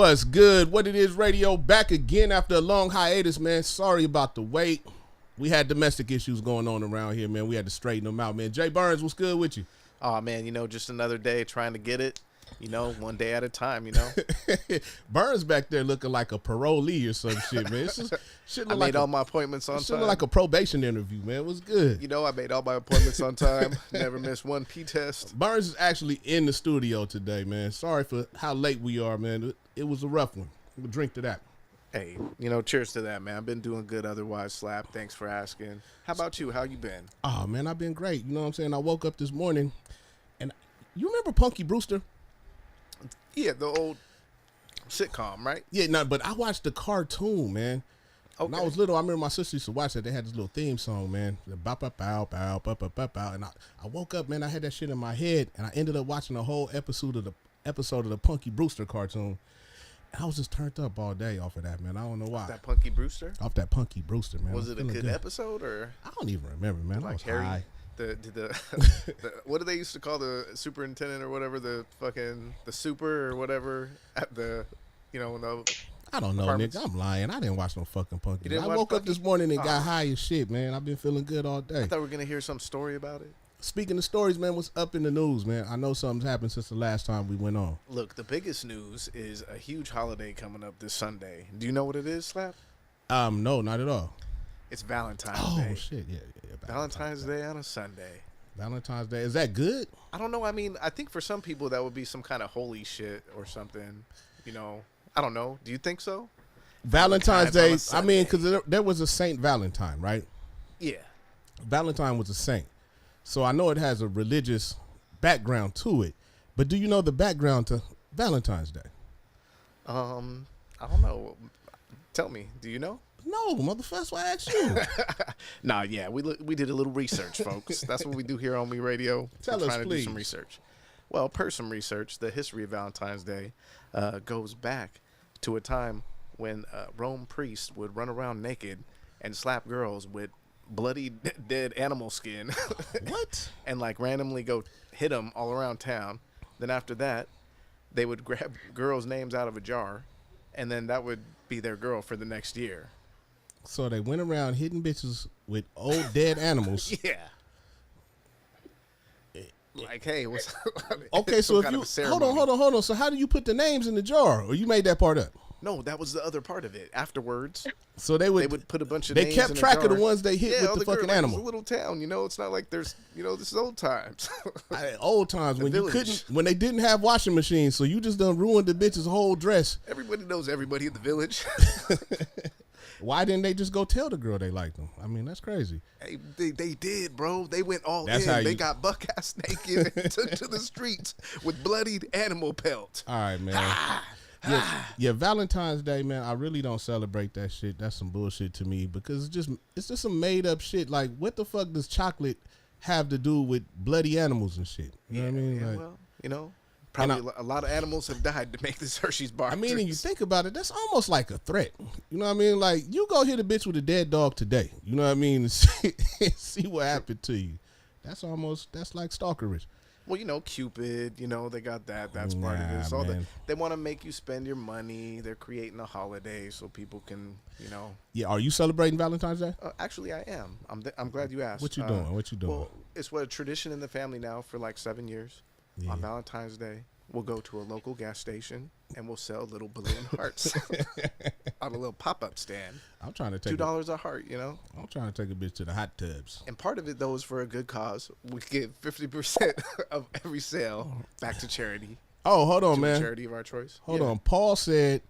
What's good? What it is radio back again after a long hiatus, man. Sorry about the wait. We had domestic issues going on around here, man. We had to straighten them out, man. Jay Burns, what's good with you? Oh, man, just another day trying to get it, one day at a time, Burns back there looking like a parolee or some shit, man. It's just, shit I look made like all my appointments on shit time. look like a probation interview, man. What's good? I made all my appointments on time. Never missed one P test. Burns is actually in the studio today, man. Sorry for how late we are, man. It was a rough one. We'll drink to that. Hey, cheers to that, man. I've been doing good otherwise, Slap. Thanks for asking. How about you? How you been? Oh, man, I've been great. You know what I'm saying? I woke up this morning, and you remember Punky Brewster? Yeah, the old sitcom, right? Yeah, no, but I watched the cartoon, man. Okay. When I was little, I remember my sister used to watch that. They had this little theme song, man. The bow, bow, bow, bow, bow, bow, bow, bow. And I woke up, man. I had that shit in my head, and I ended up watching the whole episode of the Punky Brewster cartoon. And I was just turned up all day off of that, man. I don't know why. That Punky Brewster? Off that Punky Brewster, man. Was it a good episode, or? I don't even remember, man. I was Harry? high. The what do they used to call the superintendent or whatever, the super or whatever at the I don't know, nigga. I'm lying. I didn't watch no fucking Punky. I woke up Punky? this morning and got high as shit, man. I've been feeling good all day. I thought we were gonna hear some story about it. Speaking of stories, man, what's up in the news, man? I know something's happened since the last time we went on. Look, the biggest news is a huge holiday coming up this Sunday. Do you know what it is, Slap? No, not at all. It's Valentine's Day. Oh shit, yeah. Valentine's Day on a Sunday. Valentine's Day, is that good? I don't know. I mean, I think for some people that would be some kind of holy shit or something. I don't know. Do you think so? Valentine's Day. I mean, because there was a Saint Valentine, right? Yeah. Valentine was a saint, so I know it has a religious background to it. But do you know the background to Valentine's Day? I don't know. Tell me. Do you know? No, motherfucker. That's why I asked you. Nah, yeah, we did a little research, folks. That's what we do here on Me Radio. Tell us, trying to please. do some research. Well, per some research, the history of Valentine's Day goes back to a time when Rome priests would run around naked and slap girls with bloody dead animal skin. What? And randomly go hit them all around town. Then after that, they would grab girls' names out of a jar, and then that would be their girl for the next year. So they went around hitting bitches with old dead animals. Yeah. Hey, what's okay? So if you hold on. So how do you put the names in the jar, or you made that part up? No, that was the other part of it. Afterwards, so they would put a bunch of. They names kept in track a jar. of the ones they hit with the fucking animal. It's a little town, It's not like there's, this is old times. Old times when village. when they didn't have washing machines, so you just done ruined the bitch's whole dress. Everybody knows everybody in the village. Why didn't they just go tell the girl they liked them? I mean, that's crazy. Hey, they did, bro. They went all That's in. how They got buck ass naked and took to the streets with bloodied animal pelt. All right, man. Yeah, Valentine's Day, man. I really don't celebrate that shit. That's some bullshit to me because it's just some made up shit. Like, what the fuck does chocolate have to do with bloody animals and shit? You know what I mean? Yeah, well, probably a lot of animals have died to make this Hershey's bar. I mean, and you think about it, that's almost like a threat. You know what I mean? Like, you go hit a bitch with a dead dog today. You know what I mean? And see what happened to you. That's like stalkerish. Well, Cupid, they got that. That's part of it. So they want to make you spend your money. They're creating a holiday so people can, Yeah, are you celebrating Valentine's Day? Actually, I am. I'm glad you asked. What you doing? Well, it's a tradition in the family now for 7 years. Yeah. On Valentine's Day, we'll go to a local gas station and we'll sell little balloon hearts on a little pop-up stand. I'm trying to take $2 a heart, I'm trying to take a bitch to the hot tubs. And part of it, though, is for a good cause. We give 50% of every sale back to charity. Oh, hold on, man. Charity of our choice. Hold on. Paul said,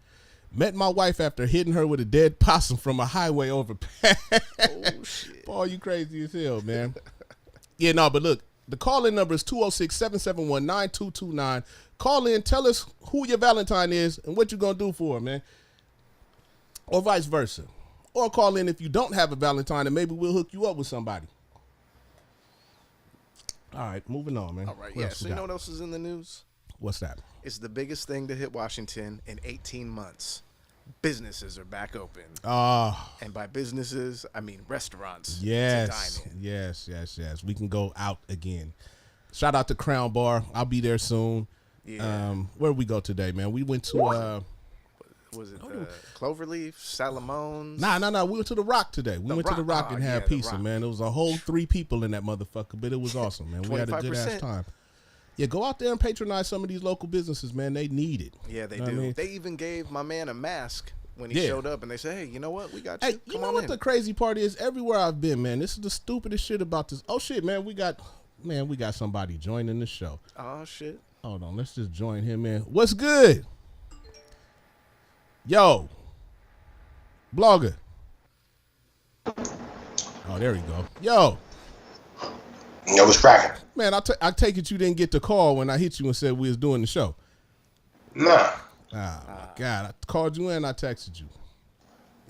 met my wife after hitting her with a dead possum from a highway overpass. Oh, shit. Paul, you crazy as hell, man. Yeah, no, but look. The call-in number is 206-771-9229. Call in, tell us who your Valentine is and what you're going to do for her, man. Or vice versa. Or call in if you don't have a Valentine and maybe we'll hook you up with somebody. All right, moving on, man. All right, yeah. So you know what else is in the news? What's that? It's the biggest thing to hit Washington in 18 months. Businesses are back open. And by businesses, I mean restaurants. Yes. To dine in. Yes. We can go out again. Shout out to Crown Bar. I'll be there soon. Yeah. Where we go today, man? We went to Was it the Cloverleaf, Salamone's? Nah. We went to the Rock today. We went to the Rock and had pizza, man. It was a whole 3 people in that motherfucker, but it was awesome, man. We had a good ass time. Yeah, go out there and patronize some of these local businesses, man. They need it. Yeah, they do. I mean? They even gave my man a mask when he showed up, and they said, "Hey, you know what? We got you. Hey, you know what the crazy part is? Everywhere I've been, man, this is the stupidest shit about this. Oh shit, man, we got somebody joining the show. Oh shit. Hold on, let's just join him in. What's good? Yo, blogger. Oh, there we go. Yo, what's cracking? Man, I take it you didn't get the call when I hit you and said we was doing the show. Nah. Oh my God, I called you and I texted you.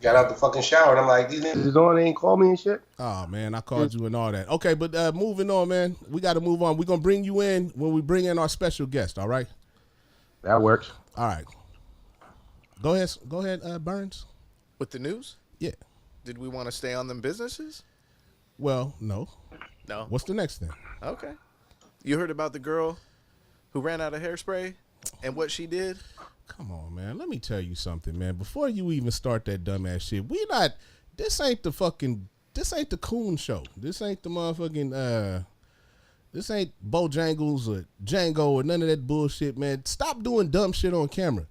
Got out the fucking shower and I'm like, these niggas is on, they ain't call me and shit. Oh man, I called you and all that. Okay, but moving on, man. We got to move on. We're gonna bring you in when we bring in our special guest. All right. That works. All right. Go ahead, Burns. With the news? Yeah. Did we want to stay on them businesses? Well, no. No. What's the next thing? Okay. You heard about the girl who ran out of hairspray and what she did? Come on, man. Let me tell you something, man. Before you even start that dumbass shit, this ain't the Coon show. This ain't the motherfucking, this ain't Bojangles or Django or none of that bullshit, man. Stop doing dumb shit on camera.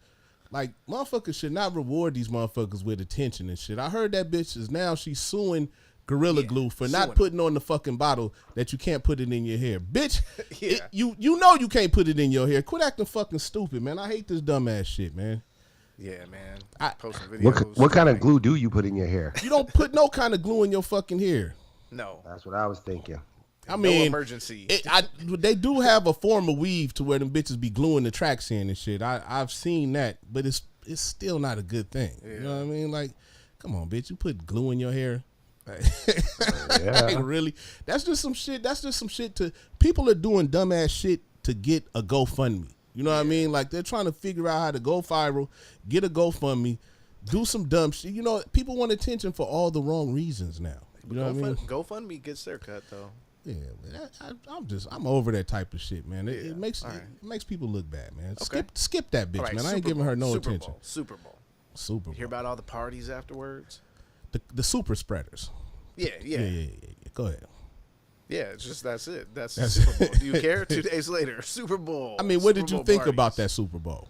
Like, motherfuckers should not reward these motherfuckers with attention and shit. I heard that bitch is now she's suing Gorilla Glue for not putting on the fucking bottle that you can't put it in your hair. Bitch, you know you can't put it in your hair. Quit acting fucking stupid, man. I hate this dumbass shit, man. Yeah, man. Posting videos. What kind of glue do you put in your hair? You don't put no kind of glue in your fucking hair. No. That's what I was thinking. I mean, no emergency. They do have a form of weave to where them bitches be gluing the tracks in and shit. I've seen that, but it's still not a good thing. Yeah. You know what I mean? Like, come on, bitch, you put glue in your hair. Like, really? That's just some shit. That's just some shit to people are doing dumbass shit to get a GoFundMe. You know what I mean? Like they're trying to figure out how to go viral, get a GoFundMe, do some dumb shit. You know, people want attention for all the wrong reasons now. You know what I mean? GoFundMe gets their cut though. Yeah, man, I'm over that type of shit, man. It makes people look bad, man. Okay. Skip that bitch, man. I ain't giving her no attention. Super Bowl. You hear about all the parties afterwards? The super spreaders. Yeah. Go ahead. Yeah, it's just that's it. That's the Super Bowl. Do you care? 2 days later, Super Bowl. I mean, what did you think about that Super Bowl?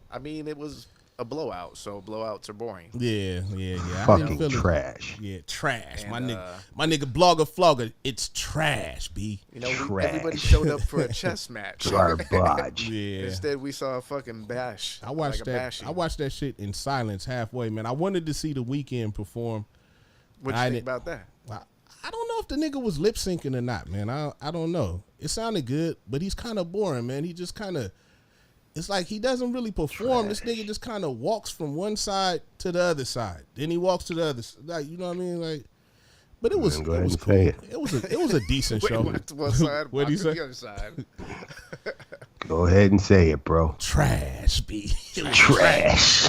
I mean, it was a blowout, so blowouts are boring. Yeah. Fucking trash. Yeah, trash. And, my nigga blogger flogger, it's trash, B. You know, everybody showed up for a chess match. Garbage. Yeah. Instead, we saw a fucking bash. I watched that shit in silence halfway, man. I wanted to see The Weeknd perform. What you think about that? I don't know if the nigga was lip syncing or not, man. I don't know. It sounded good, but he's kind of boring, man. He just kind of, it's like he doesn't really perform. Trash. This nigga just kind of walks from one side to the other side. Then he walks to the other side. Like, you know what I mean? Like, but it was cool. It was a decent show. Walk to one side, what did he say? The other side. Go ahead and say it, bro. Trash, B. Trash.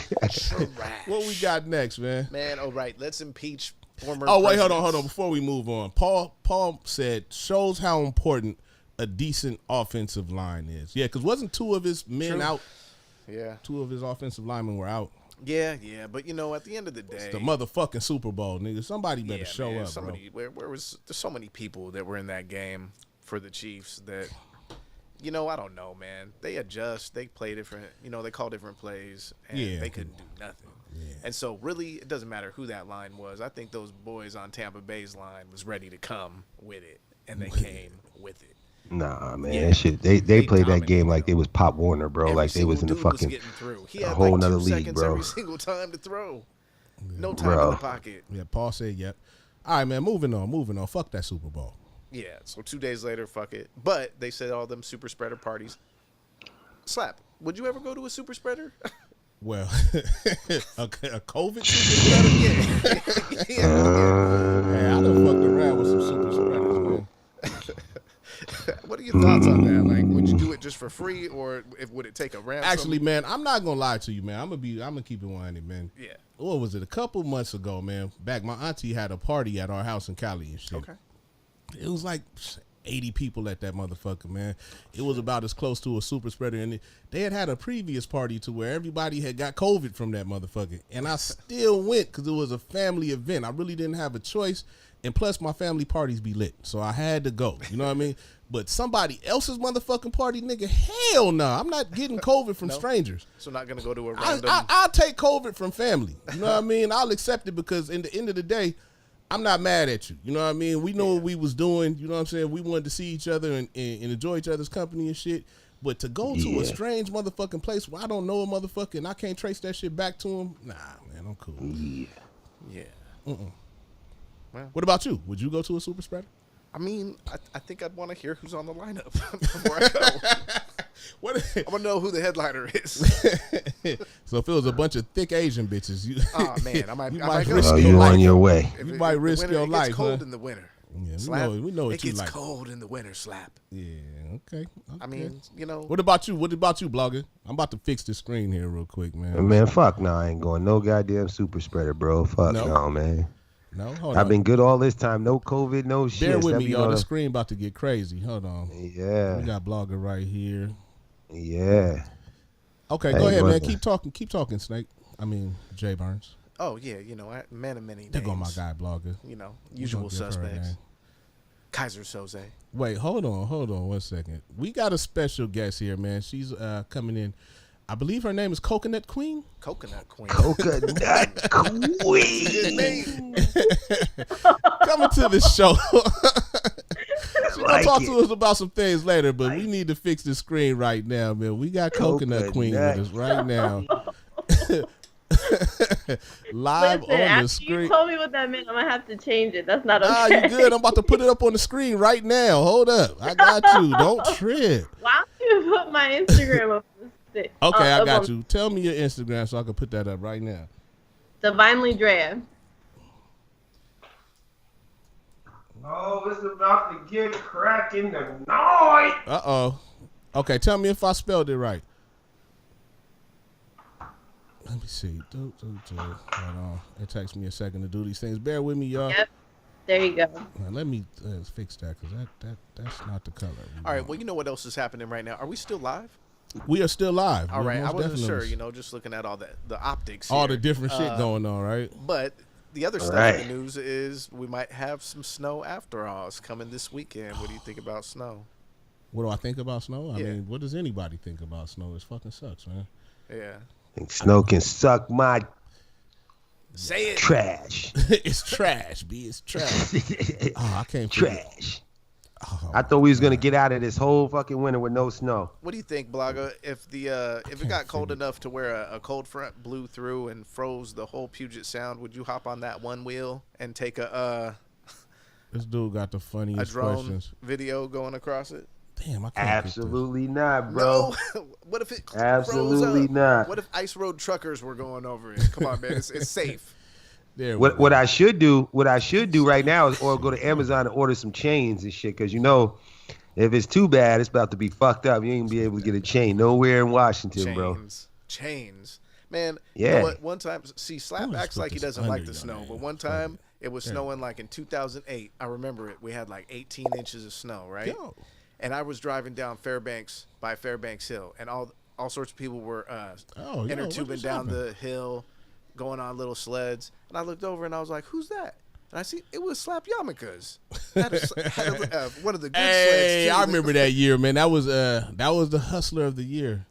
What we got next, man? Man, all right. Let's impeach former wait, presidents. hold on. Before we move on, Paul said shows how important a decent offensive line is. Yeah, because wasn't 2 of his men out? Yeah. 2 of his offensive linemen were out. Yeah, but you know, at the end of the day, it's the motherfucking Super Bowl, nigga. Somebody better show up, bro. There's so many people that were in that game for the Chiefs that, you know, I don't know, man. They adjust, they play different, you know, they call different plays, and they couldn't do nothing. Yeah. And so, really, it doesn't matter who that line was. I think those boys on Tampa Bay's line was ready to come with it, and they came with it. Nah, man, that shit. They played that game like they was Pop Warner, bro. Like they was in the fucking he had a whole like nother 2 league, seconds bro. Every single time to throw, no time in the pocket. Yeah, Paul said, "Yep." All right, man. Moving on. Fuck that Super Bowl. Yeah. So 2 days later, fuck it. But they said all them super spreader parties. Slap. Would you ever go to a super spreader? Well, a COVID super spreader? Yeah. Hey, I done fucked around with some super spreaders, man. What are your thoughts on that? Like, would you do it just for free, or would it take a ransom? Actually, man, I'm not gonna lie to you, man. I'm gonna keep it 100, man. Yeah. What was it? A couple months ago, man. Back, my auntie had a party at our house in Cali and shit. Okay. It was like 80 people at that motherfucker, man. It was about as close to a super spreader. And they had a previous party to where everybody had got COVID from that motherfucker. And I still went because it was a family event. I really didn't have a choice. And plus, my family parties be lit. So I had to go. You know what I mean? But somebody else's motherfucking party, nigga, hell no. I'm not getting COVID from strangers. So not going to go to a random... I'll take COVID from family. You know what I mean? I'll accept it because in the end of the day, I'm not mad at you. You know what I mean? We know what we was doing. You know what I'm saying? We wanted to see each other and enjoy each other's company and shit. But to go to a strange motherfucking place where I don't know a motherfucker and I can't trace that shit back to him, nah, man, I'm cool. Yeah. Well, what about you? Would you go to a super spreader? I mean, I think I'd want to hear who's on the lineup before I go. I want to know who the headliner is. So if it was a bunch of thick Asian bitches, I might risk your life. On your way. You might risk your life. It's cold in the winter. Yeah, we know what you like. It gets cold in the winter, Slap. Yeah, okay. I mean, you know. What about you? What about you, blogger? I'm about to fix the screen here real quick, man. Man, fuck no. I ain't going no goddamn super spreader, bro. Fuck no, man. No, hold on. I've been good all this time. No COVID, no shit. Bear with me, y'all. The screen about to get crazy. Hold on. Yeah. We got blogger right here. Yeah. Okay, go ahead, man. Keep talking, Snake. I mean, Jay Burns. Oh, yeah, you know, man of many names. There go my guy, blogger. You know, usual suspects. Kaiser Soze. Wait, hold on 1 second. We got a special guest here, man. She's coming in. I believe her name is Coconut Queen. Coconut Queen. Coconut Queen. Good name. Coming to the show. She's going to talk to us about some things later, but we need to fix the screen right now, man. We got Coconut Queen with us right now. Live on the screen. You told me what that meant. I'm gonna have to change it. That's not okay. Ah, you good? I'm about to put it up on the screen right now. Hold up. I got you. Don't trip. Why don't you put my Instagram up on the stick? Okay, I got you. Tell me your Instagram so I can put that up right now. Divinely Drea. Oh, it's about to get cracking tonight. Uh-oh. Okay, tell me if I spelled it right. Let me see. Hold on. It takes me a second to do these things. Bear with me, y'all. Yep. There you go. Now, let me fix that because that's not the color. All right. Well, you know what else is happening right now? Are we still live? We are still live. All right. I wasn't sure. You know, just looking at all the optics. All here. the different shit going on, right? But the other stuff in the news is we might have some snow after all. It's coming this weekend. What do you think about snow? What do I think about snow? I mean, what does anybody think about snow? It fucking sucks, man. Yeah. Think snow can suck my say it trash. It's trash, B. It's trash. Oh, I can't trash. I thought we was gonna get out of this whole fucking winter with no snow. What do you think, Blogger? If it got cold enough to where a cold front blew through and froze the whole Puget Sound, would you hop on that one wheel and take This dude got the funniest drone questions. Video going across it? Damn, I can't. Absolutely not, bro. No. What if it absolutely not? What if ice road truckers were going over it? Come on, man, it's safe. What I should do right now is go to Amazon and order some chains and shit, because you know, if it's too bad, it's about to be fucked up. You ain't gonna be able to get a chain nowhere in Washington, bro. Chains, man. Yeah. You know what? One time, Slap acts like he doesn't like the snow, but one time it was snowing like in 2008. I remember it. We had like 18 inches of snow, right? Yo. And I was driving down Fairbanks Hill, and all sorts of people were inner tubing down the hill, going on little sleds. And I looked over and I was like, "Who's that?" And I see it was Slap Yarmulkes. Had one of the good sleds. Hey, I remember that year, man. That was the Hustler of the Year.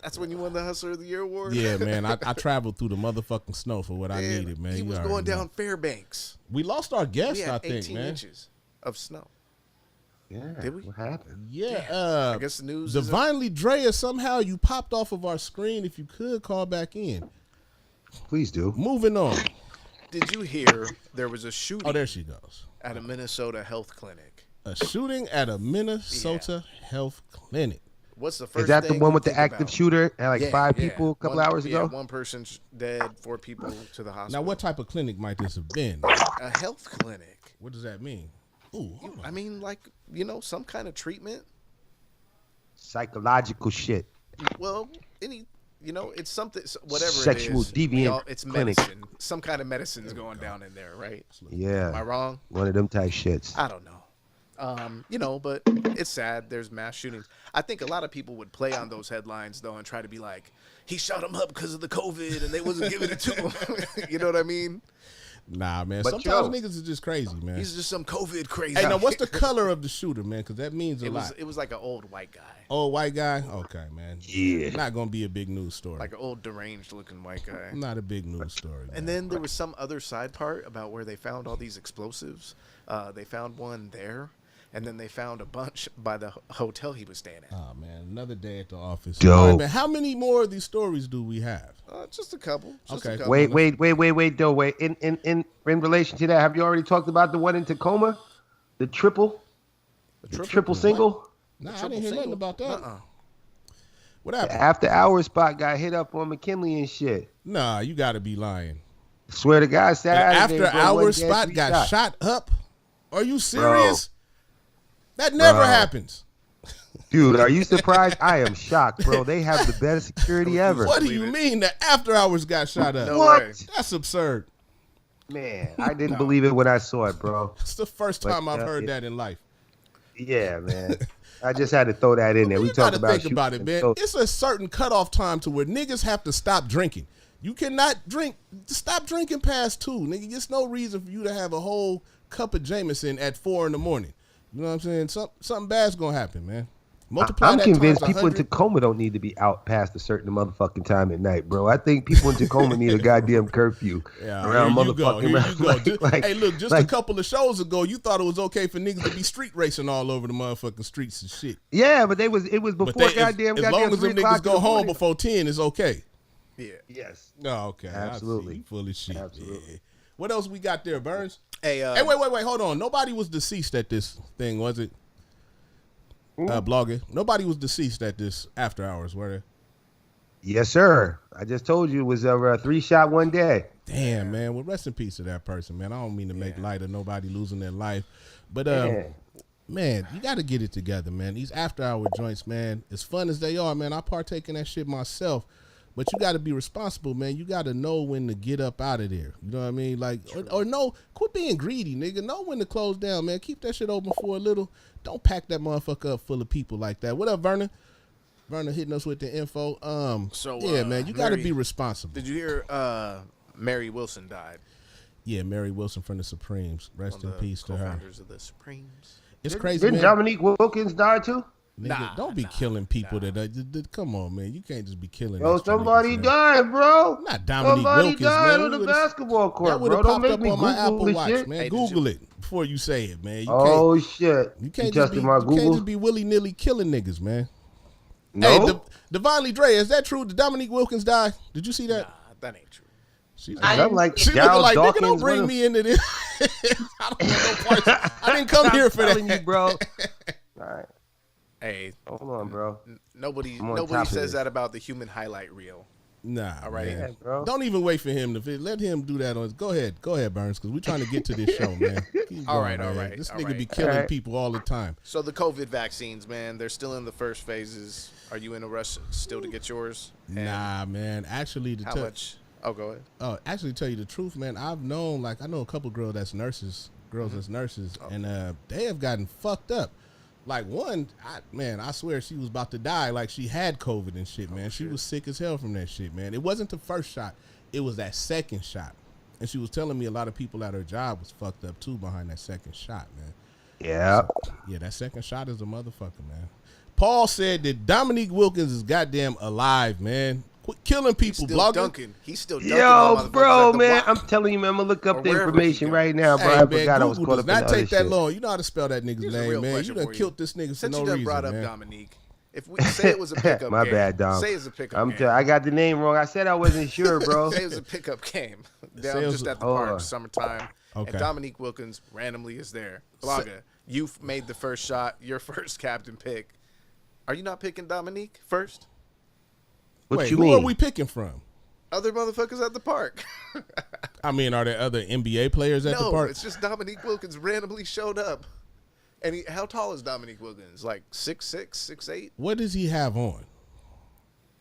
That's when you won the Hustler of the Year award? Yeah, man. I traveled through the motherfucking snow for what I needed, man. He was going down Fairbanks. We lost our guest, we had I think, 18 man. inches of snow. Yeah. Did we? What happened? Yeah. I guess the news. Divinely Drea, somehow you popped off of our screen. If you could call back in. Please do. Moving on. Did you hear there was a shooting? Oh, there she goes. At a Minnesota health clinic. A shooting at a Minnesota health clinic. What's the first? Is that the one with the active shooter and like 5 people a couple hours ago? Yeah, one person's dead, 4 people to the hospital. Now, what type of clinic might this have been? A health clinic. What does that mean? Ooh, I mean, like, some kind of treatment. Psychological shit. Well, it's something, whatever Sexual it is. deviant it's clinic. medicine. Some kind of medicine's going down in there, right? Yeah. Am I wrong? One of them type shits. I don't know. But it's sad. There's mass shootings. I think a lot of people would play on those headlines though and try to be like, he shot him up because of the COVID and they wasn't giving it to him. You know what I mean? Nah, man. But Sometimes niggas is just crazy, man. He's just some COVID crazy. Hey, now what's the color of the shooter, man? Because that means a lot. It was like an old white guy. Old white guy? Okay, man. Yeah. Not going to be a big news story. Like an old deranged looking white guy. Not a big news story. And then there was some other side part about where they found all these explosives. They found one there, and then they found a bunch by the hotel he was staying at. Oh, man. Another day at the office. Dope. All right, man. How many more of these stories do we have? Just a couple. Okay. Wait, though. Wait. In relation to that, have you already talked about the one in Tacoma? The triple single? Nah, I didn't hear nothing about that. What The happened? after hours spot got hit up on McKinley and shit. Nah, you got to be lying. Swear to God, The Saturday. after hours spot got shot up? Are you serious? That never happens. Dude, are you surprised? I am shocked, bro. They have the best security ever. What do you mean the after hours got shot up? No What? way. That's absurd. Man, I didn't believe it when I saw it, bro. It's the first time I've heard that in life. Yeah, man. I just had to throw that in there. We You talked gotta about think about it, man. So, It's a certain cutoff time to where niggas have to stop drinking. You cannot drink. Stop drinking past 2, nigga. There's no reason for you to have a whole cup of Jameson at 4 in the morning. You know what I'm saying? Something bad's gonna happen, man. Multiply I'm that convinced times people in 100. Tacoma don't need to be out past a certain motherfucking time at night, bro. I think people in Tacoma need a goddamn curfew around here you go. motherfucking Here you go. around. Just- hey, look, just a couple of shows ago, you thought it was okay for niggas to be street racing all over the motherfucking streets and shit. Yeah, but it was But before as goddamn long as 3 them o'clock niggas go in the home morning. before 10, it's okay. Yeah. Yes. No, okay. Absolutely. I see. You full of shit. Absolutely. Yeah. What else we got there, Burns? Hey, wait. Hold on. Nobody was deceased at this thing, was it? Blogger. Nobody was deceased at this after hours, were they? Yes, sir. I just told you it was a 3-shot one day. Damn, man. Well, rest in peace to that person, man. I don't mean to make light of nobody losing their life. But, man, you got to get it together, man. These after-hour joints, man, as fun as they are, man, I partake in that shit myself. But you got to be responsible, man. You got to know when to get up out of there. You know what I mean? Like, or no, quit being greedy, nigga. Know when to close down, man. Keep that shit open for a little. Don't pack that motherfucker up full of people like that. What up, Vernon? Vernon hitting us with the info. Man, you got to be responsible. Did you hear Mary Wilson died? Yeah, Mary Wilson from the Supremes. Rest in peace to her. Co-founders of the Supremes. It's crazy, Didn't man. Dominique Wilkins die too? Nigga, don't be killing people that come on, man. You can't just be killing. Yo, extra somebody niggas, man. died, bro. Not Dominique Somebody Wilkins, died man. on the basketball That court, would bro. have Don't popped make up me on my Google Apple this Watch, shit. man. Hey, Google it before you say it, man. Oh shit! You can't tested my you can't Google. just be willy nilly killing niggas, man. No. Hey, Divinely Dre, is that true? Did Dominique Wilkins die? Did you see that? Nah, that ain't true. She's I'm like, she Darryl looking like, nigga, don't Dawkins, bring me into this. I don't know no parts. I didn't come here for telling that. you, bro. All right, Hey, hold on, bro. nobody I'm on top of says this. that about the human highlight reel. Nah, All right. man. Yeah, bro. Don't even wait for him to let him do that on. Go ahead, Burns, because we're trying to get to this show, man. Keep All going, right, all man. right, This all nigga right. be killing All right. people all the time. So the COVID vaccines, man, they're still in the first phases. Are you in a rush still to get yours? And Nah, man. Actually, How much? Oh, go ahead. Actually, to tell you the truth, man, I know a couple girls that's nurses, and they have gotten fucked up. Like one, I swear she was about to die. Like she had COVID and shit, man. She was sick as hell from that shit, man. It wasn't the first shot; it was that second shot. And she was telling me a lot of people at her job was fucked up too behind that second shot, man. Yeah. Yeah, that second shot is a motherfucker, man. Paul said that Dominique Wilkins is goddamn alive, man. Quit killing people, Still blogger. dunking. He's still dunking. Yo, on motherfuckers bro, at the man, block. I'm telling you, man, I'm gonna look Or up the wherever information he go. right now, bro. Hey, I man, forgot I was Google caught up does in not other take that shit. long. You know how to spell that nigga's Here's a name, real man. You question done for you. killed this nigga for Since no you done reason, brought up man. Dominique, if we say it was a pickup My game, bad, Dom. say it's a pickup game. I got the name wrong. I said I wasn't sure, bro. Say it was a pickup game. Down Say it was just a- at the Hold park, on. summertime. Okay. And Dominique Wilkins randomly is there. Blogger, you've made the first shot, your first captain pick. Are you not picking Dominique first? What Wait, you who mean? are we picking from? Other motherfuckers at the park. I mean, are there other NBA players at the No, park? it's just Dominique Wilkins randomly showed up. And how tall is Dominique Wilkins? Like 6'6", 6'8"? What does he have on?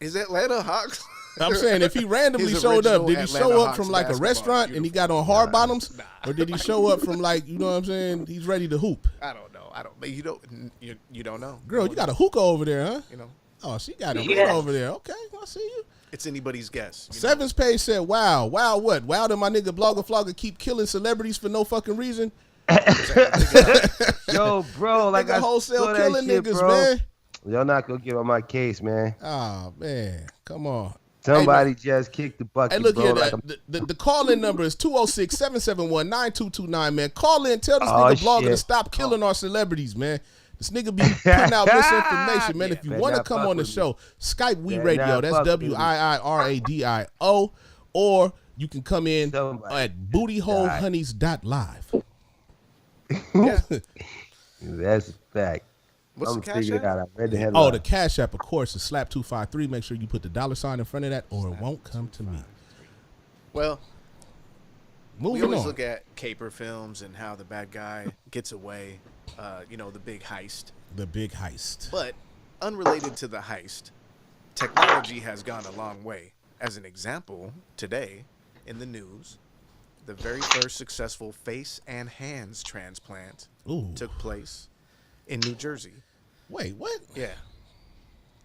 Is Atlanta Hawks? I'm saying if he randomly His showed up, original did he Atlanta show up Hawks from like a basketball restaurant and he got on hard bottoms? Or did he show up from like, you know what I'm saying, he's ready to hoop? I don't know. I don't. You don't know. Girl, you got a hookah over there, huh? You know, Oh, she got a Yeah. ring over there. Okay, I see you. it's anybody's guess. you know? Sevens page said, "Wow, wow, what? Wow, did my nigga Blogger Flogger keep killing celebrities for no fucking reason? Yo, bro, like Nigga I wholesale saw that killing shit, niggas, bro. man. Y'all not gonna get on my case, man. Oh man, come on. Somebody just kicked the bucket, Hey, look bro. here. Like The call-in number is 206-771-9229, man. Call in. Tell this Oh, nigga Blogger to shit. stop killing our celebrities, man. This nigga be putting out misinformation, man. Yeah, If you better want to not come fuck on the with me. show, Skype We Better Radio. not That's fuck with me. WIIRADIO. Or you can come in Somebody at bootyholehoneys.live. Yeah. That's a fact. What's I'm the gonna cash figure it app? out. I read the headline. Oh, the Cash App, of course, is Slap253. Make sure you put the $sign in front of that, or it won't come to me. Well, we Moving always on. look at caper films and how the bad guy gets away. The big heist. The big heist. But unrelated to the heist, technology has gone a long way. As an example, today in the news, the very first successful face and hands transplant Ooh. took place in New Jersey. Wait, what? Yeah.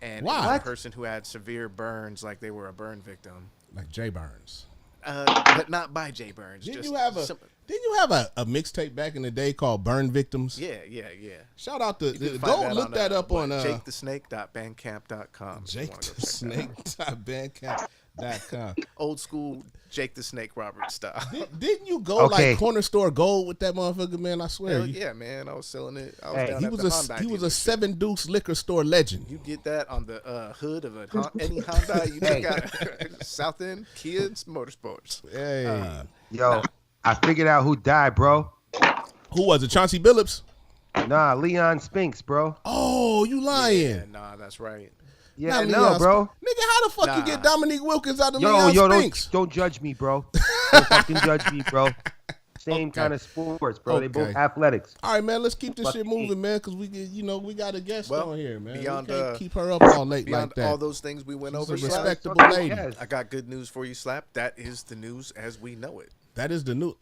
And Why? it was a What? person who had severe burns, like they were a burn victim. Like Jay Burns. But not by Jay Burns. Didn't just you have a mixtape back in the day called Burn Victims? Yeah. Shout out to You can go find look that up on jakethesnake.bandcamp.com. if you wanna go check that out. JakeTheSnake.bandcamp.com. Old school Jake the Snake Roberts style. Didn't you go Okay. like corner store gold with that motherfucker, man? I swear. Hell yeah, man. I was selling it. I was Hey, down He at was the a Hyundai he was a dealership. 7 Deuce liquor store legend. You get that on the hood of any Hyundai you Hey. got. South End Kia Motorsports. Hey, Yo, I figured out who died, bro. who was it? Chauncey Billups. Nah, Leon Spinks, bro. Oh, you lying? Yeah, nah, that's right. Yeah, Not no, Leon bro. Nigga, how the fuck you Nah. get Dominique Wilkins out of Yo, Leon yo, Spinks? don't judge me, bro. Don't fucking judge me, bro. Same Okay. kind of sports, bro. They both Okay. athletics. All right, man. Let's keep this Fuck shit me. moving, man, because we got a guest Well, on here, man. beyond, we can't uh, keep her up all late Beyond like that. all those things we went She's over, a Slap, respectable lady. Yes. I got good news for you, Slap. That is the news as we know it. That is the new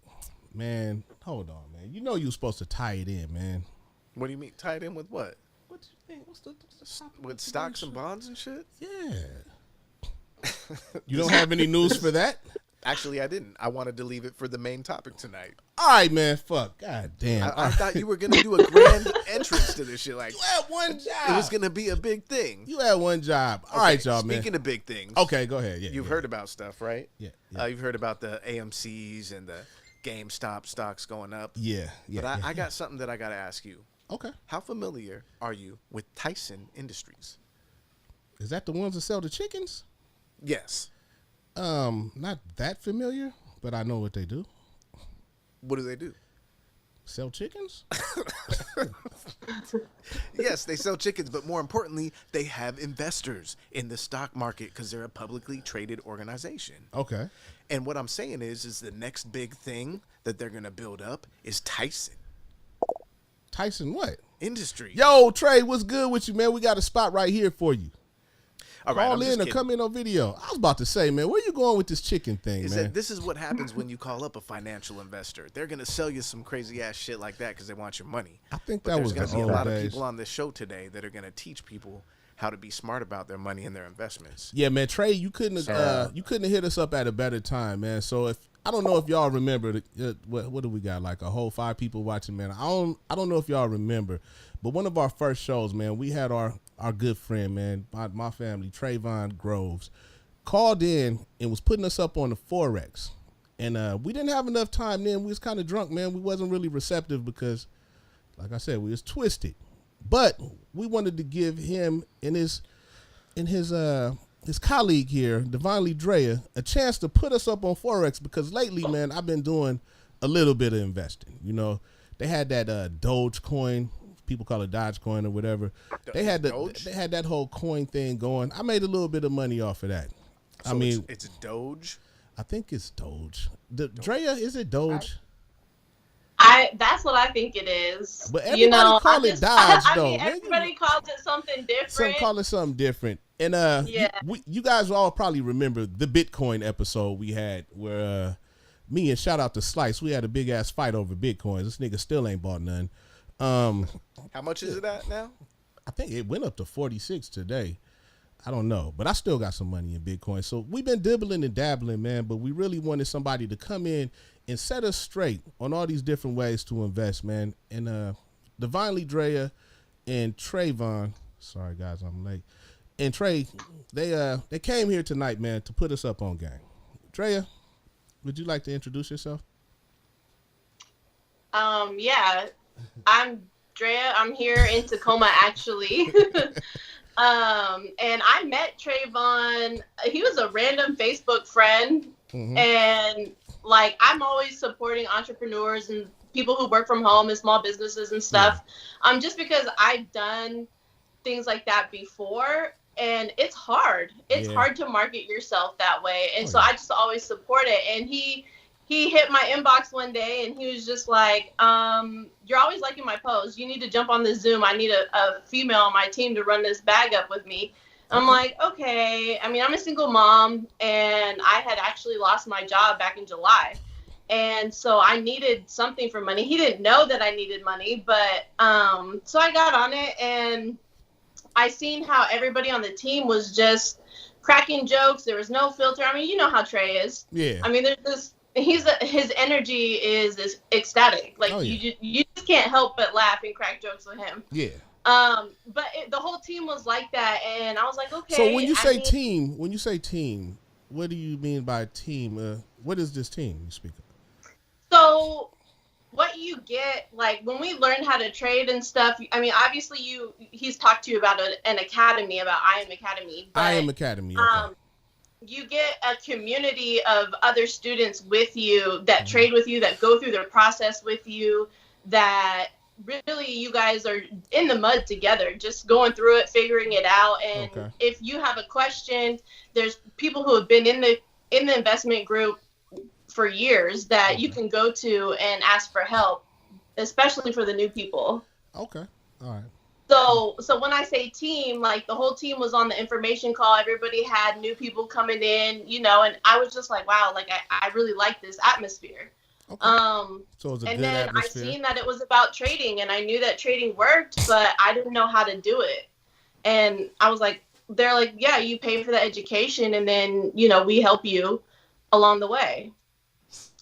man. Hold on, man. You know you supposed to tie it in, man. What do you mean? Tied in with what? What you think? What's the With stocks and bonds and shit? Yeah. You don't have any news for that? Actually, I didn't. I wanted to leave it for the main topic tonight. All right, man. Fuck. God damn. I thought you were gonna do a grand entrance to this shit. Like you had one job. it was gonna be a big thing. You had one job. All right, y'all, man. Speaking of big things, Okay, go ahead. Yeah, you've yeah. heard about stuff, right? Yeah, You've heard about the AMC's and the GameStop stocks going up. Yeah, yeah. But yeah, I got something that I gotta ask you. Okay. How familiar are you with Tyson Industries? Is that the ones that sell the chickens? Yes. Not that familiar, but I know what they do. What do they do? Sell chickens? Yes, they sell chickens, but more importantly, they have investors in the stock market because they're a publicly traded organization. Okay. And what I'm saying is the next big thing that they're gonna build up is Tyson Tyson what? Industries. Yo, Trey, what's good with you, man? We got a spot right here for you. All right, Call I'm just in or kidding. come in on video. I was about to say, man, where you going with this chicken thing, Is man? that this is what happens when you call up a financial investor. They're gonna sell you some crazy ass shit like that because they want your money. I think But that there's was gonna the be a old lot of days. people on this show today that are gonna teach people how to be smart about their money and their investments. Yeah, man, Trey, you couldn't have hit us up at a better time, man. So if I don't know if y'all remember what do we got, like a whole 5 people watching, man. I don't know if y'all remember, but one of our first shows, man, we had our good friend, man, my family, Travon Groves, called in and was putting us up on the Forex, and we didn't have enough time then. We was kind of drunk, man. We wasn't really receptive because, like I said, we was twisted. But we wanted to give him and his colleague here, Divinely Drea, a chance to put us up on Forex because lately, man, I've been doing a little bit of investing. You know, they had that Dogecoin, people call it Dogecoin or whatever. They had that whole coin thing going. I made a little bit of money off of that. So I mean, it's Doge. I think it's Doge. Drea, is it Doge? That's what I think it is. But everybody call it Dodge, though. I mean, Man, everybody calls it something different. Call it something different. And Yeah. you guys all probably remember the Bitcoin episode we had where me and shout out to Slice, we had a big ass fight over Bitcoins. This nigga still ain't bought none. How much is it at now? I think it went up to 46 today. I don't know, but I still got some money in Bitcoin. So we've been dibbling and dabbling, man, but we really wanted somebody to come in and set us straight on all these different ways to invest, man. And Divinely Drea and Travon, sorry guys, I'm late. And Trey, they came here tonight, man, to put us up on game. Drea, would you like to introduce yourself? Yeah, I'm Drea. I'm here in Tacoma, actually. And I met Travon. He was a random Facebook friend, and like I'm always supporting entrepreneurs and people who work from home and small businesses and stuff. Just because I've done things like that before, and it's hard. It's hard to market yourself that way, and so I just always support it. And he hit my inbox one day and he was just like, you're always liking my posts. You need to jump on the Zoom. I need a female on my team to run this bag up with me. I'm like, okay. I mean, I'm a single mom and I had actually lost my job back in July. And so I needed something for money. He didn't know that I needed money, but so I got on it and I seen how everybody on the team was just cracking jokes. There was no filter. I mean, you know how Trey is. Yeah. I mean, there's this. His energy is ecstatic. Like you just can't help but laugh and crack jokes with him. Yeah. But the whole team was like that, and I was like, okay. So when you say team, what do you mean by team? What is this team you speak of? So what you get, like when we learned how to trade and stuff. I mean, obviously he's talked to you about an academy, about I Am Academy. But, I Am Academy. Okay. You get a community of other students with you that trade with you, that go through their process with you, that really you guys are in the mud together, just going through it, figuring it out. And if you have a question, there's people who have been in the investment group for years that you can go to and ask for help, especially for the new people. Okay. All right. So when I say team, like the whole team was on the information call. Everybody had new people coming in, and I was just like, wow, like I really like this atmosphere. Okay. So it was a and good then atmosphere. I seen that it was about trading, and I knew that trading worked, but I didn't know how to do it. And I was like, they're like, yeah, you pay for the education, and then we help you along the way.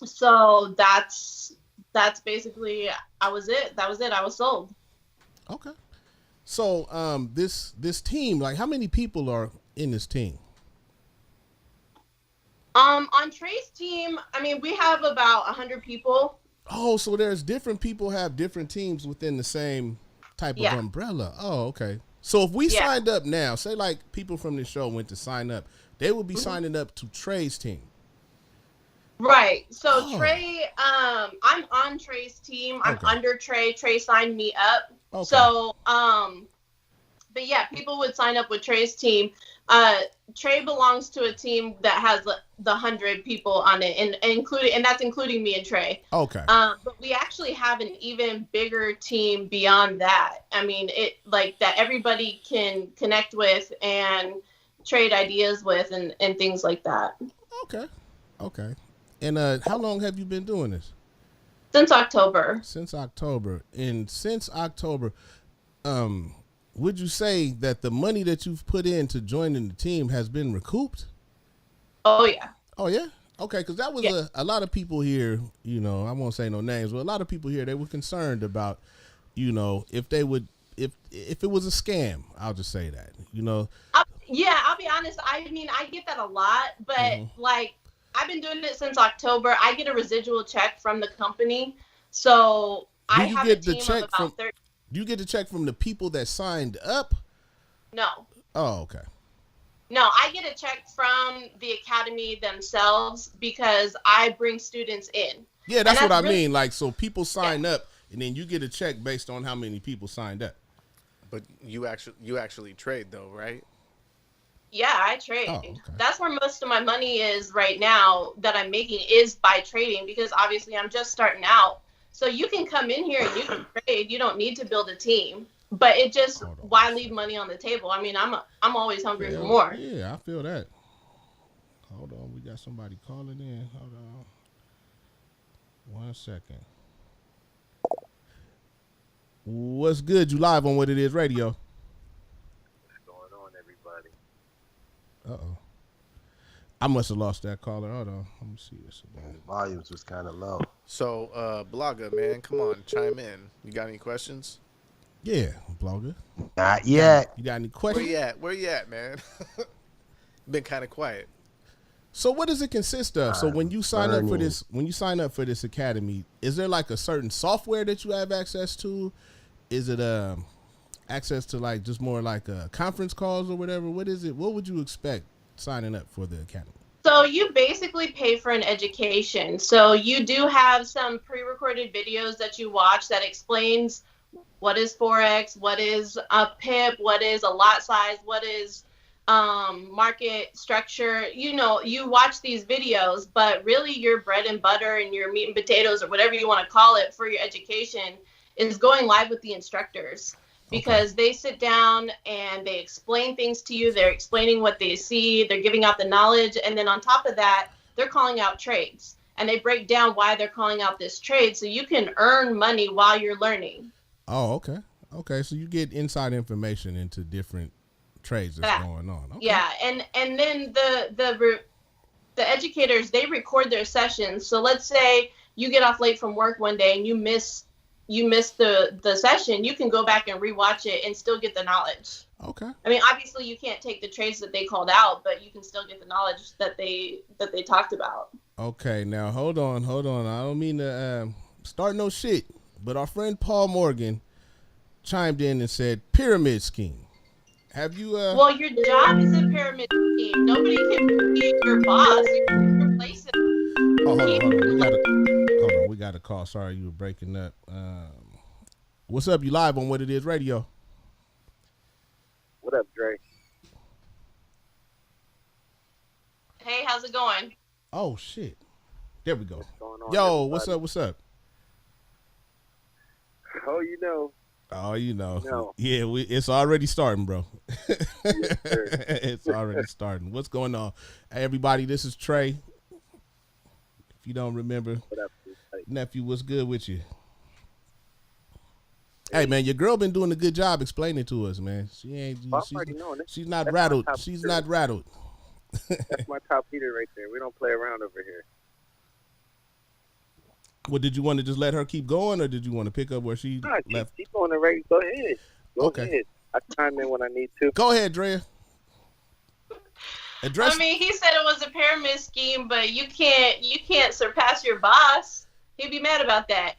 So that's basically That was it. I was sold. Okay. So this team, like how many people are in this team? On Trey's team, I mean, we have about 100 people. Oh, so there's different people have different teams within the same type of umbrella. Oh, okay. So if we signed up now, say like people from the show went to sign up, they would be signing up to Trey's team. Right. So Trey, I'm on Trey's team. I'm under Trey. Trey signed me up. Okay. So, but yeah, people would sign up with Trey's team. Trey belongs to a team that has the 100 people on it, and that's including me and Trey. Okay. But we actually have an even bigger team beyond that. I mean, it like that everybody can connect with and trade ideas with and things like that. Okay. Okay. And how long have you been doing this? Since October. And since October, would you say that the money that you've put into joining the team has been recouped? Oh, yeah. Oh, yeah? Okay, because that was a lot of people here, I won't say no names, but a lot of people here, they were concerned about, if they would, if it was a scam, I'll just say that, I'll be honest. I mean, I get that a lot, but like, I've been doing it since October. I get a residual check from the company. So I have a team of about 30. Do you get the check from the people that signed up? No. Oh, okay. No, I get a check from the academy themselves because I bring students in. Yeah, that's what I mean. Like, so people sign up and then you get a check based on how many people signed up. But you actually trade though, right? Yeah, I trade. Oh, okay. That's where most of my money is right now that I'm making is by trading, because obviously I'm just starting out. So you can come in here and you can trade. You don't need to build a team. But it just, why leave money on the table? I mean, I'm always hungry for more. Yeah, I feel that. Hold on, we got somebody calling in. Hold on. 1 second. What's good? You live on What It Is Radio. What's going on, everybody? Uh-oh. I must have lost that caller. Hold on. Let me see this again. The volumes was kind of low. So, Blogger, man, come on, chime in. You got any questions? Yeah, blogger. Not yet. You got any Where questions? you at? Where you at, man? Been kind of quiet. So what does it consist of? So when you sign up for learning. this, academy, is there like a certain software that you have access to? Is it access to like just more like conference calls or whatever? What is it? What would you expect signing up for the academy? So you basically pay for an education. So you do have some pre-recorded videos that you watch that explains what is Forex, what is a PIP, what is a lot size, what is market structure. You know, you watch these videos, but really your bread and butter and your meat and potatoes or whatever you want to call it for your education is going live with the instructors. Because they sit down and they explain things to you. They're explaining what they see. They're giving out the knowledge. And then on top of that, they're calling out trades. And they break down why they're calling out this trade so you can earn money while you're learning. Oh, okay. Okay, so you get inside information into different trades that's going on. Okay. Yeah, and then the educators, they record their sessions. So let's say you get off late from work one day and you miss the session, you can go back and rewatch it and still get the knowledge. Okay. I mean, obviously you can't take the trades that they called out, but you can still get the knowledge that they talked about. Okay, now hold on. I don't mean to start no shit, but our friend Paul Morgan chimed in and said pyramid scheme. Have you Well, your job is a pyramid scheme. Nobody can be your boss. You can replace it. Oh, hold on. We got a call. Sorry, you were breaking up. What's up? You live on What It Is Radio. What up, Dre? Hey, how's it going? Oh shit. There we go. What's going on, Yo, everybody? what's up? Oh, you know. Oh, you know. No. Yeah, it's already starting, bro. Yes, sir. It's already starting. What's going on? Hey, everybody, this is Trey. If you don't remember, What up, everybody? nephew, what's good with you? Hey, man, your girl been doing a good job explaining to us, man. She ain't. Well, I'm already knowing it. She's not That's rattled. my top She's tier. not rattled. That's my top leader right there. We don't play around over here. Well, did you want to just let her keep going, or did you want to pick up where she Nah, left? keep going already. Go ahead. Go Okay. ahead. I chime in when I need to. Go ahead, Drea. Address. I mean, he said it was a pyramid scheme, but you can't surpass your boss. He'd be mad about that.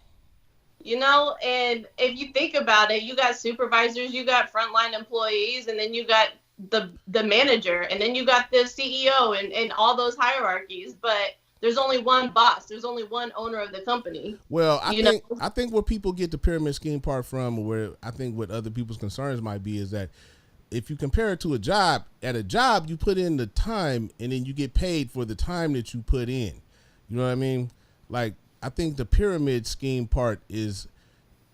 You know, and if you think about it, you got supervisors, you got frontline employees, and then you got the manager, and then you got the CEO and all those hierarchies. But there's only one boss. There's only one owner of the company. Well, You I think where people get the pyramid scheme part from, or where I think what other people's concerns might be, is that if you compare it to a job, at a job you put in the time and then you get paid for the time that you put in. You know what I mean? Like, I think the pyramid scheme part is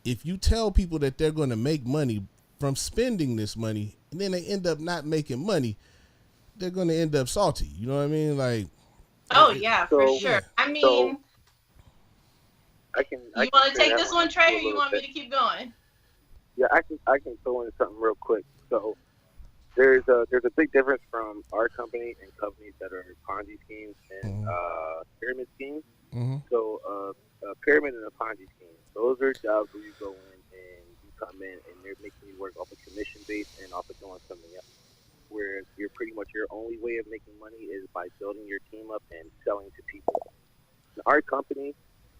if you tell people that they're going to make money from spending this money and then they end up not making money, they're going to end up salty. You know what I mean? Like, Oh yeah, for So- sure. I mean, I can. you want to take this one, Trey, or you want me to keep going? Yeah, I can throw in something real quick. So there's a big difference from our company and companies that are Ponzi schemes and pyramid schemes. mm-hmm. So a pyramid and a Ponzi scheme, those are jobs where you go in and you come in and they're making you work off a commission base and off of doing something else. Where you're pretty much your only way of making money is by building your team up and selling to people. In our company,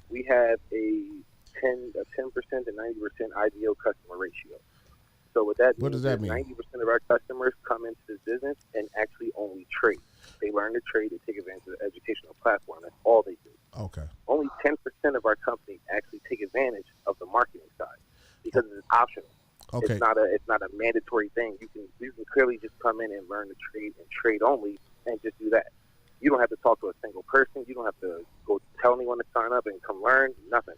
we have a 10% to 90% ideal customer ratio. So what that What means does that is mean? 90% of our customers come into this business and actually only trade. They learn to trade, they take advantage of the educational platform. That's all they do. Okay. Only 10% of our company actually take advantage of the marketing side because it's optional. Okay. It's not a mandatory thing. You can clearly just come in and learn to trade and trade only and just do that. You don't have to talk to a single person. You don't have to go tell anyone to sign up and come learn, nothing.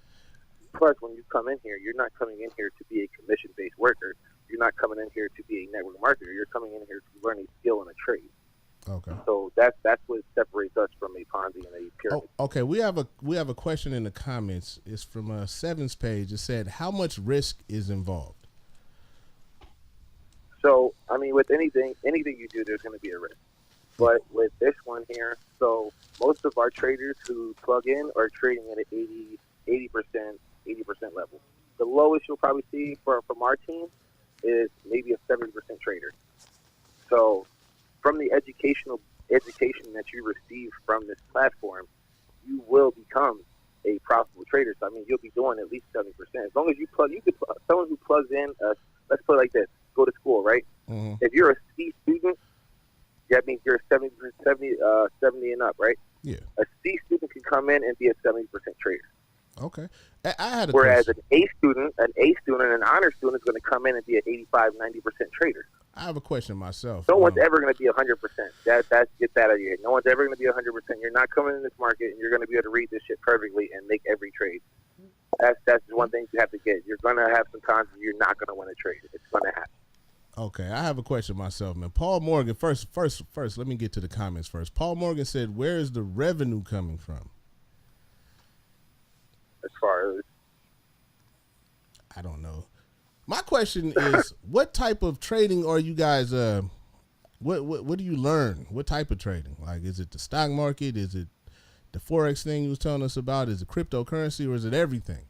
Plus, when you come in here, you're not coming in here to be a commission-based worker. You're not coming in here to be a network marketer. You're coming in here to learn a skill and a trade. Okay. So that's what separates us from a Ponzi and a pyramid. Oh, Okay, we have a question in the comments. It's from Seven's page. It said, "How much risk is involved?" So, I mean, with anything you do, there's going to be a risk. But with this one here, so most of our traders who plug in are trading at an 80% level. The lowest you'll probably see from our team is maybe a 70% trader. So, from the education that you receive from this platform, you will become a profitable trader. So, I mean, you'll be doing at least 70%. As long as someone who plugs in, let's put it like this, go to school, right? Mm-hmm. If you're a C student, that means you're 70 and up, right? Yeah. A C student can come in and be a 70% trader. Okay. I had a Whereas question. an A student, and an honor student is going to come in and be an 85, 90% trader. I have a question myself. No one's ever going to be 100%. Get that out of your head. No one's ever going to be 100%. You're not coming in this market and you're going to be able to read this shit perfectly and make every trade. That's one thing you have to get. You're going to have some times where you're not going to win a trade. It's going to happen. Okay, I have a question myself, man. Paul Morgan, first, let me get to the comments first. Paul Morgan said, "Where is the revenue coming from?" As far as, I don't know. My question is, what type of trading are you guys? What do you learn? What type of trading? Like, is it the stock market? Is it the forex thing you was telling us about? Is it cryptocurrency, or is it everything?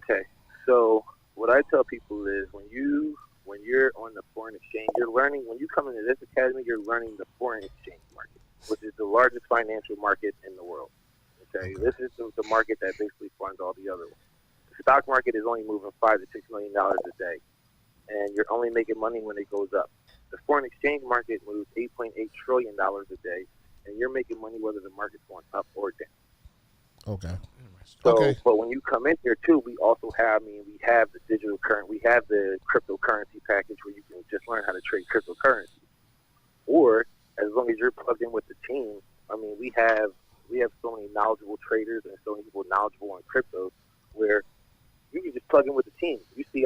okay, so what I tell people is when you're on the foreign exchange, you're learning, when you come into this academy, you're learning the foreign exchange market, which is the largest financial market in the world. Okay. This is the market that basically funds all the other ones. The stock market is only moving $5 to $6 million a day, and you're only making money when it goes up. The foreign exchange market moves $8.8 trillion a day, and you're making money whether the market's going up or down. Okay. So, Okay. but when you come in here too, we also have, we have the digital current, we have the cryptocurrency package where you can just learn how to trade cryptocurrency. Or as long as you're plugged in with the team, we have so many knowledgeable traders and so many people knowledgeable on crypto where you can just plug in with the team. You see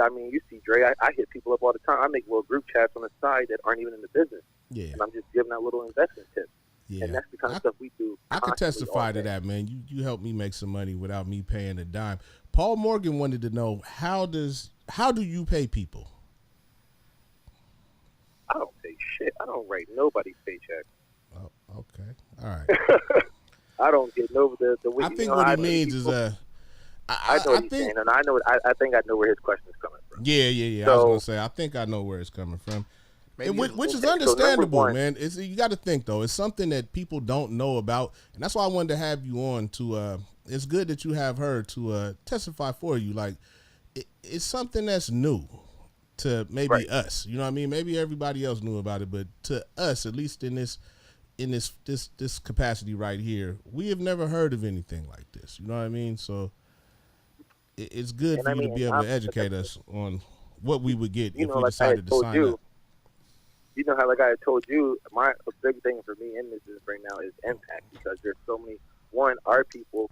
Dre, I hit people up all the time. I make little group chats on the side that aren't even in the business. Yeah. And I'm just giving out little investment tips. Yeah. And that's the kind of stuff we do. I can testify to that, man. You helped me make some money without me paying a dime. Paul Morgan wanted to know, how do you pay people? I don't pay shit. I don't write nobody's paycheck. Oh, okay. All right. I don't get the I think what he means is I know what he's saying, and I think I know where his question is coming from. Yeah. So, I was gonna say, I think I know where it's coming from. Which is understandable, man. You got to think though. It's something that people don't know about, and that's why I wanted to have you on. It's good that you have her to testify for you. Like, it's something that's new to maybe us. You know what I mean? Maybe everybody else knew about it, but to us, at least in this capacity right here, we have never heard of anything like this. You know what I mean? So it's good for you to be able to educate us on what we would get if we decided to sign up. You know how, like I had told you, a big thing for me in this right now is impact, because there's so many. One, our people,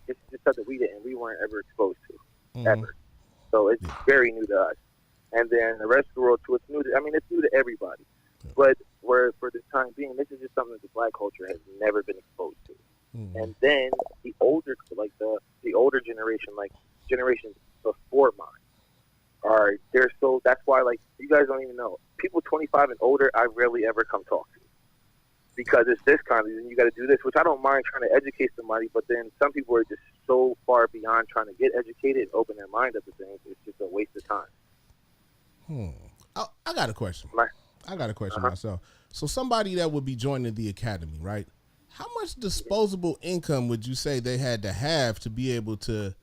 it's just something we weren't ever exposed to, ever. So it's very new to us. And then the rest of the world too, it's new to everybody. Yeah. But for the time being, this is just something that the black culture has never been exposed to. And then the older, the older generation, like generations before mine, that's why, like, you guys don't even know. People 25 and older, I rarely ever come talk to. Because it's this kind of, and you got to do this, which I don't mind trying to educate somebody, but then some people are just so far beyond trying to get educated and open their mind up to things, it's just a waste of time. I got a question. Myself. So somebody that would be joining the academy, right? How much disposable income would you say they had to have to be able to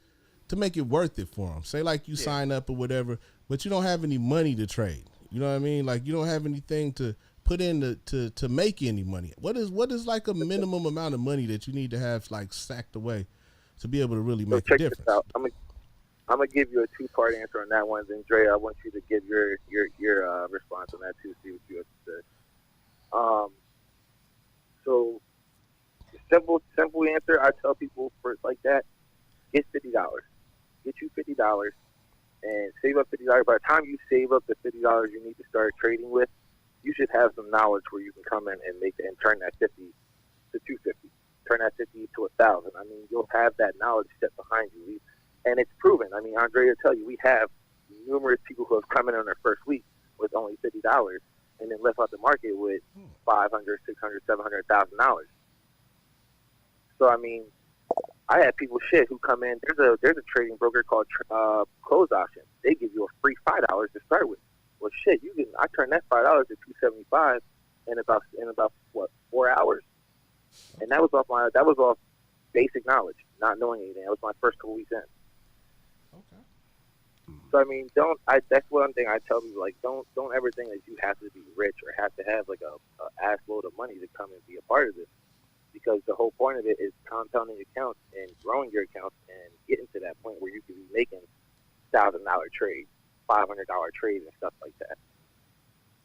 make it worth it for them? Say like you sign up or whatever, but you don't have any money to trade. You know what I mean? Like, you don't have anything to put in to make any money. What is like a minimum amount of money that you need to have, like, stacked away to be able to really make a difference? This out. I'm gonna give you a two-part answer on that one. Then Dre, I want you to give your response on that too. See what you have to say. So simple answer. I tell people for like that, get $50. Get you $50 and save up $50. By the time you save up the $50 you need to start trading with, you should have some knowledge where you can come in and turn that 50 to 250. turn that 50 to 1,000. I mean, you'll have that knowledge set behind you, and it's proven. I mean, Andrea will tell you, we have numerous people who have come in on their first week with only $50 and then left out the market with $500, $600, $700,000. So I mean, I had people who come in. There's a trading broker called Close Option. They give you a free $5 to start with. Well, shit, I turned that $5 to $275 in about what 4 hours, and that was off basic knowledge, not knowing anything. That was my first couple weeks in. Okay. So I mean, that's one thing I tell people, like, don't ever think that you have to be rich or have to have like a ass load of money to come and be a part of this, because the whole point of it is compounding accounts and growing your accounts and getting to that point where you can be making $1,000 trades, $500 trades, and stuff like that.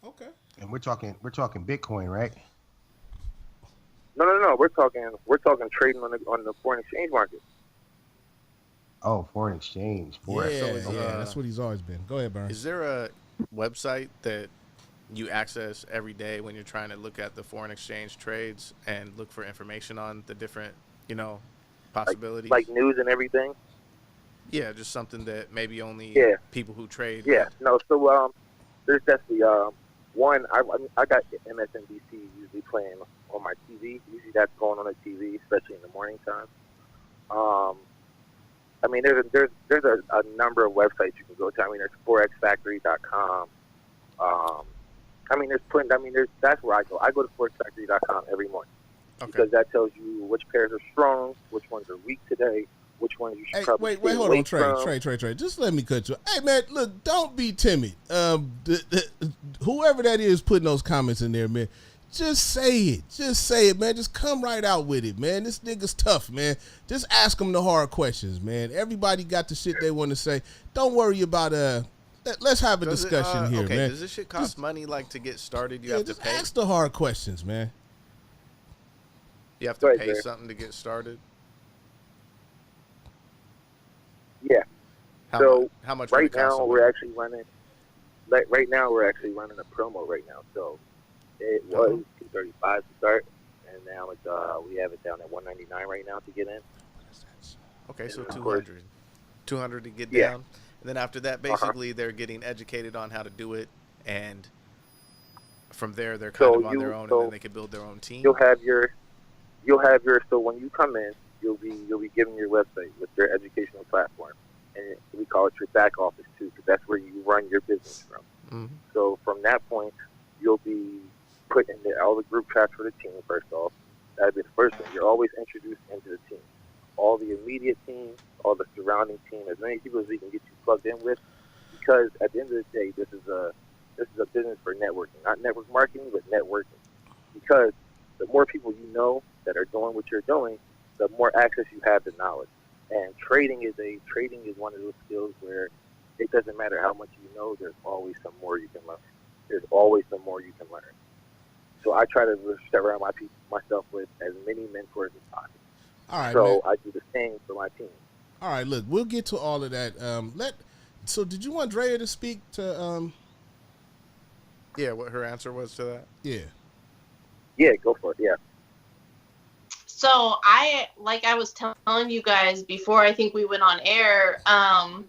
Okay. And we're talking Bitcoin, right? No. We're talking trading on the foreign exchange market. Oh, foreign exchange. That's what he's always been. Go ahead, Burns. Is there a website that you access every day when you're trying to look at the foreign exchange trades and look for information on the different, possibilities? Like news and everything? Yeah, just something that maybe only people who trade. Yeah, no, so there's definitely one. I got MSNBC usually playing on my TV. Usually that's going on the TV, especially in the morning time. I mean, there's a number of websites you can go to. I mean, there's forexfactory.com. I mean, that's where I go. I go to forexfactory.com every morning because that tells you which pairs are strong, which ones are weak today, which ones you should probably wait, hold on, Trey. Just let me cut you. Hey, man, look, don't be timid. Whoever that is putting those comments in there, man, just say it. Just say it, man. Just come right out with it, man. This nigga's tough, man. Just ask him the hard questions, man. Everybody got the shit they want to say. Don't worry about let's have a discussion here, man. Does this shit cost money, like, to get started? You have to pay? Ask the hard questions, man. You have to pay something to get started? Yeah. How much right now we're actually running a promo right now. So it was $235 to start, and now it's we have it down at $199 right now to get in. Okay, so $200 to get down. And then after that, basically, they're getting educated on how to do it, and from there, they're kind of on their own, and then they can build their own team. You'll have your. So when you come in, you'll be given your website with your educational platform, and we call it your back office too, because that's where you run your business from. Mm-hmm. So from that point, you'll be put in all the group chats for the team. First off, that'd be the first thing. You're always introduced into the team. All the immediate team, all the surrounding team, as many people as we can get you plugged in with, because at the end of the day, this is a business for networking, not network marketing, but networking. Because the more people you know that are doing what you're doing, the more access you have to knowledge. And trading is one of those skills where it doesn't matter how much you know, there's always some more you can learn. There's always some more you can learn. So I try to surround myself with as many mentors as possible. All right, so man. I do the same for my team. All right, look, we'll get to all of that. So did you want Drea to speak to Yeah, what her answer was to that? Yeah. Yeah, go for it, yeah. So I was telling you guys before, I think we went on air, I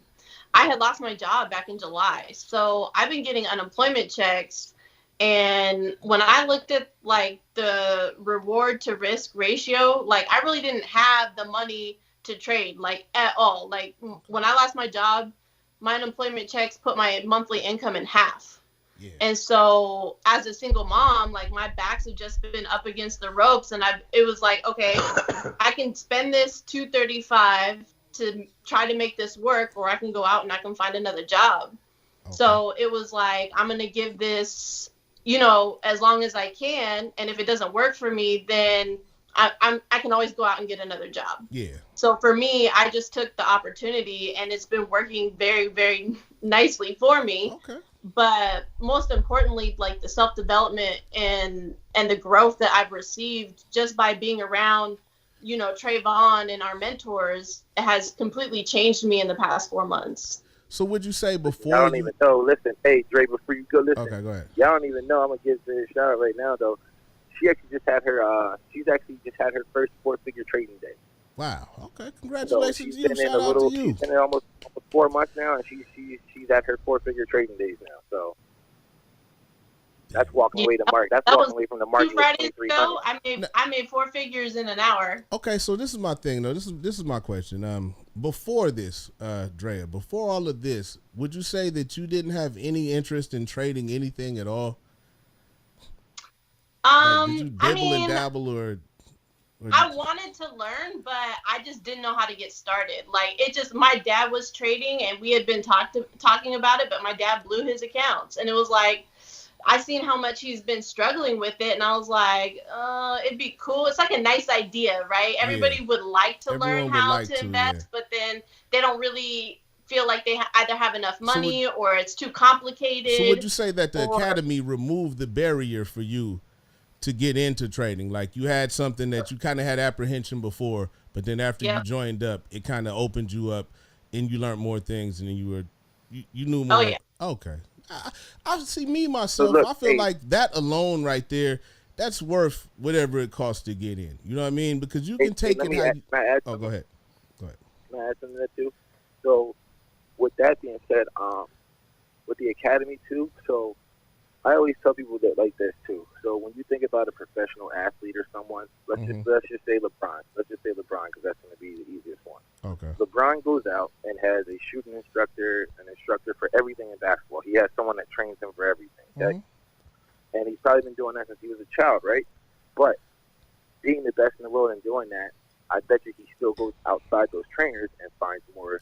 had lost my job back in July. So I've been getting unemployment checks. And when I looked at like the reward to risk ratio, like I really didn't have the money to trade like at all. Like when I lost my job, my unemployment checks put my monthly income in half. Yeah. And so as a single mom, like my backs have just been up against the ropes, and it was like, okay, I can spend this $235 to try to make this work, or I can go out and I can find another job. Okay. So it was like, I'm going to give this, as long as I can. And if it doesn't work for me, then I can always go out and get another job. Yeah. So for me, I just took the opportunity, and it's been working very, very nicely for me. Okay. But most importantly, like the self-development and the growth that I've received just by being around, Travon and our mentors has completely changed me in the past 4 months. So would you say before I don't even know. Listen, hey, Dre, before you go, listen. Okay, go ahead. Y'all don't even know. I'm going to give her a shout out right now, though. she actually just had her. She's actually just had her first 4-figure trading day. Wow. Okay. So Congratulations she's to you. been in Shout out to you. She's been in almost 4 months now, and she's at her 4-figure trading days now. So that's walking away the mark. That's walking away from the market. 2 Fridays ago, I made 4 figures in an hour. Okay, so this is my thing though. This is my question. Before this, Drea, before all of this, would you say that you didn't have any interest in trading anything at all? Like, did you dibble and dabble or I wanted to learn, but I just didn't know how to get started. Like, it just, my dad was trading and we had been talking about it, but my dad blew his accounts. And it was like, I seen how much he's been struggling with it. And I was like, it'd be cool. It's like a nice idea, right? Everybody would like to learn how to invest, but then they don't really feel like they either have enough money or it's too complicated. So would you say that the academy removed the barrier for you to get into trading? Like, you had something that you kind of had apprehension before, but then after you joined up, it kind of opened you up and you learned more things and then you knew more. Oh, yeah. Okay. I see me myself. So look, I feel like that alone right there, that's worth whatever it costs to get in. You know what I mean? Because you can take it. Go ahead. Can I add something to that too? So with that being said, with the academy too, so I always tell people that like this too. So when you think about a professional athlete or someone, let's just say LeBron. Let's just say LeBron because that's going to be the easiest one. Okay. LeBron goes out and has a shooting instructor, an instructor for everything in basketball. He has someone that trains him for everything. Okay? And he's probably been doing that since he was a child, right? But being the best in the world and doing that, I bet you he still goes outside those trainers and finds more.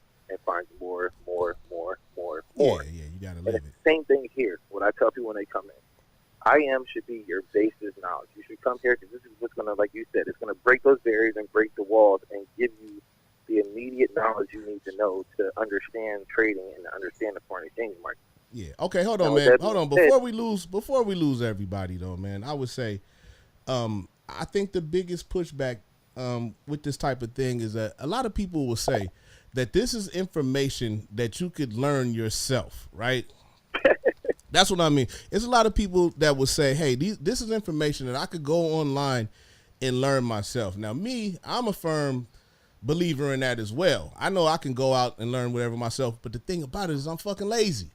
Yeah, you gotta live it. Same thing here. What I tell people when they come in, IM should be your basis knowledge. You should come here because this is what's gonna, like you said, it's gonna break those barriers and break the walls and give you the immediate knowledge you need to know to understand trading and to understand the foreign exchange market. Yeah. Okay. Hold on, man. Hold on. Before we lose everybody, though, man, I would say, I think the biggest pushback with this type of thing is that a lot of people will say that this is information that you could learn yourself, right? That's what I mean. It's a lot of people that will say, hey, this is information that I could go online and learn myself. Now, me, I'm a firm believer in that as well. I know I can go out and learn whatever myself, but the thing about it is I'm fucking lazy.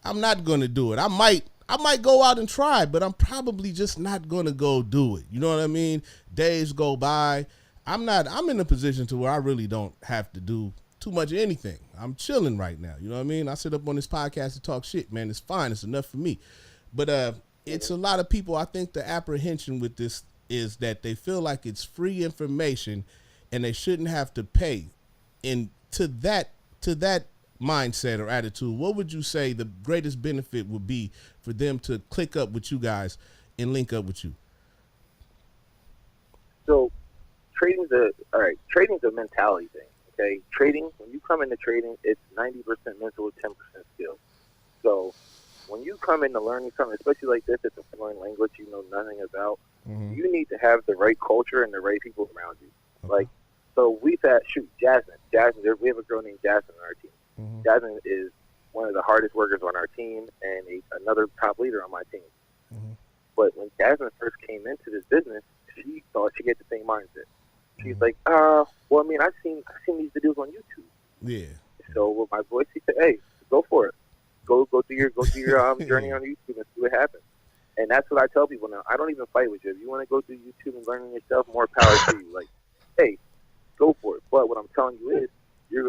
I'm not going to do it. I might go out and try, but I'm probably just not going to go do it. You know what I mean? Days go by. I'm in a position to where I really don't have to do too much of anything. I'm chilling right now. You know what I mean? I sit up on this podcast and talk shit, man. It's fine. It's enough for me. But it's a lot of people. I think the apprehension with this is that they feel like it's free information and they shouldn't have to pay. And to that mindset or attitude, what would you say the greatest benefit would be for them to click up with you guys and link up with you? So trading's a mentality thing. Okay, trading, when you come into trading, it's 90% mental, 10% skill. So when you come into learning something, especially like this, it's a foreign language you know nothing about, you need to have the right culture and the right people around you. Okay. Like, so we've had, Jasmine, we have a girl named Jasmine on our team. Jasmine is one of the hardest workers on our team and another top leader on my team. But when Jasmine first came into this business, she thought she had the same mindset. She's like, well, I mean, I've seen these videos on YouTube. Yeah. So with my voice, he said, hey, go for it. Go do your journey on YouTube and see what happens. And that's what I tell people now. I don't even fight with you. If you want to go do YouTube and learn it yourself, more power to you. Like, hey, go for it. But what I'm telling you is,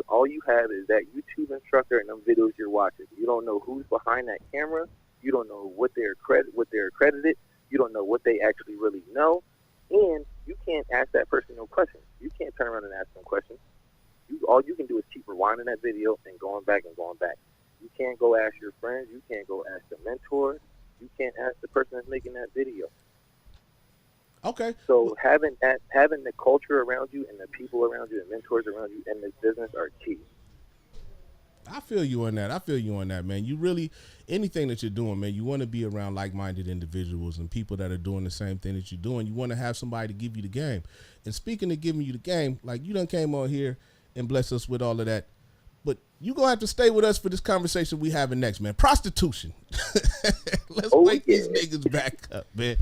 all you have is that YouTube instructor and them videos you're watching. You don't know who's behind that camera. You don't know what they're accredited. You don't know what they actually really know. And you can't ask that person no questions. You can't turn around and ask them questions. All you can do is keep rewinding that video and going back and going back. You can't go ask your friends. You can't go ask the mentor. You can't ask the person that's making that video. Okay. So having the culture around you and the people around you and mentors around you in this business are key. I feel you on that, man. You really, anything that you're doing, man, you want to be around like-minded individuals and people that are doing the same thing that you're doing. You want to have somebody to give you the game. And speaking of giving you the game, like, you done came on here and blessed us with all of that. But you going to have to stay with us for this conversation we having next, man. Prostitution. Let's wake these niggas back up, man.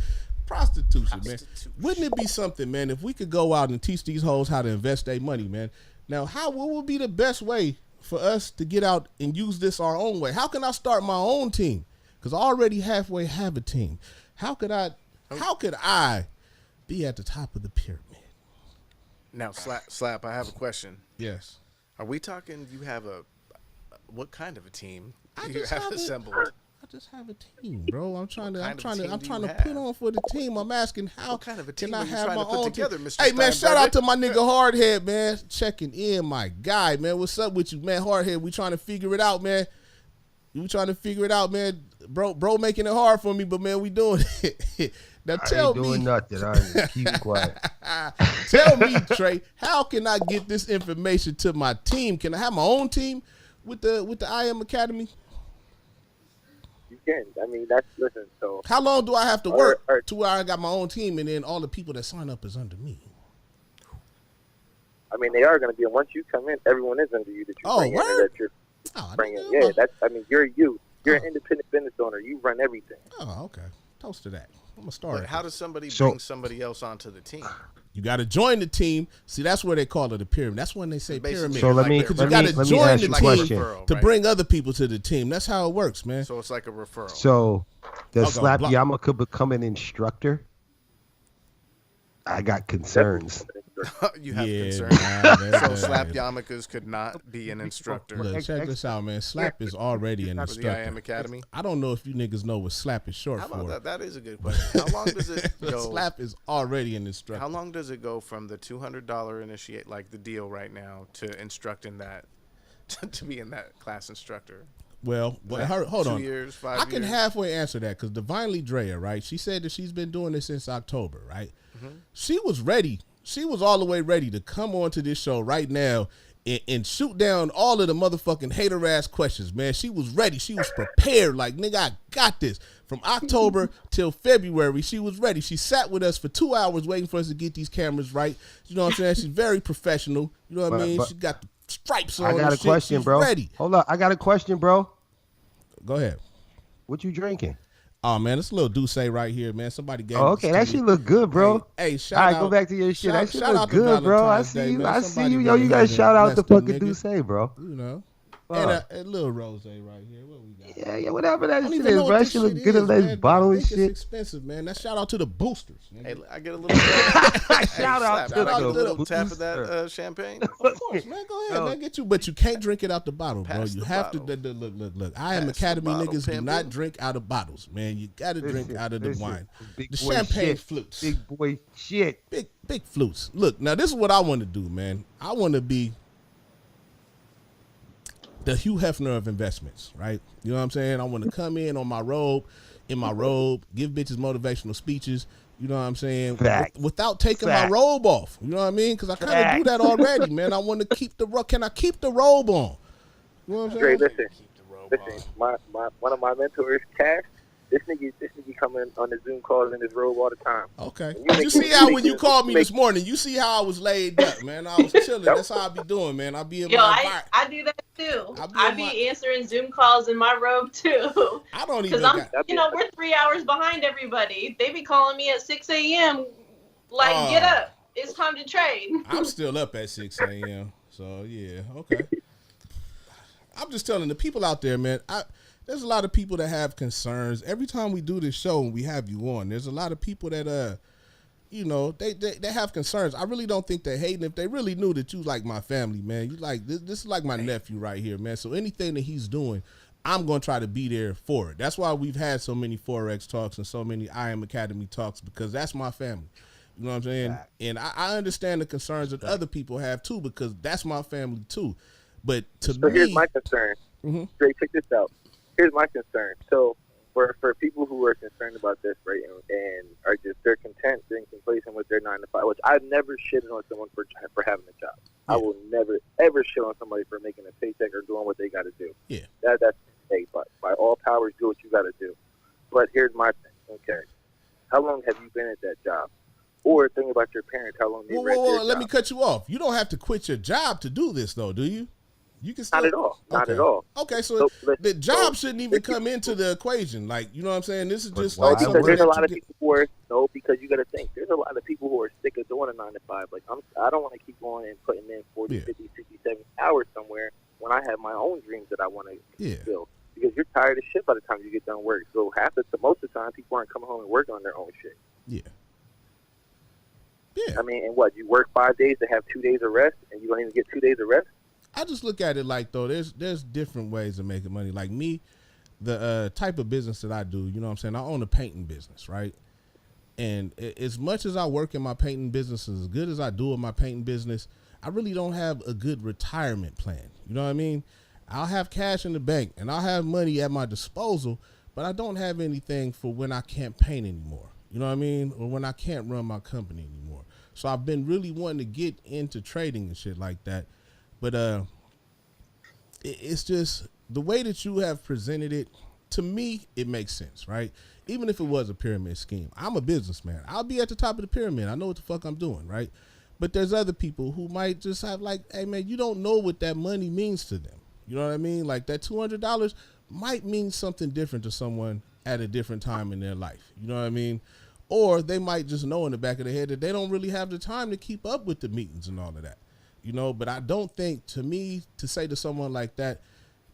Prostitution, man. Wouldn't it be something, man, if we could go out and teach these hoes how to invest their money, man? Now, what would be the best way for us to get out and use this our own way? How can I start my own team? Because I already halfway have a team. How could I be at the top of the pyramid? Now, Slap, I have a question. Yes. Are we talking you have what kind of a team I do you just have have assembled? I just have a team, bro. I'm trying to have? put on for the team. I'm asking how What kind of a team can I are you have trying my to put own together, team? Mr. Hey man, shout out Steinberger? to my nigga Hardhead, man. Checking in, my guy, man. What's up with you, man? Hardhead, we trying to figure it out, man. We trying to figure it out, man. Bro making it hard for me, but man, we doing it. Now tell I ain't doing me, nothing. I just keep quiet. tell me, Trey, how can I get this information to my team? Can I have my own team with the I Am Academy? You can. I mean, listen. So How long do I have to work to where I got my own team and then all the people that sign up is under me? I mean, they are going to be. And once you come in, everyone is under you that you bring in and word? that you're Oh, bringing. nigga, Yeah, I'm a- that's. I mean, you're you. You're an independent business owner. You run everything. Oh, okay. Toast to that. I'm gonna start. But how does somebody So- bring somebody else onto the team? You got to join the team. See, that's where they call it a pyramid. That's when they say Basically, pyramid. So let like me they're- Because you let got me to let me join ask the you a like a team question. referral, to right? bring other people to the team. That's how it works, man. So it's like a referral. So does Okay, Slap block- Yarmulke become an instructor? I got concerns. You have Yeah, concerns. nah, So that- Slap Yarmulkes could not be an instructor Look, check this out, man. Slap is already an for the I Am instructor. Academy. I don't know if you niggas know what slap is short How about for. that? That is a good question. How long does it go? Slap is already an instructor. How long does it go from the $200 initiate, like the deal right now, to instructing that, to being that class instructor? Well, hold 2 on. years, 5 I can years? halfway answer that because Divinely Drea, right? She said that she's been doing this since October, right? Mm-hmm. She was ready. She was all the way ready to come on to this show right now and shoot down all of the motherfucking hater ass questions, man. She was ready. She was prepared. Like, nigga, I got this. From October till February, she was ready. She sat with us for 2 hours waiting for us to get these cameras right. You know what I'm saying? She's very professional. You know what I mean? But- She got the stripes on. I got and a shit. question, She's bro. Ready. Hold up. I got a question, bro. Go ahead. What you drinking? Oh man, it's a little Douce right here, man. Somebody gave. Oh, this okay, to that me. shit look good, bro. Hey, shout All right, out. go back to your shit. That shit shout look out to good, bro. I Valentine's see Day, you. man. I see Somebody you. Yo, went you ahead gotta and shout out to blessed the fucking nigga. Douce, bro. You know, Fuck. and a little rose right here. What we got? Yeah, whatever that I don't shit even is, know bro. what That this shit look shit good is, in this man, bottle but I and think it's shit. expensive, man. That shout out to the boosters. Nigga. Hey, I get a little. Shout out Slap, to I get a the little tap of booster. that champagne. Of course, man. Go ahead, Yo. man. Get you, but you can't drink it out the bottle, bro. Pass You the have bottle. to. Look. I Am Pass the Academy bottle, niggas do not pimpin'. drink out of bottles, man. You got to drink Listen, out of the listen. wine. Big The boy champagne shit. flutes. Big boy shit. Big flutes. Look, now this is what I want to do, man. I want to be the Hugh Hefner of investments, right? You know what I'm saying? I want to come in on my robe, give bitches motivational speeches. You know what I'm saying? Fact. Without taking Fact. my robe off. You know what I mean? Because I kind of do Fact. that already, man. I want to keep the robe. Can I keep the robe on? You know what I'm Dre, saying? listen. Keep the robe Listen, on. one of my mentors, Cash. This nigga coming on the Zoom calls in his robe all the time. Okay. You make You see me- how you when make you me- called me make- this morning, you see how I was laid up, man. I was chilling. That's how I be doing, man. I be in Yo, my I environment. do that too. I be I in be my- answering Zoom calls in my robe too. I don't even Because got. we're 3 hours behind everybody. They be calling me at 6 a.m. Like, Oh. get up. It's time to trade. I'm still up at 6 a.m. So yeah, okay. I'm just telling the people out there, man. There's a lot of people that have concerns. Every time we do this show and we have you on, there's a lot of people that they have concerns. I really don't think they're hating. If they really knew that you like my family, man, you like this is like my nephew right here, man. So anything that he's doing, I'm gonna try to be there for it. That's why we've had so many Forex talks and so many I Am Academy talks, because that's my family. You know what I'm saying? Right. And I understand the concerns that other people have too, because that's my family too. But to So me, here's my concern. Mhm. Straight, check this out. Here's my concern. So for people who are concerned about this, right, and are just they're content, being complacent with their 9 to 5, which I've never shitted on someone for having a job. I will never ever shit on somebody for making a paycheck or doing what they got to do. Yeah. That's hey, but by all powers, do what you got to do. But here's my thing. Okay, how long have you been at that job? Or think about your parents, how long they read their Let job. me cut you off. You don't have to quit your job to do this, though, do you? You can still, Not at all. Not okay. at all. Okay, so listen, the job shouldn't even come into the equation. Like, you know what I'm saying? This is But just why like Because something there's a that lot you of get. people who are because you got to think there's a lot of people who are sick of doing a 9 to 5. Like I don't want to keep going and putting in 40, Yeah. 50, 60, 70 hours somewhere when I have my own dreams that I want to Yeah. fulfill. Because you're tired of shit by the time you get done work. So most of the time, people aren't coming home and working on their own shit. Yeah. Yeah. I mean, and what, you work 5 days to have 2 days of rest, and you don't even get 2 days of rest? I just look at it like, though, there's different ways of making money. Like me, the type of business that I do, you know what I'm saying? I own a painting business, right? And as much as I work in my painting business, as good as I do in my painting business, I really don't have a good retirement plan. You know what I mean? I'll have cash in the bank and I'll have money at my disposal, but I don't have anything for when I can't paint anymore. You know what I mean? Or when I can't run my company anymore. So I've been really wanting to get into trading and shit like that. But it's just the way that you have presented it, to me, it makes sense, right? Even if it was a pyramid scheme. I'm a businessman. I'll be at the top of the pyramid. I know what the fuck I'm doing, right? But there's other people who might just have like, hey, man, you don't know what that money means to them. You know what I mean? Like that $200 might mean something different to someone at a different time in their life. You know what I mean? Or they might just know in the back of their head that they don't really have the time to keep up with the meetings and all of that. You know, but I don't think, to me, to say to someone like that,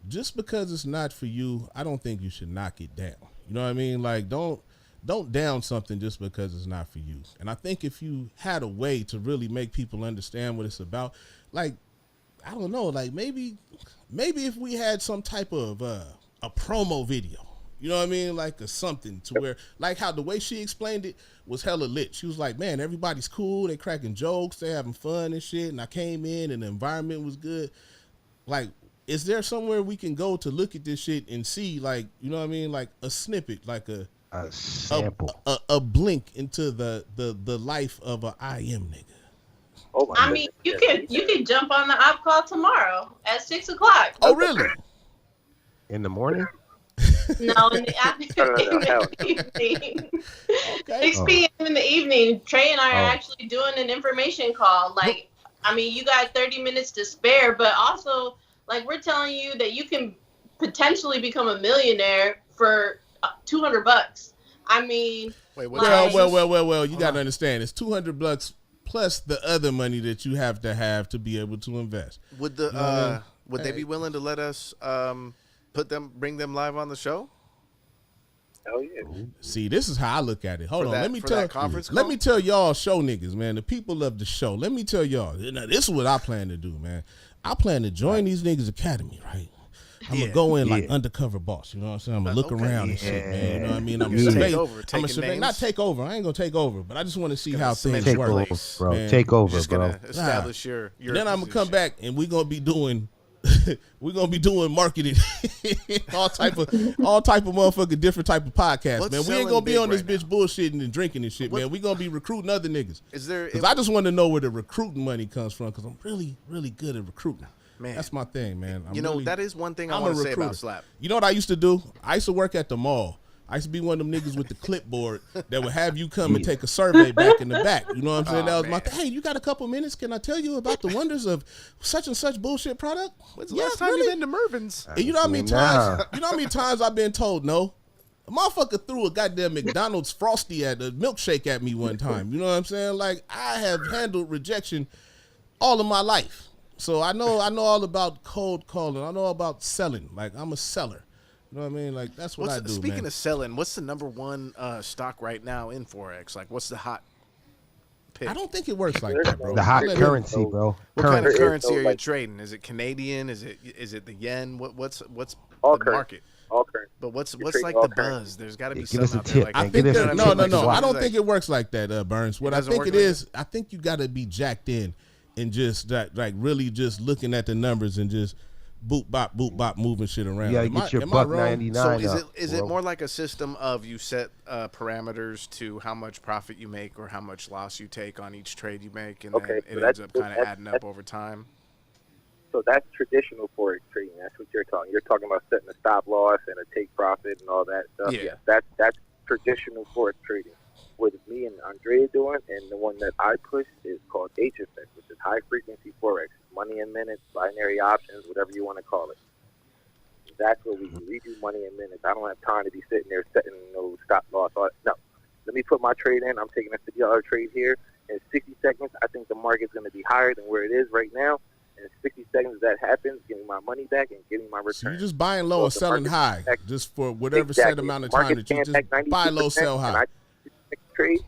just because it's not for you, I don't think you should knock it down. You know what I mean? Like, don't down something just because it's not for you. And I think if you had a way to really make people understand what it's about, like, I don't know, like maybe if we had some type of a promo video, you know what I mean? Like something to where, like how the way she explained it was hella lit. She was like, man, everybody's cool. They cracking jokes. They having fun and shit. And I came in and the environment was good. Like, is there somewhere we can go to look at this shit and see, like, you know what I mean? Like a snippet, like a sample, a blink into the life of a IM nigga. Oh my I mean, goodness. you could jump on the op call tomorrow at 6 o'clock. Oh, really? in the morning. No, in the evening. Okay. 6 p.m. in the evening. Trey and I are actually doing an information call. Like, I mean, you got 30 minutes to spare, but also, like, we're telling you that you can potentially become a millionaire for $200. I mean, wait, what? Well. You got to understand, it's $200 plus the other money that you have to be able to invest. Would would they be willing to let us bring them live on the show? Hell yeah. See, this is how I look at it. Hold on, let me let me tell y'all, show niggas, man, the people of the show. Let me tell y'all, this is what I plan to do, man. I plan to join these niggas academy, right? I'm gonna go in like undercover boss. You know what I'm saying? I'm gonna look around and shit, man. You know what I mean? I'm gonna survey, not take over. I ain't gonna take over, but I just want to see how things Take work. over, bro. Man. Take over, Just bro. gonna establish your Then I'm gonna come back and we're gonna be doing marketing, all type of motherfucking different type of podcasts, What's man. We ain't selling gonna be big on this right bitch bullshitting and drinking and shit, man. We gonna be recruiting other niggas. Is there? Because I just want to know where the recruiting money comes from. Because I'm really, really good at recruiting. Man, that's my thing, man. That is one thing I want to say about Slap. You know what I used to do? I used to work at the mall. I used to be one of them niggas with the clipboard that would have you come and take a survey back in the back. You know what I'm saying? That was my thing. Hey, you got a couple minutes? Can I tell you about the wonders of such and such bullshit product? When's the last time you been to Mervin's? And you know how many times? You know how many times I've been told no? A motherfucker threw a goddamn McDonald's Frosty at a milkshake at me one time. You know what I'm saying? Like, I have handled rejection all of my life. So I know all about cold calling. I know about selling. Like, I'm a seller. You know what I mean? Like, that's what I do, Speaking of selling, what's the number one stock right now in Forex? Like, what's the hot pick? I don't think it works like that, bro. The hot currency, bro. What kind of currency are you trading? Is it Canadian? Is it the yen? What's all the currency. market? All currency. But what's like all the currency. buzz? There's got to be Give us something a out there. tip, Like, man. I think Give us a tip. no. I don't Like, think it works like that, Burns. What I doesn't think work it like is, I think you got to be jacked in and just like really just looking at the numbers and just boop bop moving shit around. Yeah, you get your $1.99. So is it more like a system of you set parameters to how much profit you make or how much loss you take on each trade you make, and then it ends up kind of adding up over time? So that's traditional Forex trading. That's what you're talking. You're talking about setting a stop loss and a take profit and all that stuff. Yeah. That's traditional Forex trading. What me and Andrea doing, and the one that I push is called HFX, which is high frequency Forex. money in minutes, binary options, whatever you want to call it. That's what we do. We do money in minutes. I don't have time to be sitting there setting no stop loss. No, let me put my trade in. I'm taking a $50 trade here. In 60 seconds, I think the market's going to be higher than where it is right now. In 60 seconds, that happens, give me my money back and give me my return. So you're just buying low and selling high, just for whatever set amount of time that you just buy low, sell high. And I trade,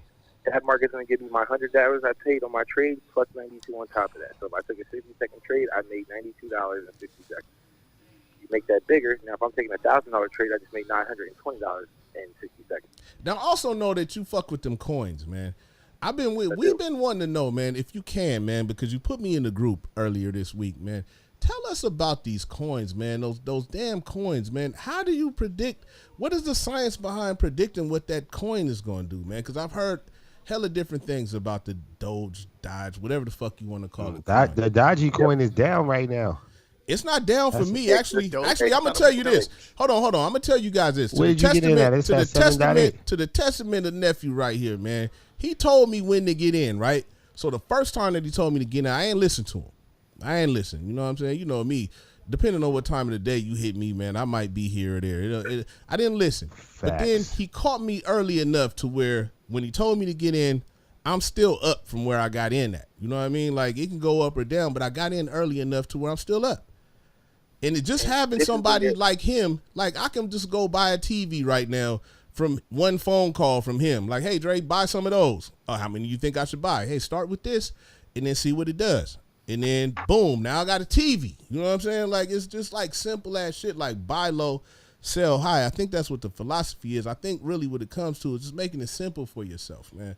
that market's going to give me my $100 I paid on my trade plus 92 on top of that. So if I took a 60-second trade, I made $92 in 60 seconds. You make that bigger. Now, if I'm taking a $1,000 trade, I just made $920 in 60 seconds. Now, also know that you fuck with them coins, man. We've been wanting to know, man, if you can, man, because you put me in the group earlier this week, man. Tell us about these coins, man. Those damn coins, man. How do you predict? What is the science behind predicting what that coin is going to do, man? Because I've heard hella different things about the Dodge, whatever the fuck you want to call it. The Dodgy coin is down right now. It's not down for me. Actually, I'm gonna tell you this. Hold on. I'm gonna tell you guys this. Where did you get in at? To the testament of nephew right here, man. He told me when to get in, right? So the first time that he told me to get in, I ain't listen to him. I ain't listen. You know what I'm saying? You know me. Depending on what time of the day you hit me, man, I might be here or there. I didn't listen. Facts. But then he caught me early enough to where when he told me to get in, I'm still up from where I got in at. You know what I mean? Like, it can go up or down, but I got in early enough to where I'm still up. And it just having somebody like him, like I can just go buy a TV right now from one phone call from him. Like, hey, Dre, buy some of those. Oh, how many you think I should buy? Hey, start with this and then see what it does. And then, boom, now I got a TV. You know what I'm saying? Like, it's just like simple ass shit, like buy low, sell high. I think that's what the philosophy is. I think really what it comes to is just making it simple for yourself, man.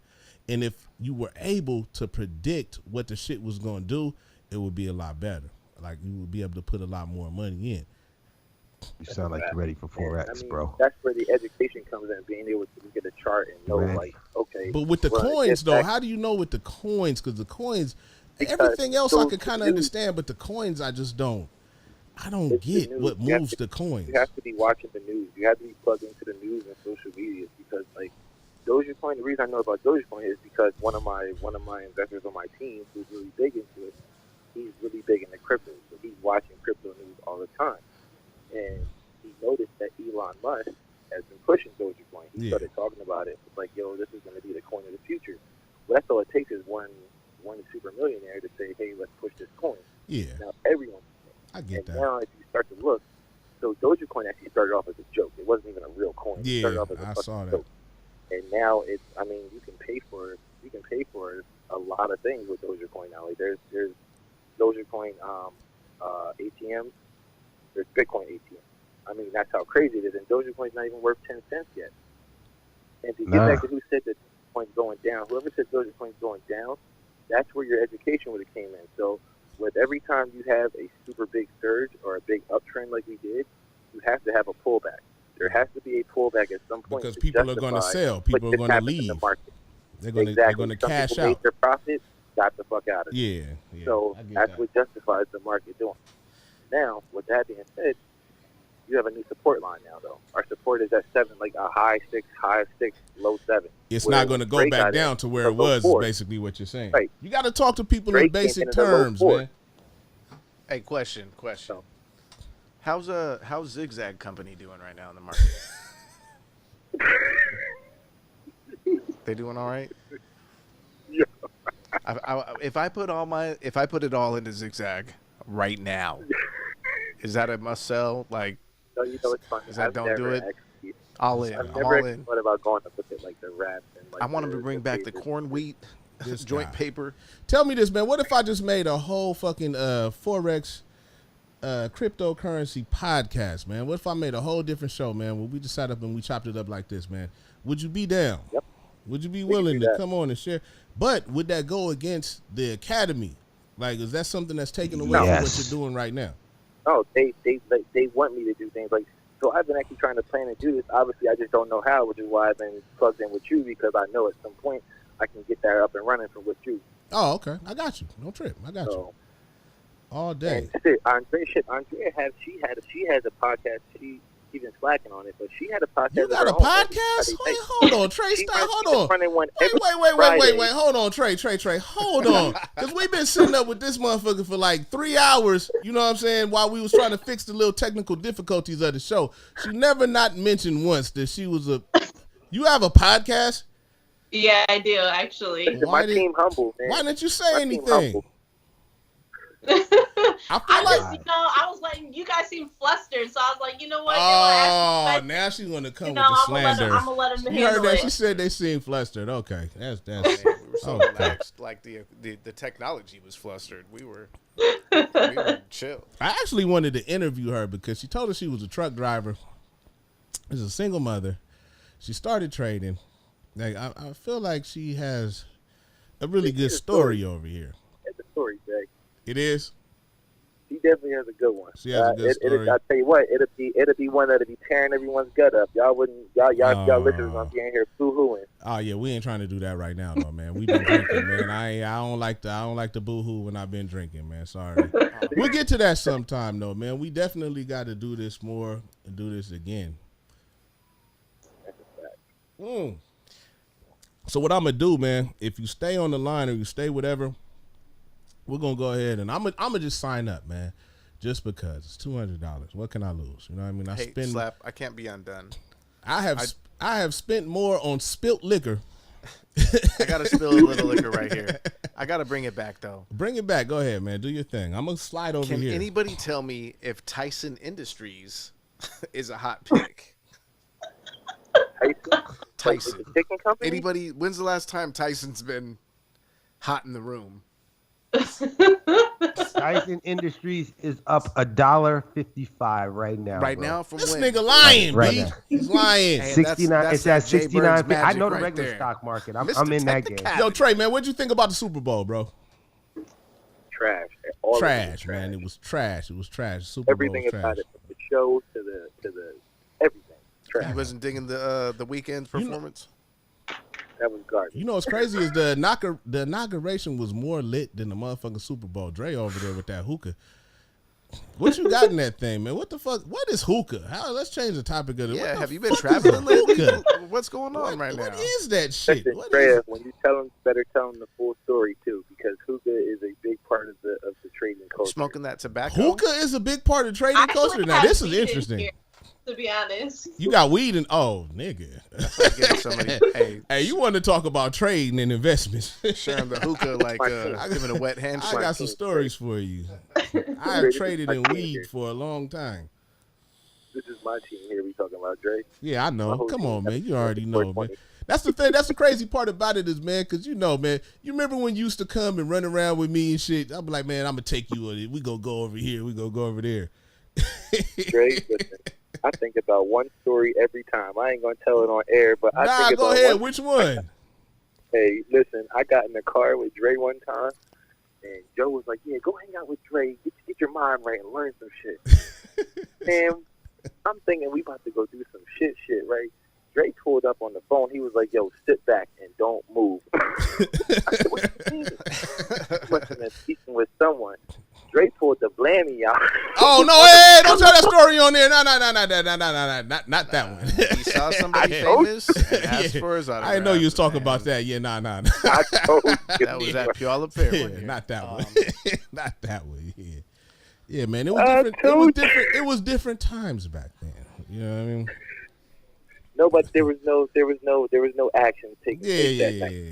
And if you were able to predict what the shit was going to do, it would be a lot better. Like, you would be able to put a lot more money in. You sound like you're ready for Forex, bro. That's where the education comes in, being able to get a chart and know, like, okay. But with the coins, though, how do you know with the coins? Because the coins, everything else I can kind of understand, but the coins I just don't. I don't get what moves the coins. You have to be watching the news. You have to be plugged into the news and social media because, like, Dogecoin. The reason I know about Dogecoin is because one of my investors on my team who's really big into it. He's really big into crypto, so he's watching crypto news all the time. And he noticed that Elon Musk has been pushing Dogecoin. He started talking about it. It's like, yo, this is going to be the coin of the future. Well, that's all it takes is one super millionaire to say, hey, let's push this coin. Yeah. Now everyone. I get that. Now if you start to look, so Dogecoin actually started off as a joke. It wasn't even a real coin. It started off as a saw that. Joke. And now it's. I mean, you can pay for a lot of things with Dogecoin now. Like there's Dogecoin ATMs. There's Bitcoin ATMs. I mean, that's how crazy it is. And Dogecoin's not even worth 10 cents yet. And to get back to who said that Dogecoin's going down, whoever said Dogecoin's going down, that's where your education would have came in. So with every time you have a super big surge or a big uptrend like we did, you have to have a pullback. There has to be a pullback at some point. Because people are going to sell. People are going to leave. The market. They're going to cash out. Make their profit, got the fuck out of it. Yeah. So that's what justifies the market doing. Now, with that being said, you have a new support line now, though. Our support is at 7, like a high 6, low 7. It's not going to go back down to where it was, is basically what you're saying. Right. You got to talk to people in basic terms, man. Hey, question. How's Zigzag Company doing right now in the market? They doing all right? Yeah. If I put it all into Zigzag right now, is that a must sell? Like, no, you know it's funny. Is that don't do it? All in. I've I'm never all in. thought about going to look at like the wraps and like. I want them to bring back the corn wheat joint paper. Tell me this, man. What if I just made a whole fucking Forex cryptocurrency podcast, man? What if I made a whole different show, man, where we just sat up and we chopped it up like this, man? Would you be down? Yep. Would you be willing to come on and share? But would that go against the academy? Like, is that something that's taken away from what you're doing right now? No, they want me to do things like. So I've been actually trying to plan and do this. Obviously, I just don't know how, which is why I've been plugged in with you because I know at some point I can get that up and running from with you. Oh, okay. I got you. No trip. I got you. All day. And Andrea has a podcast. She she's been slacking on it, but she had a podcast. You got a podcast? Wait, hold on, Trey. Stop. Hold on. One Wait. Hold on, Trey. Hold on. Because we've been sitting up with this motherfucker for like 3 hours, you know what I'm saying, while we was trying to fix the little technical difficulties of the show. She never not mentioned once that she was a... You have a podcast? Yeah, I do, actually. My team humble, man. Why didn't you say anything? I was letting you guys seem flustered, so I was like, you know what? Now she's gonna come with the I'm slander. gonna let him You heard handle that? it. She said they seem flustered. Okay, that's. Man, we were so Okay. relaxed. Like the technology was flustered. We were chill. I actually wanted to interview her because she told us she was a truck driver. She's a single mother. She started trading. Like I feel like she has a really good story over here. It's a story, Jay. It is. She definitely has a good one. She has a good story. I tell you what, it'll be one that'll be tearing everyone's gut up. Y'all listeners gonna be in here boo-hooing. Oh yeah, we ain't trying to do that right now, though, man. We been drinking, man. I don't like the boo-hoo when I've been drinking, man. Sorry. We'll get to that sometime, though, man. We definitely got to do this more and do this again. That's a fact. So what I'm gonna do, man? If you stay on the line or you stay whatever, we're gonna go ahead and I'm gonna just sign up, man. Just because it's $200. What can I lose? You know what I mean? Slap. I can't be undone. I have spent more on spilt liquor. I gotta spill a little liquor right here. I gotta bring it back though. Bring it back. Go ahead, man. Do your thing. I'm gonna slide over here. Can anybody tell me if Tyson Industries is a hot pick? Tyson. Like the chicken company? Anybody? When's the last time Tyson's been hot in the room? Tyson Industries is up $1.55 right now. Right bro. now, from This when? nigga lying, Right B. now. He's lying. Hey, 69. It's at that Jay 69. Bird's I know the magic regular right there. stock market. I'm Mr. in that game. Technicality. Yo, Trey, man, what'd you think about the Super Bowl, bro? Trash. All of it was Trash, man. It was trash. It was trash. Super Everything Bowl was about trash. it, from the show to the everything. Trash. You wasn't digging the weekend's performance. That was garbage. You know what's crazy is the inauguration was more lit than the motherfucking Super Bowl. Dre over there with that hookah. What you got in that thing, man? What the fuck? What is hookah? Let's change the topic of it. Yeah, What have the you been fuck is traveling lately? hookah? What's going on right now? What is that shit? Listen, What Drea, is when you tell them, better tell them the full story too, because hookah is a big part of the trading culture. Smoking that tobacco. hookah is a big part of trading culture. Now this is interesting. To be honest, You got weed and nigga. Getting somebody, Hey, you want to talk about trading and investments? sharing the hookah like giving a wet I handshake. got some stories for you. I have traded in weed for a long time. This is my team here. We talking about Dre. Yeah, I My know. whole Come team on, man. has You already know, man. 420. That's the thing. That's the crazy part about it is, man, because you know, man. You remember when you used to come and run around with me and shit? I'd be like, man, I'm gonna take you. We gonna go over here. We gonna go over there. Dre, listen, I think about one story every time. I ain't gonna tell it on air, but I Nah, think go about ahead. one. Which one? Hey, listen, I got in the car with Dre one time, and Joe was like, "Yeah, go hang out with Dre, get your mind right, and learn some shit." Man, I'm thinking we about to go do some shit, right? Dre pulled up on the phone. He was like, "Yo, sit back and don't move." I said, "What you mean?" He must have been speaking with someone. Dre pulled the blammy out. Oh no! Hey, don't tell that story on there. No, not that one. He saw somebody Yeah. famous and asked Yeah. for his autograph. I didn't know you was talking man. about that. Yeah, nah. I told you. That was that Puyallup Fair one. Yeah, here. not that one. Um, Not that one. Yeah. Yeah, man. It was different. It was different. It was different times back then. You know what I mean? No, but there was no action taking Yeah, place yeah, that yeah, night. yeah.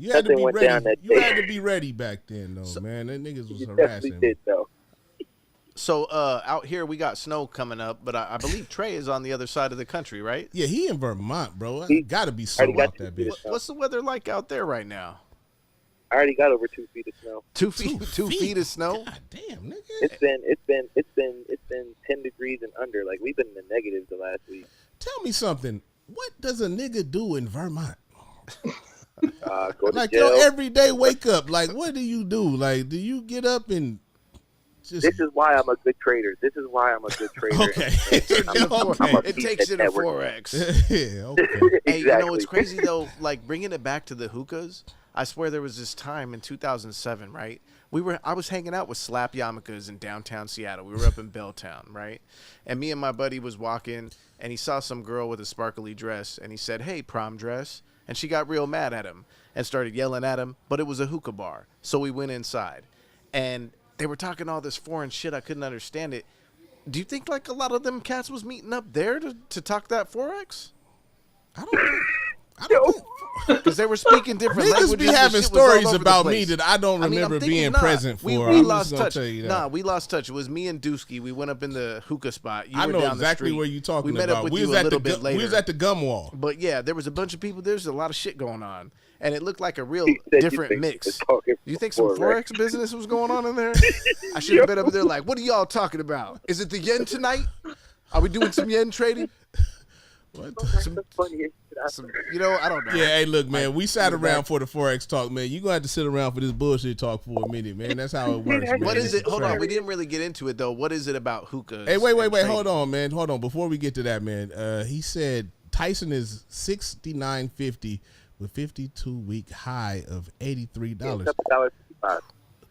You had to Nothing be went down ready. that You day. had to be ready back then, though, man. That niggas was You definitely harassing me. did, though. So out here we got snow coming up, but I believe Trey is on the other side of the country, right? Yeah, he in Vermont, bro. He- Gotta be already so got out that you. bitch. What's the weather like out there right now? I already got over 2 feet of snow. 2 feet, 2 feet of snow. God damn, nigga. It's been 10 degrees and under. Like we've been in the negatives the last week. Tell me something. What does a nigga do in Vermont? Go to Like, jail. yo, every day wake up. Like, what do you do? Like, do you get up and just... This is why I'm a good trader. Okay. It takes it a 4x. Yeah, okay. Hey, you know what's Exactly. crazy though? Like bringing it back to the hookahs. I swear there was this time in 2007, right? I was hanging out with Slap Yarmulkes in downtown Seattle. We were up in Belltown, right? And me and my buddy was walking, and he saw some girl with a sparkly dress, and he said, "Hey, prom dress." And she got real mad at him and started yelling at him, but it was a hookah bar. So we went inside, and they were talking all this foreign shit. I couldn't understand it. Do you think like a lot of them cats was meeting up there to talk that Forex? I don't think. Because they were speaking different languages. Niggas be having stories about me that I don't remember being present for. We lost touch. Nah, we lost touch. It was me and Dusky. We went up in the hookah spot. I know exactly where you're talking about. We met up with you a little bit later. We was at the gum wall. But yeah, there was a bunch of people. There's a lot of shit going on. And it looked like a real different mix. Do you think some Forex business was going on in there? I should have been up there like, what are y'all talking about? Is it the yen tonight? Are we doing some yen trading? What? I don't know. Yeah, hey, look, man, we sat around for the Forex talk, man. You're going to have to sit around for this bullshit talk for a minute, man. That's how it works, man. What is it? Hold on. We didn't really get into it, though. What is it about hookahs? Hey, wait. Hold on, man. Hold on. Before we get to that, man, he said Tyson is $69.50 with 52-week high of $83.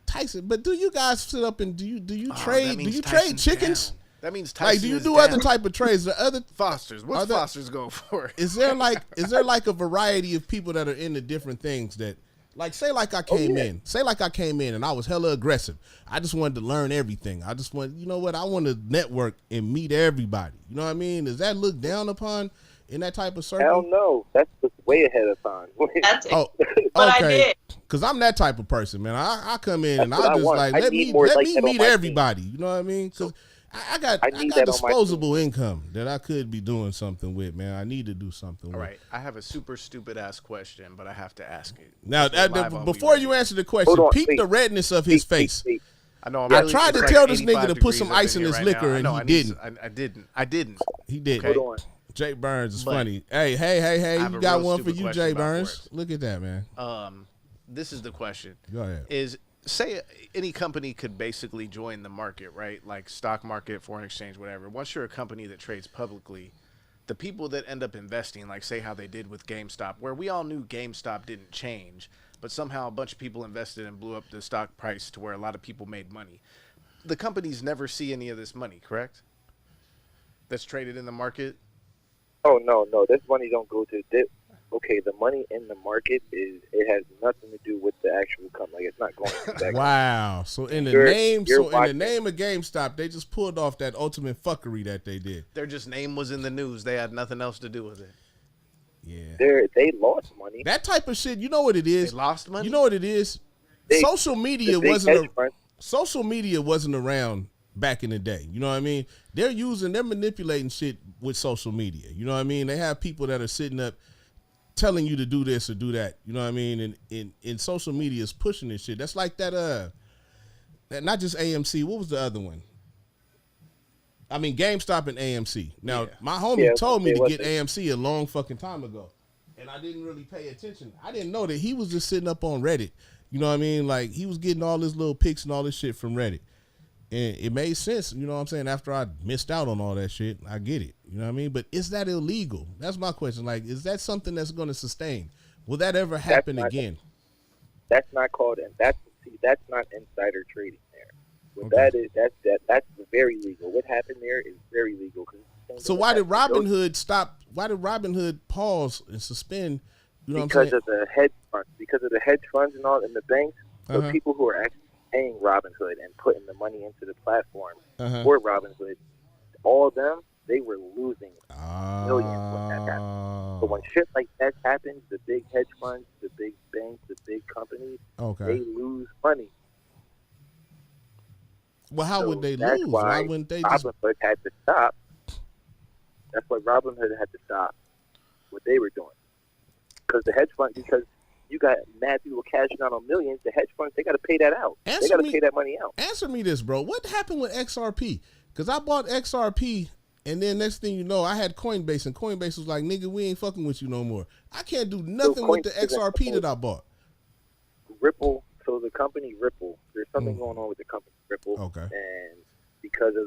Tyson, but do you guys sit up and do you trade? Do you trade chickens? Down. That means Tyson like, do you is do down. other type of trades? The other Fosters. What's Fosters going for? Is there like a variety of people that are into different things that, like, say like I came in and I was hella aggressive. I just wanted to learn everything. I just want, you know what? I want to network and meet everybody. You know what I mean? Does that look down upon in that type of circle? Hell no. That's just way ahead of time. I did. Because I'm that type of person, man. I come in and I just like, let me meet everybody. You know what I mean? Because I got disposable income that I could be doing something with, man. I need to do something with. All right. I have a super stupid ass question, but I have to ask it. Now, before you answer the question, peep the redness of his face. I know. I tried to tell this nigga to put some ice in his liquor, and he didn't. I didn't. He didn't. Okay. Hold on. Jay Burns is funny. Hey, you got one for you, Jay Burns. Look at that, man. This is the question. Go ahead. Say any company could basically join the market, right? Like stock market, foreign exchange, whatever. Once you're a company that trades publicly, the people that end up investing, like say how they did with GameStop, where we all knew GameStop didn't change, but somehow a bunch of people invested and blew up the stock price to where a lot of people made money. The companies never see any of this money, correct? That's traded in the market? Oh, no. This money don't go to this. Okay, the money in the market has nothing to do with the actual company. Like, it's not going to that. Wow. So in the name of GameStop, they just pulled off that ultimate fuckery that they did. Their just name was in the news. They had nothing else to do with it. Yeah. They lost money. That type of shit, you know what it is? They lost money? You know what it is? Social media wasn't around back in the day. You know what I mean? They're manipulating shit with social media. You know what I mean? They have people that are sitting up telling you to do this or do that. You know what I mean? And in social media is pushing this shit. That's like that not just AMC. What was the other one? I mean, GameStop and AMC. Now, my homie told me to get AMC a long fucking time ago, and I didn't really pay attention. I didn't know that he was just sitting up on Reddit. You know what I mean? Like, he was getting all his little pics and all this shit from Reddit. And it made sense, you know what I'm saying? After I missed out on all that shit, I get it. You know what I mean? But is that illegal? That's my question. Like, is that something that's going to sustain? Will that ever happen again? That's not called, and that's not insider trading there. What that's very legal. What happened there is very legal. So why did Robinhood stop? Why did Robinhood pause and suspend? You know because of the hedge funds, and all, and the banks. Those people who are actually paying Robinhood and putting the money into the platform for Robinhood, all of them, they were losing millions when that happened. So when shit like that happens, the big hedge funds, the big banks, the big companies, they lose money. Well, how would they lose? Why wouldn't they just... Robinhood had to stop. That's why Robinhood had to stop what they were doing. Because the hedge fund, because you got mad people cashing out on millions, the hedge funds, they got to pay that out. They got to pay that money out. Answer me this, bro. What happened with XRP? Because I bought XRP, and then next thing you know, I had Coinbase, and Coinbase was like, nigga, we ain't fucking with you no more. I can't do nothing with the XRP that I bought. Ripple, so the company Ripple, there's something going on with the company Ripple. Okay. And because of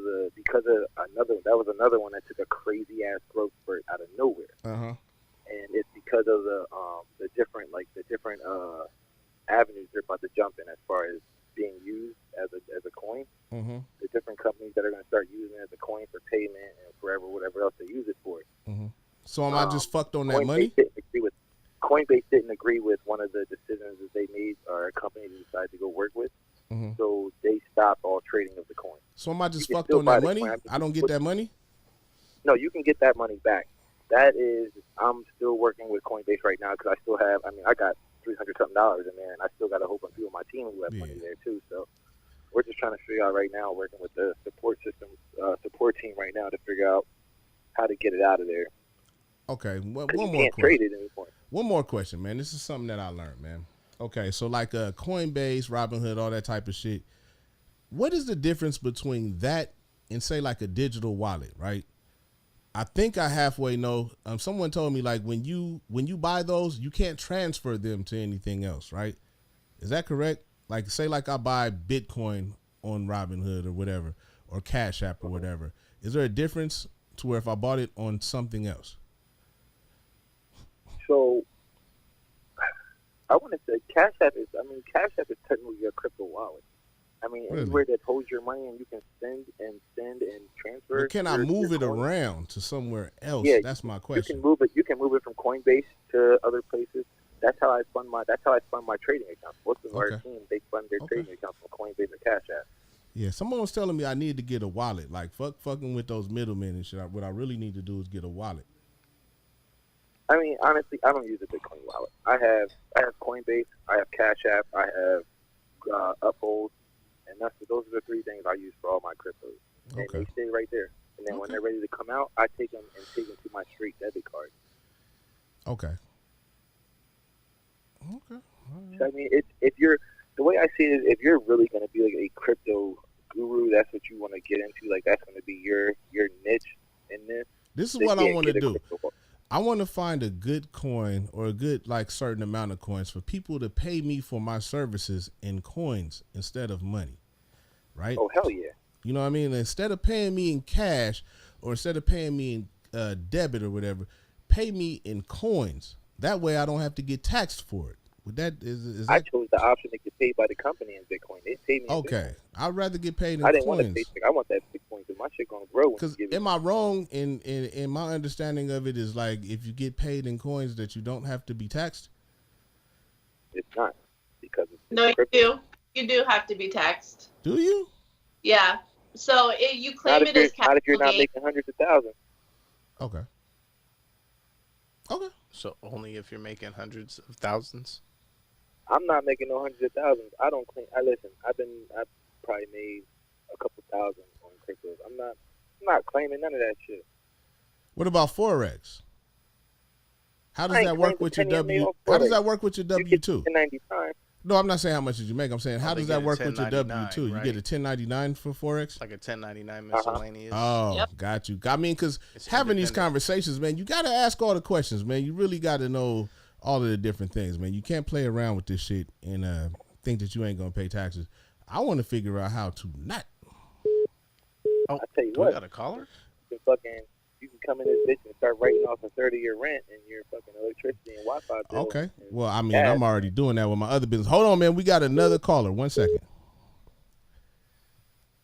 another one that took a crazy ass growth spurt out of nowhere. And it's because of the different avenues they're about to jump in as far as being used as a coin. Mm-hmm. The different companies that are going to start using it as a coin for payment and forever, whatever else they use it for. Mm-hmm. So am I just fucked on that Coinbase money? Coinbase didn't agree with one of the decisions that they made, or a company they decided to go work with. Mm-hmm. So they stopped all trading of the coin. So am I just You can fucked still on buy that the money? coin. I don't get that money? No, you can get that money back. That is, I'm still working with Coinbase right now because I still have, I got $300-something in there, and I still got a whole bunch of people on my team who have money there too. So we're just trying to figure out right now, working with the support team right now to figure out how to get it out of there. Okay, one You more can't question. trade it anymore. One more question, man. This is something that I learned, man. Okay, so like Coinbase, Robinhood, all that type of shit. What is the difference between that and say like a digital wallet, right? I think I halfway know. Someone told me like when you buy those, you can't transfer them to anything else, right? Is that correct? Like say like I buy Bitcoin on Robinhood or whatever, or Cash App or whatever. Is there a difference to where if I bought it on something else? So I want to say Cash App is technically a crypto wallet. Really? Anywhere that holds your money and you can send and transfer. But can I move it around to somewhere else? Yeah, that's my question. You can move it from Coinbase to other places. That's how I fund my trading accounts. Most of our team, they fund their trading accounts from Coinbase or Cash App. Yeah, someone was telling me I need to get a wallet. Like fucking with those middlemen and shit. What I really need to do is get a wallet. Honestly, I don't use a Bitcoin wallet. I have Coinbase, I have Cash App, I have Uphold, and those are the three things I use for all my cryptos. And they stay right there. And then when they're ready to come out, I take them to my straight debit card. Okay. So, if you're, the way I see it is, if you're really going to be like a crypto guru, that's what you want to get into. Like that's going to be your niche in this. This is what I want to do. I want to find a good coin or a good like certain amount of coins for people to pay me for my services in coins instead of money, right? Oh, hell yeah. You know what I mean? Instead of paying me in cash or instead of paying me in debit or whatever, pay me in coins. That way I don't have to get taxed for it. Would that is that? I chose the option to get paid by the company in Bitcoin. They pay me in Bitcoin. I'd rather get paid in I didn't coins. want to pay. I want that Bitcoin because my shit gonna grow. Because am I wrong in my understanding of it is like if you get paid in coins that you don't have to be taxed? It's not because it's No, crypto. you do. You do have to be taxed. Do you? Yeah. So you claim it as capital not if you're not gain. making hundreds of thousands. Okay. So only if you're making hundreds of thousands? I'm not making no hundreds of thousands. I don't claim. Listen. I've probably made a couple thousand on cryptos. I'm not claiming none of that shit. What about Forex? How does I ain't that work claimed a with your penny of me W? on How does Forex. that work with your You W get two? 1099. No, I'm not saying how much did you make. I'm saying how they does get that a work with your W 1099, two? You right? get a 1099 for Forex? It's like a 1099 miscellaneous. Oh, Yep. got you. I mean, because It's having these independent. conversations, man, you got to ask all the questions, man. You really got to know all of the different things, man. You can't play around with this shit and think that you ain't gonna pay taxes. I want to figure out how to not. Oh, I tell you do we what. got a caller? You can come in this bitch and start writing off a 30-year rent and your fucking electricity and Wi-Fi bill. Okay. and Well, I mean, gas. I'm already doing that with my other business. Hold on, man. We got another caller. 1 second.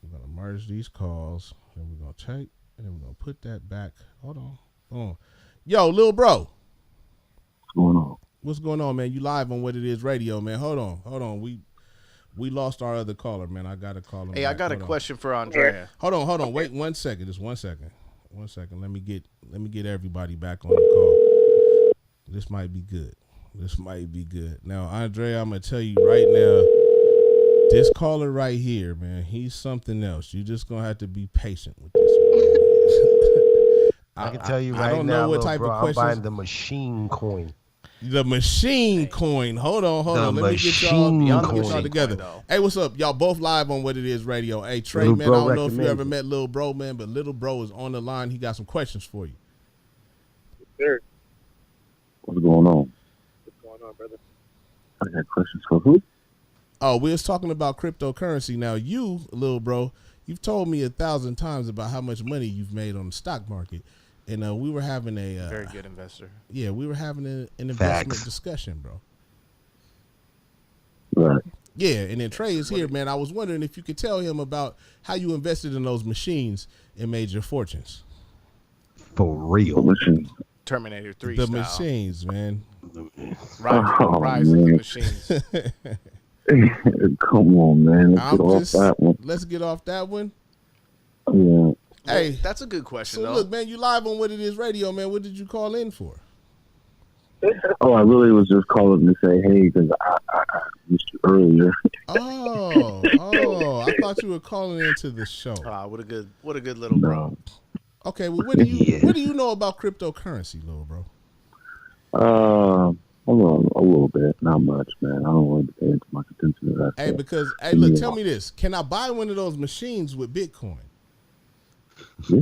We're gonna merge these calls, and we're gonna take, and then we're gonna put that back. Hold on. Boom. Yo, little bro. What's going on? What's going on, man? You live on What It Is Radio, man. Hold on. We lost our other caller, man. I gotta call him. Hey, I back. got a Hold on. question for Andrea. Hold on. Wait 1 second. Just 1 second. 1 second. Let me get everybody back on the call. This might be good. Now, Andrea, I'm gonna tell you right now, this caller right here, man, he's something else. You just gonna have to be patient with this one. I can tell you I right don't now, know what little type bro, of I'm questions. buying the machine coin. The machine coin. Hold on. The Let me get machine y'all coin. together. Though. Hey, what's up? Y'all both live on What It Is Radio. Hey, Trey, Little man, I bro don't know if you recommends ever it. met Little Bro, man, but Little Bro is on the line. He got some questions for you. Sure. What's going on? What's going on, brother? I got questions for who? Oh, we was talking about cryptocurrency. Now, you, Little Bro, you've told me 1,000 times about how much money you've made on the stock market. And we were having a Very good investor. Yeah, we were having an investment Facts. discussion, bro. Right. Yeah, and then Trey is here, man. I was wondering if you could tell him about how you invested in those machines and made your fortunes. For real. Machine. Terminator 3 The style. machines, man. Rise of the man. machines. Come on, man. Let's get off that one. Yeah. Hey, That's a good question, so though. look, man, you live on What It Is Radio, man. What did you call in for? Oh, I really was just calling to say, hey, because I missed you earlier. Oh, I thought you were calling into the show. What a good little bro. Okay, well, what do you know about cryptocurrency, little bro? A little bit, not much, man. I don't really pay too much attention to that. Hey, because look, tell me this: can I buy one of those machines with Bitcoin? Yeah.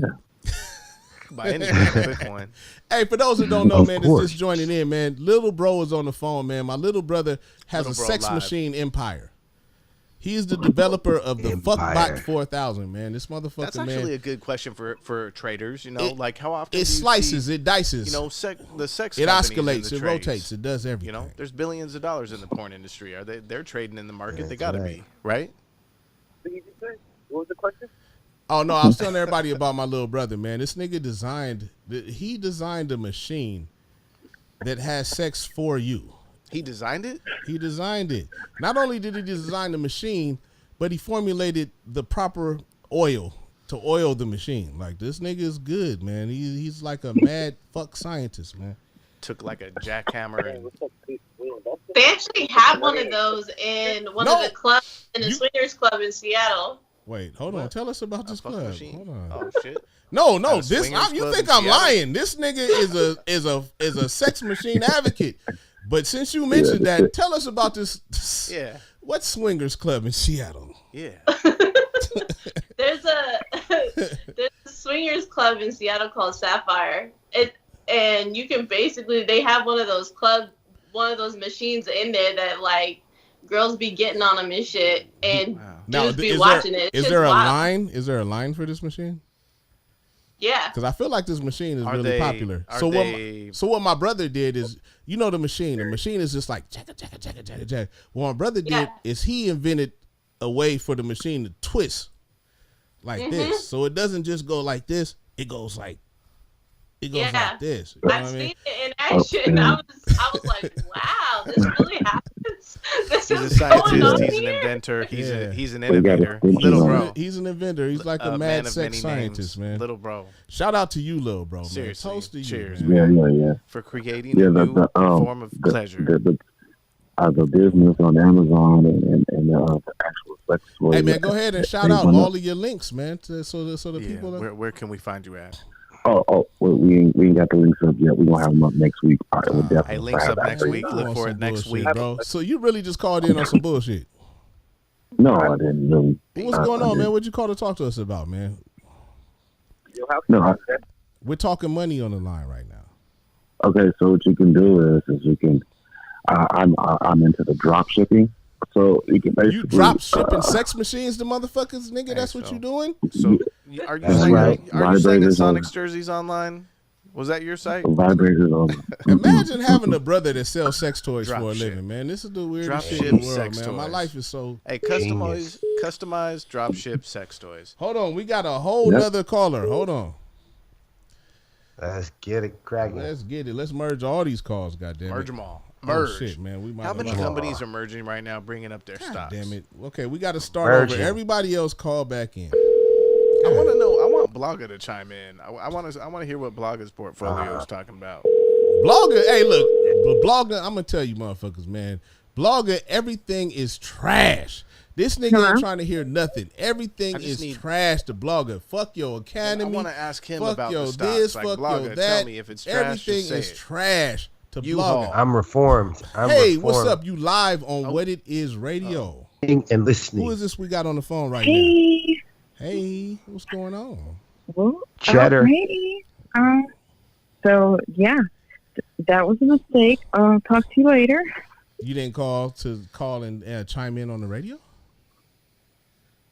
By any Bitcoin. Hey, for those who don't know, Of man, course. that's just joining in, man. Little bro is on the phone, man. My little brother has Little a bro sex live. machine empire. He's the developer of the Empire. Fuckbot 4000, man. This motherfucker, That's actually a good question for traders. You know, like how often it do you slices, see, it dices, you know, the sex it companies in oscillates, the it trades? rotates, it does everything. You know, there's billions of dollars in the porn industry. They're trading in the market? That's They got to right. be, right? What did you just say? What was the question? Oh no, I was telling everybody about my little brother, man. This nigga designed a machine that has sex for you. He designed it? He designed it. Not only did he design the machine, but he formulated the proper oil to oil the machine. Like, this nigga is good, man. He's like a mad fuck scientist, man. Took like a jackhammer and What's up, Pete? They actually have one of those in one of the clubs in the swingers club in Seattle. Wait, hold on. What? Tell us about a this fuck club. machine. Hold on. Oh shit! No, At a this swingers you club think in I'm Seattle? lying. This nigga is a sex machine advocate. But since you mentioned that, tell us about this. Yeah, What swingers club in Seattle? yeah. There's a swingers club in Seattle called Sapphire. And you can they have one of those machines in there that like girls be getting on them and shit, and dudes be watching it. It's Is just there a wild. line? Is there a line for this machine? Yeah. Because I feel like this machine is Are really they- popular. are So they- what my brother did is, you know, the machine. The machine is just like checka checka checka checka checka. What my brother did Yeah. is he invented a way for the machine to twist like this, so it doesn't just go like this. It goes like like this. You know what I've I mean? seen it in action. I was like, wow, this really happens. This He's a is going scientist. on He's an here. inventor. He's Yeah. he's an We got innovator. a Little stingy bro. He's an inventor. He's like a man mad of sex many scientist, names. man. Little bro. Shout out to you, little bro. Man. Seriously. Toast to you, Cheers, man. Yeah. For creating Yeah, a new the form of pleasure. The business on Amazon and the actual sex toys. Hey man, go ahead and shout out all of your links, man, so the Yeah, people. where can we find you at? We ain't got the links up yet. We're gonna have them up next week. All right, we'll definitely Hey, links have up that. next week. You Look on for some it next bullshit, week. bro. So you really just called in on some bullshit. No, I didn't really. What's going on, man? What'd you call to talk to us about, man? No. We're talking money on the line right now. Okay, so what you can do is you can. I'm into the drop shipping, so you can basically. You drop shipping sex machines to motherfuckers, nigga. That's what so- you doing? So, are you That's saying right. are you saying that Vibrators on- Sonics jerseys online? Was that your site? Vibrators on. Imagine having a brother that sells sex toys Drop for a shit. living, man. This is the weirdest Drop shit ship in the world, sex man. My toys. life is so. Hey, customized drop ship sex toys. Hold on, we got a whole nother caller. Hold on. Let's get it cracking. Let's get it. Let's merge all these calls, goddamn it. Merge them all. Oh, Merge. shit, man. We might How many have- companies are merging right now, bringing up their God stocks? damn it. Okay, we got to start Merging. over. Everybody else call back in. I want to know. I want Blogger to chime in. I want to hear what Blogger's portfolio is talking about. Blogger, hey, look, but Blogger, I'm gonna tell you, motherfuckers, man. Blogger, everything is trash. This nigga ain't trying to hear nothing. Everything I just is need- trash to Blogger. Fuck your academy. I want to ask him fuck about your the stocks. this, Like fuck Blogger, your tell that. me if it's trash. Everything just say is it. trash to U-Haul. Blogger. I'm reformed. I'm Hey, reformed. what's up? You live on What It Is Radio. And listening. Who is this we got on the phone right Hey, now? Hey, what's going on? well, Cheddar. Hey. So yeah, that was a mistake. I'll talk to you later. You didn't call and chime in on the radio?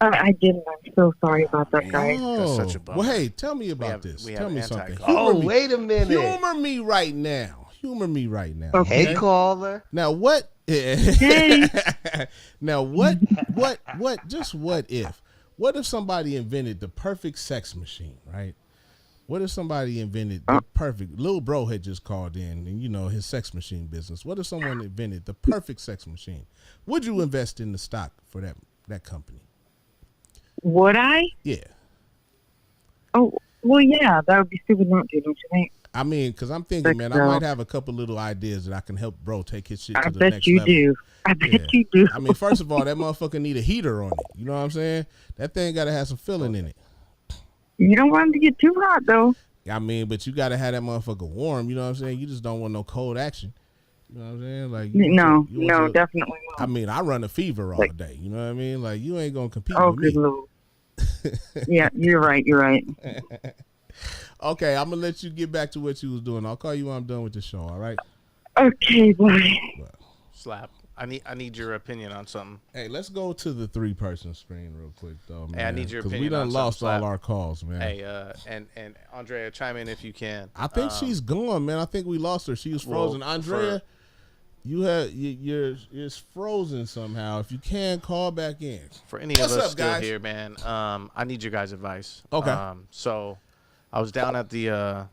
I didn't. I'm so sorry about that, guys. Oh, That's such a bummer. well, hey, tell me about have- this. we Tell have me something. anti-call. Oh, Humor me. wait a minute. Humor me right now. Humor me right now. Okay. Hey, caller. Now what? Hey. Now, what if somebody invented the perfect sex machine, right? What if somebody invented the perfect, Lil Bro had just called in and, his sex machine business. What if someone invented the perfect sex machine? Would you invest in the stock for that company? Would I? Yeah. Oh, well, yeah, that would be stupid not to, don't you think? I mean, because I'm thinking, man, I might have a couple little ideas that I can help Bro take his shit to the next level. I bet you do. I mean, first of all, that motherfucker need a heater on it. You know what I'm saying? That thing got to have some filling in it. You don't want it to get too hot, though. I mean, but you got to have that motherfucker warm. You know what I'm saying? You just don't want no cold action. You know what I'm saying? Like no, definitely not. I mean, I run a fever all day. You know what I mean? Like, you ain't going to compete with me. Oh, good Lord. Yeah, you're right. Okay, I'm going to let you get back to what you was doing. I'll call you when I'm done with the show, all right? Okay, boy. Slap. I need your opinion on something. Hey, let's go to the 3-person screen real quick, though, man. Hey, I need your opinion. Because we done lost Slap. all our calls, man. Hey, and Andrea, chime in if you can. I think she's gone, man. I think we lost her. She was frozen. Andrea, you're frozen somehow. If you can, call back in. For any of us still here, man, I need your guys' advice. Okay. So I was down at the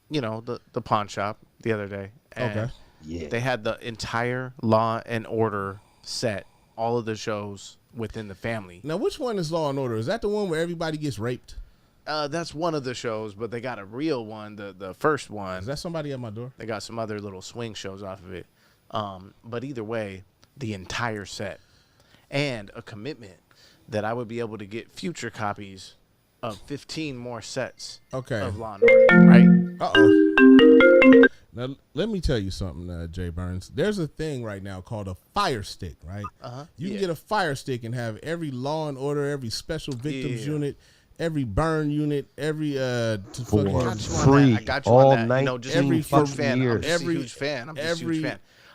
the pawn shop the other day. And okay. Yeah. They had the entire Law and Order set, all of the shows within the family. Now, which one is Law and Order? Is that the one where everybody gets raped? That's one of the shows, but they got a real one, the first one. Is that somebody at my door? They got some other little swing shows off of it. But either way, the entire set. And a commitment that I would be able to get future copies of 15 more sets of Law and Order, right? Uh-oh. Now, let me tell you something, Jay Burns. There's a thing right now called a Fire Stick, right? You can get a Fire Stick and have every Law and Order, every Special Victims unit, every burn unit, every free. I got you all on that. night. Every fucking fan. years. I'm just a huge fan.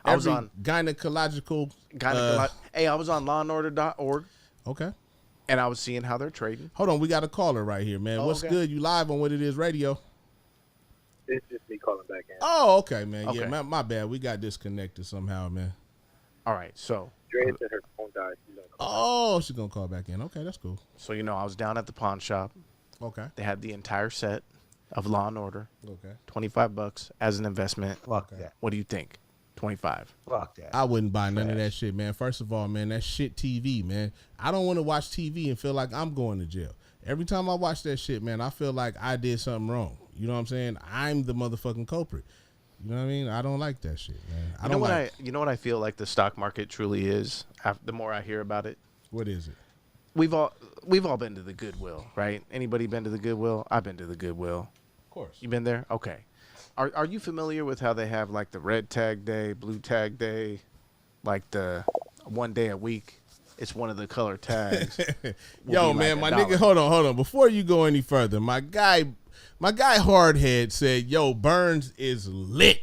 I was on gynecological. Hey, I was on lawandorder.org. Okay. And I was seeing how they're trading. Hold on, we got a caller right here, man. What's good? You live on What It Is Radio? It's just me calling back in. Oh, okay, man. Okay. Yeah, my bad. We got disconnected somehow, man. All right, so. Dre said her phone died. She's going to call back in. Okay, that's cool. So, I was down at the pawn shop. Okay. They had the entire set of Law and Order. Okay. $25 as an investment. Fuck that. What do you think? 25. Fuck that. I wouldn't buy none of that shit, man. First of all, man, that's shit TV, man. I don't want to watch TV and feel like I'm going to jail. Every time I watch that shit, man, I feel like I did something wrong. You know what I'm saying? I'm the motherfucking culprit. You know what I mean? I don't like that shit, man. You know what I feel like the stock market truly is? The more I hear about it. What is it? We've all been to the Goodwill, right? Anybody been to the Goodwill? I've been to the Goodwill. Of course. You been there? Okay. Are you familiar with how they have like the red tag day, blue tag day, like the one day a week? It's one of the color tags. Yo, man, my nigga, hold on. Before you go any further, my guy Hardhead said, yo, Burns is lit.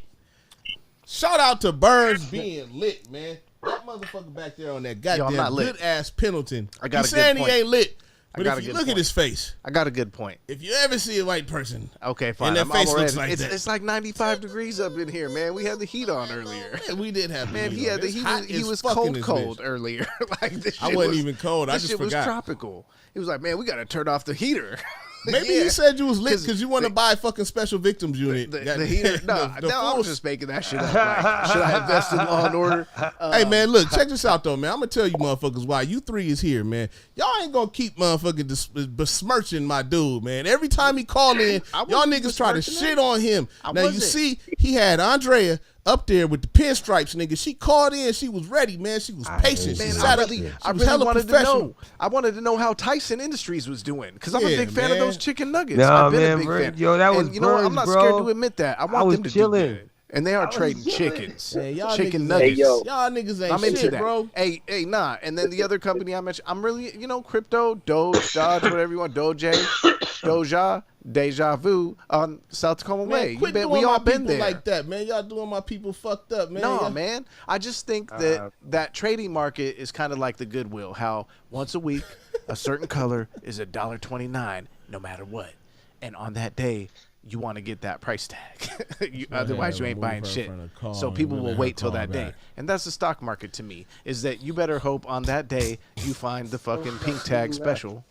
Shout out to Burns being lit, man. That motherfucker back there on that goddamn good ass Pendleton. He's saying he ain't lit. But if you look at his face, I got a good point. If you ever see a white person, okay, fine. And their face looks like that. It's like 95 degrees up in here, man. We had the heat on earlier. Man, we did have man. The He had the heat. He was cold earlier. Like this shit I wasn't even cold. I just forgot. This shit was tropical. He was like, man, we got to turn off the heater. Maybe he said you was lit because you want to buy a fucking Special Victims unit. The heater. No, I was just making that shit up. Like, should I invest in Law and Order? Hey, man, look, check this out, though, man. I'm going to tell you motherfuckers why you three is here, man. Y'all ain't going to keep motherfucking besmirching my dude, man. Every time he call in, y'all niggas try to shit on him. Now, you see, he had Andrea up there with the pinstripes, nigga. She called in. She was ready, man. She was patient. Man, she sat up. I really wanted to know. I wanted to know how Tyson Industries was doing because I'm a big fan of those chicken nuggets. Nah, I've been man, a big fan. Yo, that was and, you know what? I'm not scared to admit that. I want them to do good. And they are trading chickens, chicken nuggets. Hey, y'all niggas ain't I'm into shit, that, bro. Hey, nah. And then the other company I mentioned, I'm really, crypto, Doge, whatever you want, Doja, Deja Vu on South Tacoma Way. We all been there like that, man. Y'all doing my people fucked up, man. No, man. I just think that trading market is kind of like the Goodwill. How once a week, a certain color is $1.29, no matter what. And on that day, you want to get that price tag. Go Otherwise, ahead, you ain't remove buying her shit. from the call So and people let will her wait till call that day. back. And that's the stock market to me, is that you better hope on that day you find the fucking pink tag special.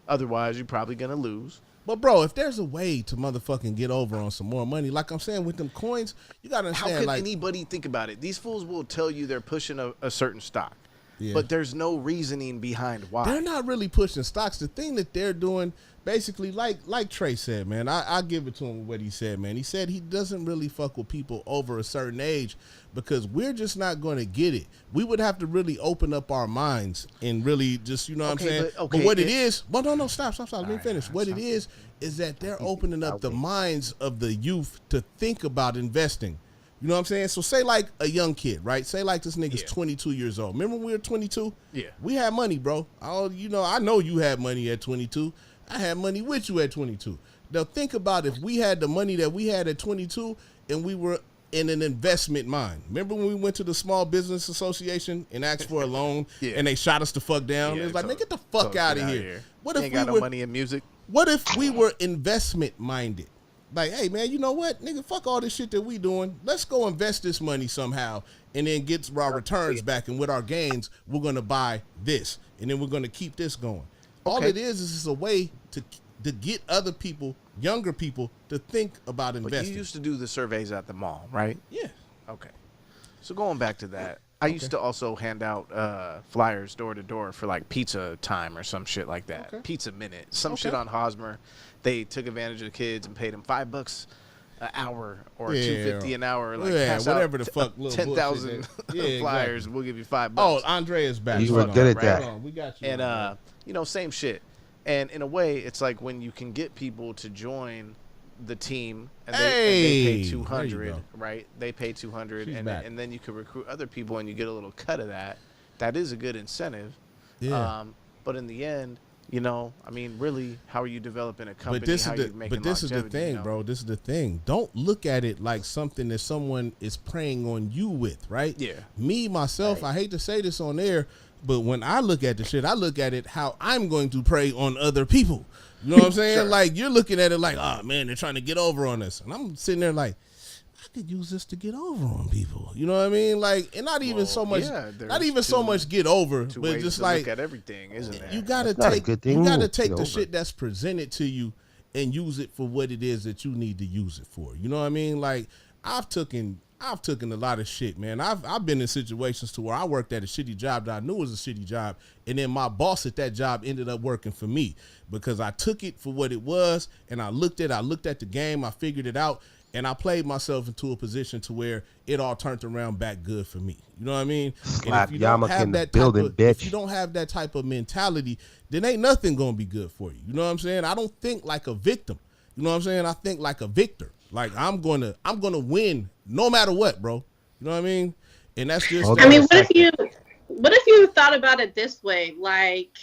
Otherwise, you're probably going to lose. But bro, if there's a way to motherfucking get over on some more money, like I'm saying with them coins, you gotta How understand. could Like, anybody think about it? These fools will tell you they're pushing a certain stock. Yeah. But there's no reasoning behind why. they're not really pushing stocks. The thing that they're doing, basically, like Trey said, man, I give it to him what he said, man. He said he doesn't really fuck with people over a certain age because we're just not going to get it. We would have to really open up our minds and really just, you know what I'm saying? But what it is, well, no, stop. Let me finish. What it is that they're opening up the minds of the youth to think about investing. You know what I'm saying? So say like a young kid, right? Say like this nigga's 22 years old. Remember when we were 22? Yeah. We had money, bro. I know you had money at 22. I had money with you at 22. Now think about if we had the money that we had at 22 and we were in an investment mind. Remember when we went to the Small Business Association and asked for a loan and they shot us the fuck down? It was like, man, get the fuck out of here. What if ain't we got were no money in music? What if we were investment minded? Like, hey, man, you know what? Nigga, fuck all this shit that we doing. Let's go invest this money somehow and then get our returns back. And with our gains, we're going to buy this. And then we're going to keep this going. All it is just a way to get other people, younger people, to think about investing. But you used to do the surveys at the mall, right? Yeah. Okay. So going back to that, I used to also hand out flyers door to door for like pizza time or some shit like that. Okay. Pizza minute. Some shit on Hosmer. They took advantage of the kids and paid them $5 an hour or $2.50 an hour. Like pass whatever out the fuck. 10,000 flyers. We'll give you $5. Oh, Andre is back. You were good at that. We got you. And same shit. And in a way, it's like when you can get people to join the team and they pay $200, right? They pay $200, and then you can recruit other people and you get a little cut of that. That is a good incentive. Yeah. But in the end, I mean, really, how are you developing a company? But this is the thing, bro. This is the thing. Don't look at it like something that someone is preying on you with, right? Yeah. Me, myself, I hate to say this on air, but when I look at the shit, I look at it how I'm going to prey on other people. You know what I'm saying? Sure. Like, you're looking at it like, oh, man, they're trying to get over on us. And I'm sitting there like, I could use this to get over on people. You know what I mean? Like, and not even so much get over, but just like look at everything, isn't it? You gotta take the shit that's presented to you and use it for what it is that you need to use it for. You know what I mean? Like, I've taken a lot of shit, man. I've been in situations to where I worked at a shitty job that I knew was a shitty job, and then my boss at that job ended up working for me because I took it for what it was, and I looked at the game, I figured it out, and I played myself into a position to where it all turned around back good for me. You know what I mean? And if you don't have if you don't have that type of mentality, then ain't nothing gonna be good for you. You know what I'm saying? I don't think like a victim. You know what I'm saying? I think like a victor. Like I'm gonna win no matter what, bro. You know what I mean? And that's just. I mean, what if you thought about it this way? Like,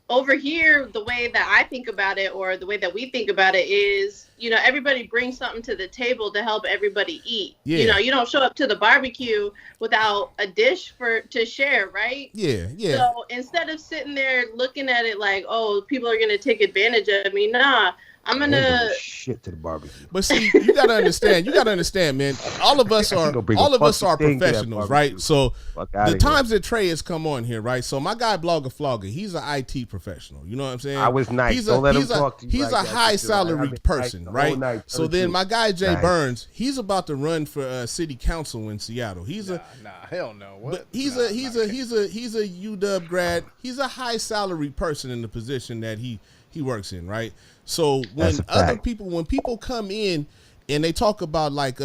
over here, the way that I think about it, or the way that we think about it, is everybody brings something to the table to help everybody eat. Yeah. You don't show up to the barbecue without a dish to share, right? Yeah. So instead of sitting there looking at it like, oh, people are gonna take advantage of me, nah. I'm gonna shit to the barbecue. But see, you gotta understand, man. All of us are professionals, right? So the times that Trey has come on here, right? So my guy Blogger Flogger, he's an IT professional. You know what I'm saying? I was nice. Don't let him talk to you. He's a high salaried person, right? So then my guy Jay Burns, he's about to run for city council in Seattle. Hell no. What? But he's a UW grad. He's a high salary person in the position that he works in, right? So when people come in and they talk about like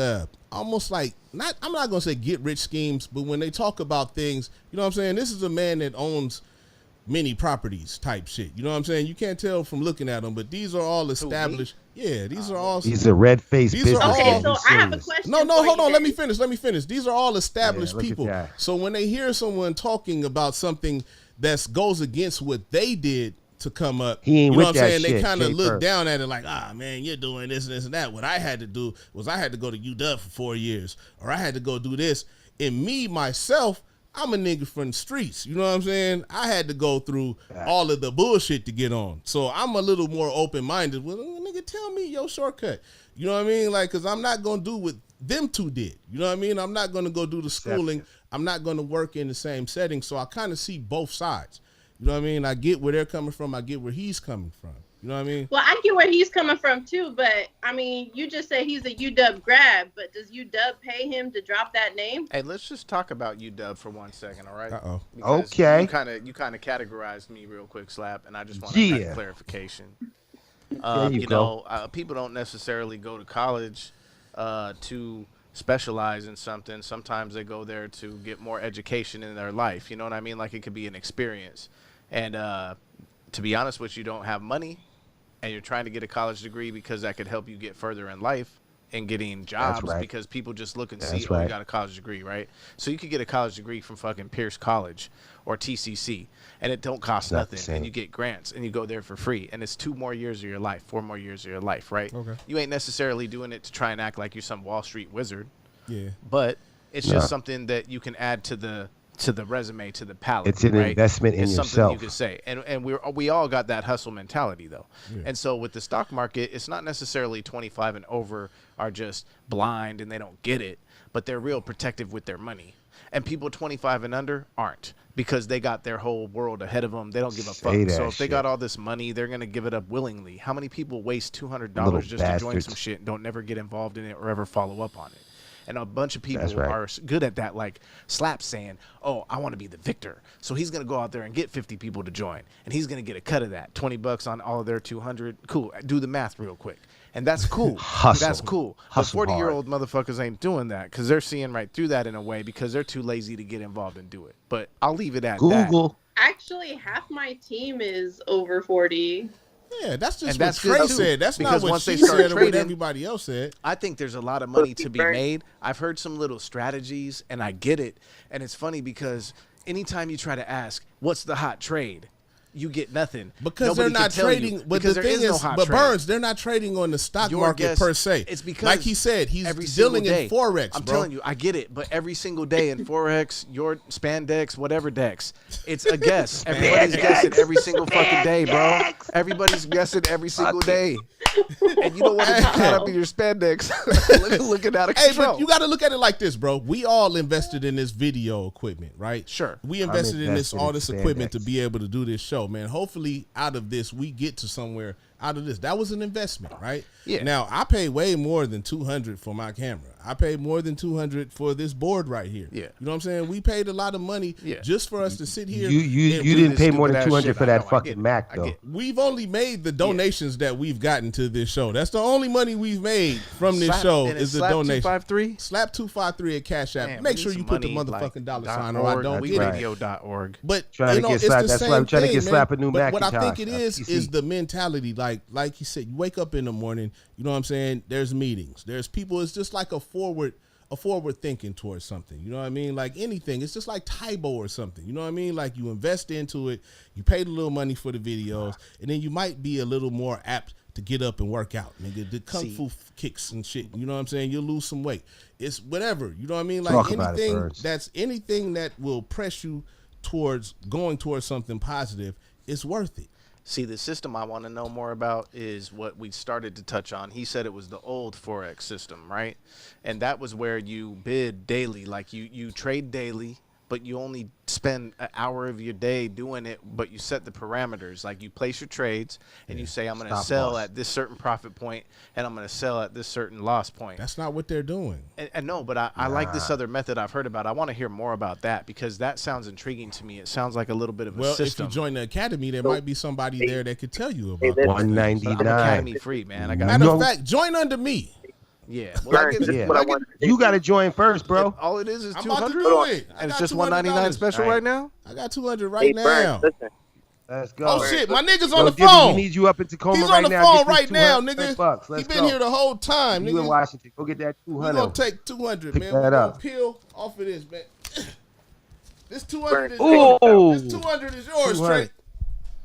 almost like I'm not gonna say get rich schemes, but when they talk about things, you know what I'm saying? This is a man that owns many properties type shit. You know what I'm saying? You can't tell from looking at them, but these are all established. Yeah, these are all. He's a red-faced business. Okay, so I have a question. No, hold on. Let me finish. These are all established people. So when they hear someone talking about something that goes against what they did to come up, he ain't you know with what I'm that saying? They shit, kind of look first. down at it like, man, you're doing this and this and that. What I had to do was I had to go to UW for 4 years, or I had to go do this. And me, myself, I'm a nigga from the streets. You know what I'm saying? I had to go through all of the bullshit to get on. So I'm a little more open-minded. Well, nigga, nigga, tell me your shortcut. You know what I mean? Like, because I'm not going to do what them two did. You know what I mean? I'm not going to go do the schooling. I'm not going to work in the same setting. So I kind of see both sides. You know what I mean? I get where they're coming from. I get where he's coming from. You know what I mean? Well, I get where he's coming from too, but I mean, you just say he's a UW grad, but does UW pay him to drop that name? Hey, let's just talk about UW for 1 second, all right? Uh-oh. Okay. You kind of categorized me real quick, Slap, and I just want to make clarification. You know, people don't necessarily go to college to specialize in something. Sometimes they go there to get more education in their life. You know what I mean? Like, it could be an experience. And to be honest with you, don't have money, and you're trying to get a college degree because that could help you get further in life and getting jobs, because people just look and see, you got a college degree, right? So you could get a college degree from fucking Pierce College or TCC, and it don't cost nothing, and you get grants, and you go there for free, and it's 2 more years of your life, 4 more years of your life, right? Okay. You ain't necessarily doing it to try and act like you're some Wall Street wizard, Yeah. but it's just something that you can add to the resume, to the palette. It's an investment in it's yourself. something you could say, and we all got that hustle mentality though. Yeah. And so with the stock market, it's not necessarily 25 and over are just blind and they don't get it, but they're real protective with their money. And people 25 and under aren't, because they got their whole world ahead of them. They don't give a fuck. So if they got all this money, they're gonna give it up willingly. How many people waste $200 just to join some shit and don't never get involved in it or ever follow up on it? And a bunch of people are good at that, like Slap saying, oh, I want to be the victor. So he's going to go out there and get 50 people to join. And he's going to get a cut of that, $20 on all of their 200. Cool. Do the math real quick. And that's cool. Hustle. That's cool. Hustle but 40-year-old motherfuckers ain't doing that, because they're seeing right through that in a way, because they're too lazy to get involved and do it. But I'll leave it at that. Actually, half my team is over 40. Yeah, that's just what Trey said. That's not what she said or what everybody else said. I think there's a lot of money to be made. I've heard some little strategies, and I get it. And it's funny because anytime you try to ask, what's the hot trade? You get nothing. Because they're not trading. But the thing is, but Burns, they're not trading on the stock market per se. It's because, like he said, he's dealing in Forex, I'm telling you, I get it. But every single day in Forex, your spandex, whatever dex, it's a guess. Everybody's guessing every single fucking day, bro. Everybody's guessing every single day. And you don't want to get caught up in your spandex. Looking out of control. Hey, but you got to look at it like this, bro. We all invested in this video equipment, right? Sure. We invested in all this equipment to be able to do this show, man. Hopefully, out of this, we get to somewhere out of this. That was an investment, right? Yeah. Now, I paid way more than $200 for my camera. I paid more than $200 for this board right here. Yeah. You know what I'm saying? We paid a lot of money just for us to sit here. You didn't pay more than $200 for that fucking Mac, though. We've only made the donations that we've gotten to this show. That's the only money we've made from this show is the donation. Slap 253 at Cash App. Make sure you put the motherfucking dollar sign or I don't get it. Radio.org. But trying to get Slap. That's why I'm trying to get Slap a new Mac. What I think it is the mentality. Like you said, you wake up in the morning. You know what I'm saying? There's meetings. There's people. It's just like a forward thinking towards something. You know what I mean? Like anything. It's just like Tybo or something. You know what I mean? Like you invest into it. You paid a little money for the videos, and then you might be a little more apt to get up and work out, nigga. The kung fu kicks and shit. You know what I'm saying? You'll lose some weight. It's whatever. You know what I mean? Like anything that will press you towards going towards something positive, it's worth it. See, the system I want to know more about is what we started to touch on. He said it was the old Forex system, right? And that was where you bid daily. Like you trade daily, but you only spend an hour of your day doing it, but you set the parameters. Like you place your trades and you say, I'm going to sell at this certain profit point and I'm going to sell at this certain loss point. That's not what they're doing. And no, but I like this other method I've heard about. I want to hear more about that because that sounds intriguing to me. It sounds like a little bit of a system. If you join the academy, there might be somebody there that could tell you about it. $199. I'm academy free, man. Matter of fact, join under me. Yeah, well, you got to join first, bro. All it is I'm 200. about to do it. And it's just $199 special right now. I got 200 right now. Listen. Let's go. Oh shit, my nigga's on the phone. We need you up in Tacoma He's right on the now. phone right now, nigga. He been here the whole time, You nigga. in Washington? Go get that 200. We gonna take 200, man. That We're up. gonna peel off of this, man. This 200 is yours. This 200 is yours, 200. Trey.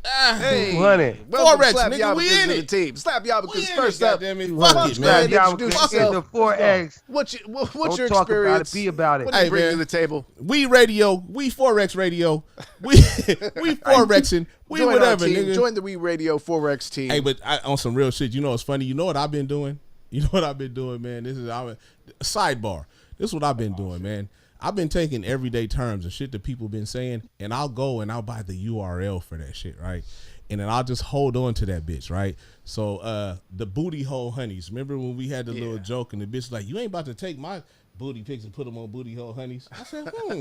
Hey, 200. welcome Forex, to Slap nigga, Yabba we to in the it. team. Slap We Yabba in first it, up. goddamn it. Fuck Fuck it, it, man. man. Introduce In yourself. the 4X. What's Don't your talk about it, experience? be about it. What do you Hey, bring man. to the table? We radio, we Forex radio, we Forexing, we Join whatever, our team. nigga. Join the We Radio Forex team. Hey, but on some real shit, you know what's funny? You know what I've been doing? You know what I've been doing, man? This is a sidebar. This is what I've been doing, man. I've been taking everyday terms and shit that people been saying, and I'll go and I'll buy the URL for that shit, right? And then I'll just hold on to that bitch, right? So the booty hole honeys. Remember when we had the little joke and the bitch like, you ain't about to take my booty pics and put them on booty hole honeys? I said, let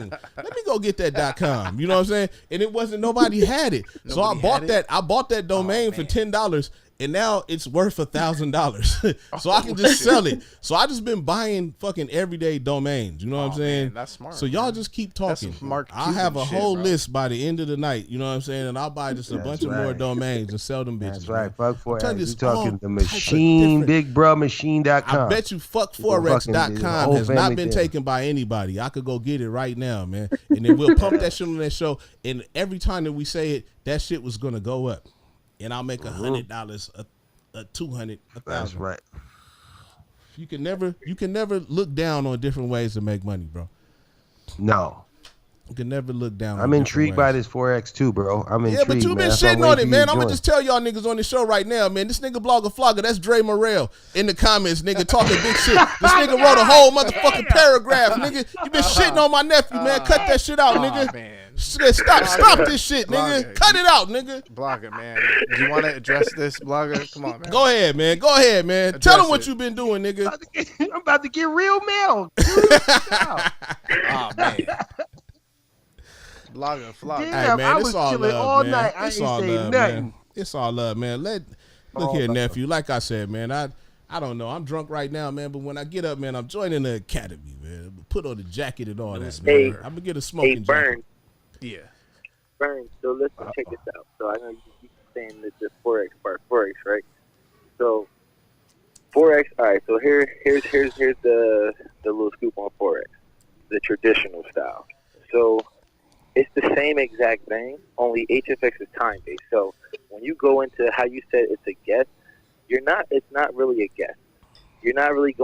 me go get that .com. You know what I'm saying? And it wasn't, nobody had it. So I bought that. I bought that domain for $10. And now it's worth $1,000, so I can just sell it. So I just been buying fucking everyday domains. You know what I'm saying? Man, that's smart. So y'all just keep talking. That's Mark I'll have a Cuban whole shit, bro. list by the end of the night. You know what I'm saying? And I'll buy just a bunch of more domains and sell them bitches. That's right. Man. Fuck I'm telling you, Forex. You it's talking all the types of machine, different- big bro machine.com. I bet you fuckforex.com has not been taken by anybody. I could go get it right now, man. And then we'll pump that shit on that show. And every time that we say it, that shit was gonna go up. And I'll make $100, a 200, 1,000. That's right. You can never look down on different ways to make money, bro. No. You can never look down. I'm intrigued by this Forex too, bro. I'm intrigued. Yeah, but you've been shitting on it, man. I'm gonna just tell y'all niggas on the show right now, man. This nigga Blogger Flogger, that's Dre Morrell in the comments, nigga, talking big shit. This nigga wrote a whole motherfucking paragraph, nigga. You been shitting on my nephew, man. Cut that shit out, nigga. Man. Stop this shit, nigga. Blogger. Cut it out, nigga. Blogger, man. Do you want to address this, Blogger? Come on, man. Go ahead, man. Go ahead, man. Address Tell them what it. you been doing, nigga. I'm about to get real mail. Oh, man. Blogger, Flogger. Damn. Hey, man, I it's was all chilling love, all man. night. I It's ain't all say love, nothing. man. It's all love, man. Look All here, love. nephew. Like I said, man, I don't know. I'm drunk right now, man. But when I get up, man, I'm joining the academy, man. Put on the jacket and all that, Hey, man. I'm gonna get a Hey, smoking Burn. Yeah. Burn. So listen, check this out. So I know you keep saying that the Forex part, Forex, right? So Forex. All right. So here's the little scoop on Forex, the traditional style. So it's the same exact thing, only HFX is time based. So when you go into how you said it's a guess, it's not really a guess. You're not really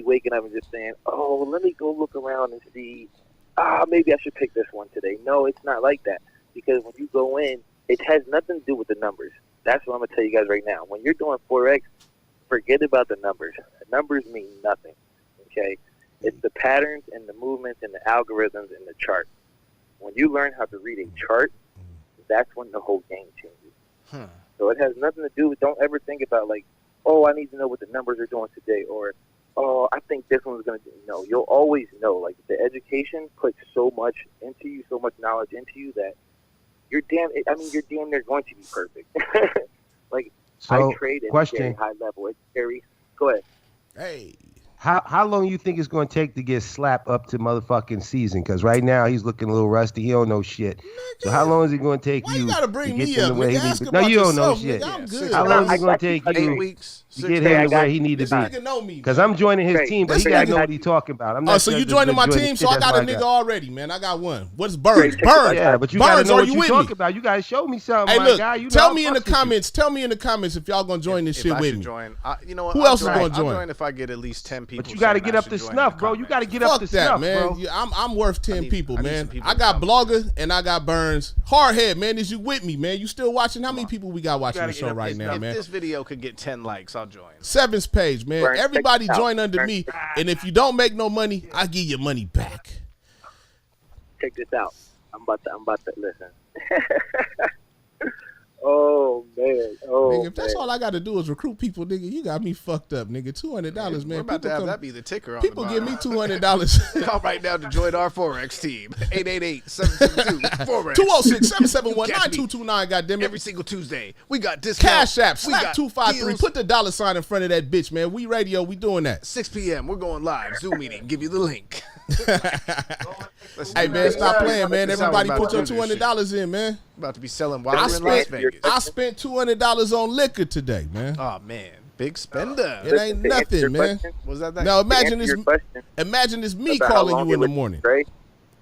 waking up and just saying, oh, let me go look around and see, maybe I should pick this one today. No, it's not like that. Because when you go in, it has nothing to do with the numbers. That's what I'm going to tell you guys right now. When you're doing Forex, forget about the numbers. The numbers mean nothing, okay? It's the patterns and the movements and the algorithms and the chart. When you learn how to read a chart, that's when the whole game changes. So it has nothing to do with, don't ever think about like, oh, I need to know what the numbers are doing today, or, oh, I think this one's going to do. No, you'll always know. Like, the education puts so much into you, so much knowledge into you that you're damn near going to be perfect. Like, So, I trade at a question. very high level. It's very, go ahead. Hey, How long you think it's going to take to get Slap up to motherfucking season? Because right now he's looking a little rusty. He don't know shit. So how long is it going to take why you you gotta to bring get me him up, the way nigga? he Ask needs to? No, about you don't know yourself, shit. nigga. I'm good. How long is I it going got to take you. 8 you weeks. to get him the way he need to This nigga be? know me. Because I'm joining his Great. team, but This he got to nigga- know what he's talking about. I'm Oh, not so you just joining my joining team? the So kid I got a that's my nigga guy. already, man. I got one. What's Burns? Great. Burns. Yeah, but you got to Burns, know are what you you with talking me? about. You got to show me something, Hey, my look. guy. You know Tell I me in the fucks with you. comments. Tell me in the comments if y'all gonna join this If shit I with should me. join, you know what? Who I'll else is gonna I'll join? join if I get at least 10 people. But you got to saying get I up to should join snuff, in the bro. You got to comments. get up Fuck to that, snuff, man. bro. Yeah, I'm worth 10 people, I need man. some people I to got come. Blogger and I got Burns. Hardhead, man. Is you with me, man? You still watching? How many people we got watching gotta the get show up right to now, If man? this video could get 10 likes, I'll join. Seven's page, man. Burns, Everybody check it out. join under Burns. me, and if you don't make no money, I give you money back. Check this out. I'm about to listen. Oh man. Oh Nigga, if that's man. all I got to do is recruit people, nigga, you got me fucked up, nigga. $200, man. We're about to People have come- that be the ticker on People the give me bottom. $200. Call right now to join our Forex team. 888-772-FOREX. 206-771-9229, goddammit. Every single Tuesday. We got discounts. Cash App, We slap got 253. deals. Put the dollar sign in front of that bitch, man. We radio, we doing that. 6 p.m. We're going live. Zoom meeting. Give you the link. Let's Hey, do man, this. stop playing, man. That's how we Everybody about put to your do this shit. $200 in, man. About to be selling I while we're in Las spent, Vegas. I spent $200 on liquor today, man. Oh, man. Big spender. It ain't To answer your nothing, man. question- Was that Now to imagine answer this. your question Imagine it's me about how calling long you it in the would morning. take Dre,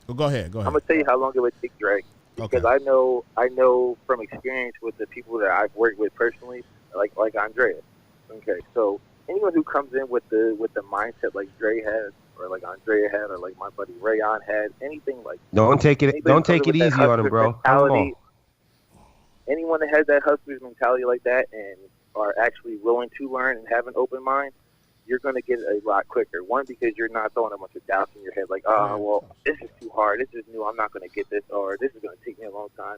Oh, go ahead, go I'm ahead. gonna tell you how long it would take Dre. because Okay. I know from experience with the people that I've worked with personally, like Andrea. Okay, so anyone who comes in with the mindset like Dre has, or like Andrea had, or like my buddy Rayon had, anything like Don't take it. anybody Don't who comes take in it with that easy on him, hustler bro. Come on. mentality, anyone that has that hustler's mentality like that and are actually willing to learn and have an open mind, you're going to get it a lot quicker. One, because you're not throwing a bunch of doubts in your head like, oh, well, this is too hard. This is new. I'm not going to get this, or this is going to take me a long time.